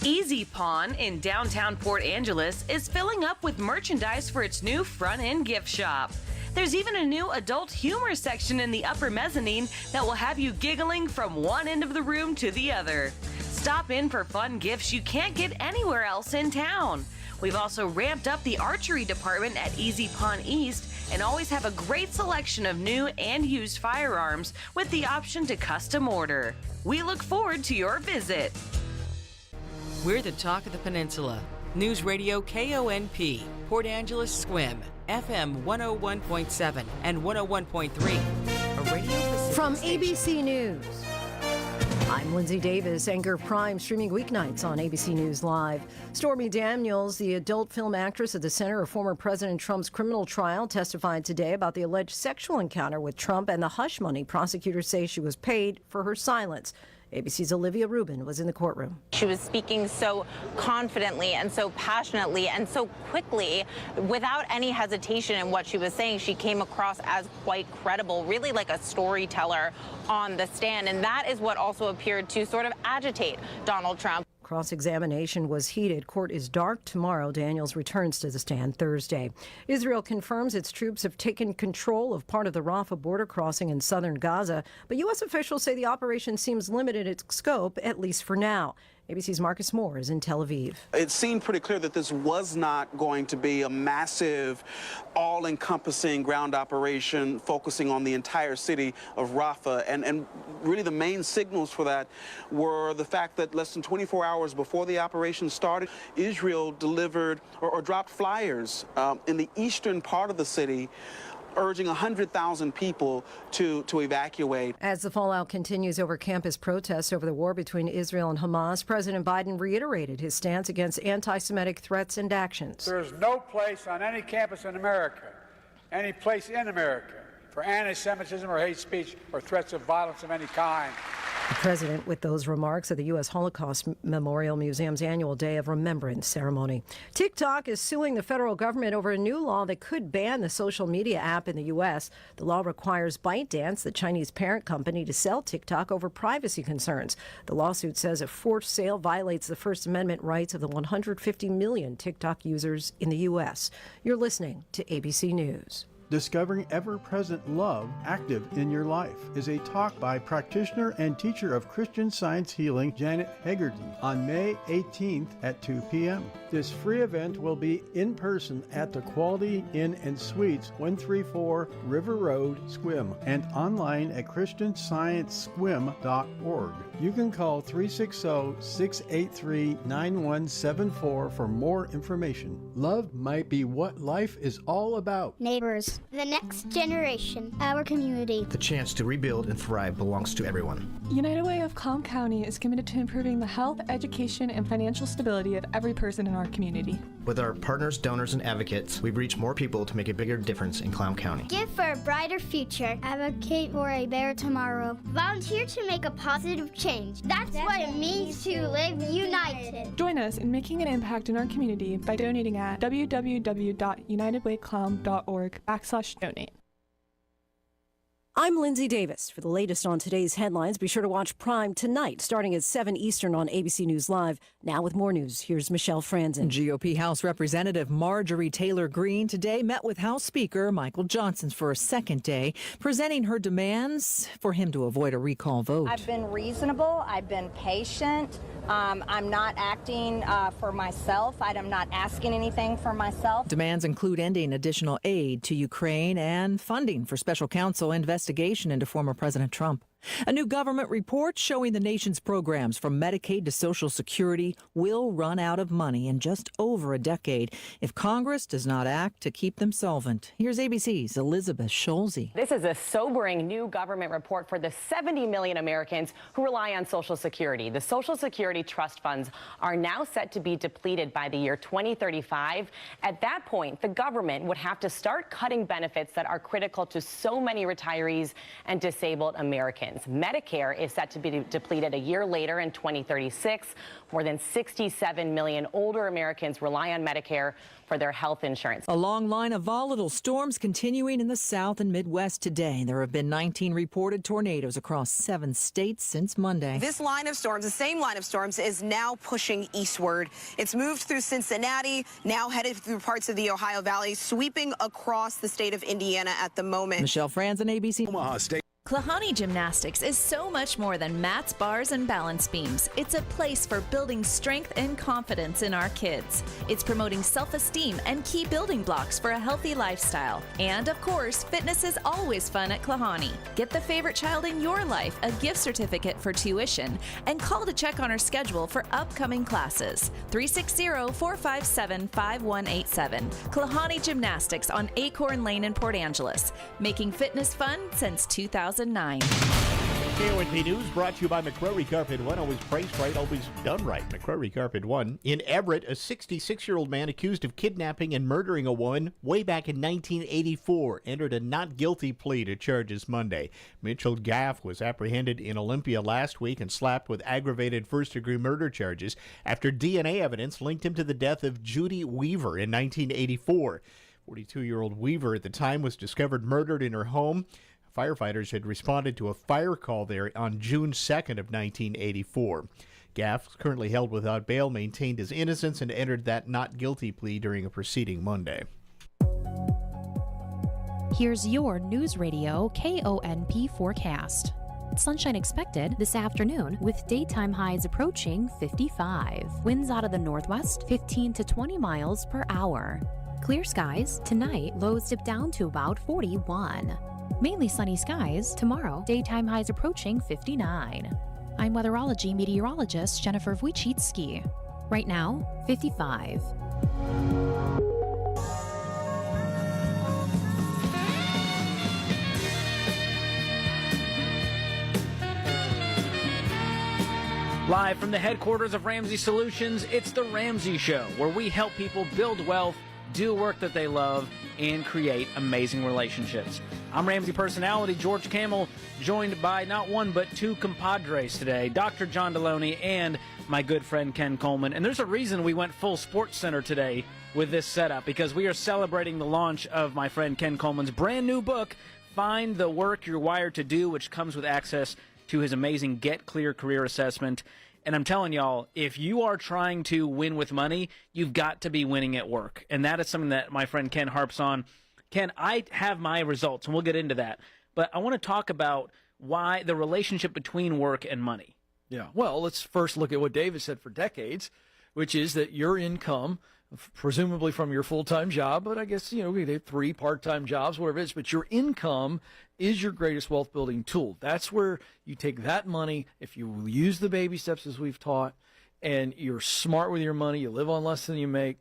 Easy Pawn in downtown Port Angeles is filling up with merchandise for its new front-end gift shop. There's even a new adult humor section in the upper mezzanine that will have you giggling from one end of the room to the other. Stop in for fun gifts you can't get anywhere else in town. We've also ramped up the archery department at Easy Pawn East and always have a great selection of new and used firearms with the option to custom order. We look forward to your visit. We're the talk of the peninsula. Newsradio KONP, Port Angeles Squim, FM 101.7 and 101.3. A Radio Pacific From station. ABC News. I'm Lindsay Davis, anchor of Prime, streaming weeknights on ABC News Live. Stormy Daniels, the adult film actress at the center of former President Trump's criminal trial, testified today about the alleged sexual encounter with Trump and the hush money prosecutors say she was paid for her silence. ABC's Olivia Rubin was in the courtroom. She was speaking so confidently and so passionately and so quickly without any hesitation in what she was saying. She came across as quite credible, really like a storyteller on the stand. And that is what also appeared to sort of agitate Donald Trump. Cross-examination was heated. Court is dark tomorrow. Daniels returns to the stand Thursday. Israel confirms its troops have taken control of part of the Rafah border crossing in southern Gaza, but U.S. officials say the operation seems limited in its scope, at least for now. ABC's Marcus Moore is in Tel Aviv. It seemed pretty clear that this was not going to be a massive, all-encompassing ground operation focusing on the entire city of Rafah. And really the main signals for that were the fact that less than 24 hours before the operation started, Israel delivered or dropped flyers in the eastern part of the city urging 100,000 people to evacuate. As the fallout continues over campus protests over the war between Israel and Hamas, President Biden reiterated his stance against anti-Semitic threats and actions. There is no place on any campus in America, any place in America, for anti-Semitism or hate speech or threats of violence of any kind. The president with those remarks at the U.S. Holocaust Memorial Museum's annual Day of Remembrance ceremony. TikTok is suing the federal government over a new law that could ban the social media app in the U.S. The law requires ByteDance, the Chinese parent company, to sell TikTok over privacy concerns. The lawsuit says a forced sale violates the First Amendment rights of the 150 million TikTok users in the U.S. You're listening to ABC News. Discovering Ever-Present Love Active in Your Life is a talk by practitioner and teacher of Christian Science Healing, Janet Hegarty, on May 18th at 2 p.m. This free event will be in person at the Quality Inn and Suites, 134 River Road, Sequim, and online at christiansciencesequim.org. You can call 360-683-9174 for more information. Love might be what life is all about. Neighbors, the next generation, our community. The chance to rebuild and thrive belongs to everyone. United Way of Kalm County is committed to improving the health, education, and financial stability of every person in our community. With our partners, donors, and advocates, we've reached more people to make a bigger difference in Clown County. Give for a brighter future. Advocate for a better tomorrow. Volunteer to make a positive change. That's what it means to live united. Join us in making an impact in our community by donating at www.unitedwayclown.org/donate. I'm Lindsay Davis. For the latest on today's headlines, be sure to watch Prime tonight, starting at 7 Eastern on ABC News Live. Now with more news, here's Michelle Franzen. GOP House Representative Marjorie Taylor Greene today met with House Speaker Michael Johnson for a second day, presenting her demands for him to avoid a recall vote. I've been reasonable. I've been patient. I'm not acting for myself. I'm not asking anything for myself. Demands include ending additional aid to Ukraine and funding for special counsel investigation into former President Trump. A new government report showing the nation's programs from Medicaid to Social Security will run out of money in just over a decade if Congress does not act to keep them solvent. Here's ABC's Elizabeth Scholze. This is a sobering new government report for the 70 million Americans who rely on Social Security. The Social Security trust funds are now set to be depleted by the year 2035. At that point, the government would have to start cutting benefits that are critical to so many retirees and disabled Americans. Medicare is set to be depleted a year later in 2036. More than 67 million older Americans rely on Medicare for their health insurance. A long line of volatile storms continuing in the South and Midwest today. There have been 19 reported tornadoes across 7 states since Monday. This line of storms, the same line of storms, is now pushing eastward. It's moved through Cincinnati, now headed through parts of the Ohio Valley, sweeping across the state of Indiana at the moment. Michelle Franzen, ABC. Omaha State. Klahani Gymnastics is so much more than mats, bars, and balance beams. It's a place for building strength and confidence in our kids. It's promoting self-esteem and key building blocks for a healthy lifestyle. And of course, fitness is always fun at Klahani. Get the favorite child in your life a gift certificate for tuition and call to check on our schedule for upcoming classes. 360-457-5187. Klahani Gymnastics on Acorn Lane in Port Angeles. Making fitness fun since 2009. KONP News brought to you by McCrory Carpet One. Always priced right, always done right. McCrory Carpet One. In Everett, a 66-year-old man accused of kidnapping and murdering a woman way back in 1984 entered a not guilty plea to charges Monday. Mitchell Gaff was apprehended in Olympia last week and slapped with aggravated first-degree murder charges after DNA evidence linked him to the death of Judy Weaver in 1984. 42-year-old Weaver at the time was discovered murdered in her home. Firefighters had responded to a fire call there on June 2nd of 1984. Gaff, currently held without bail, maintained his innocence and entered that not guilty plea during a proceeding Monday. Here's your News Radio KONP forecast. Sunshine expected this afternoon with daytime highs approaching 55. Winds out of the northwest 15 to 20 miles per hour. Clear skies tonight, lows dip down to about 41. Mainly sunny skies tomorrow, daytime highs approaching 59. I'm weatherology meteorologist Jennifer Wojcicki. Right now, 55. Live from the headquarters of Ramsey Solutions, it's The Ramsey Show, where we help people build wealth, do work that they love, and create amazing relationships. I'm Ramsey personality George Camel, joined by not one but two compadres today, Dr. John Deloney and my good friend Ken Coleman. And there's a reason we went full Sports Center today with this setup, because we are celebrating the launch of my friend Ken Coleman's brand new book, Find the Work You're Wired to Do, which comes with access to his amazing Get Clear career assessment. And I'm telling y'all, if you are trying to win with money, you've got to be winning at work. And that is something that my friend Ken harps on. Ken, I have my results, and we'll get into that. But I want to talk about why the relationship between work and money. Yeah, well, let's first look at what David said for decades, which is that your income, presumably from your full-time job, but I guess, we have 3 part-time jobs, whatever it is, but your income is your greatest wealth-building tool. That's where you take that money, if you use the baby steps as we've taught, and you're smart with your money, you live on less than you make,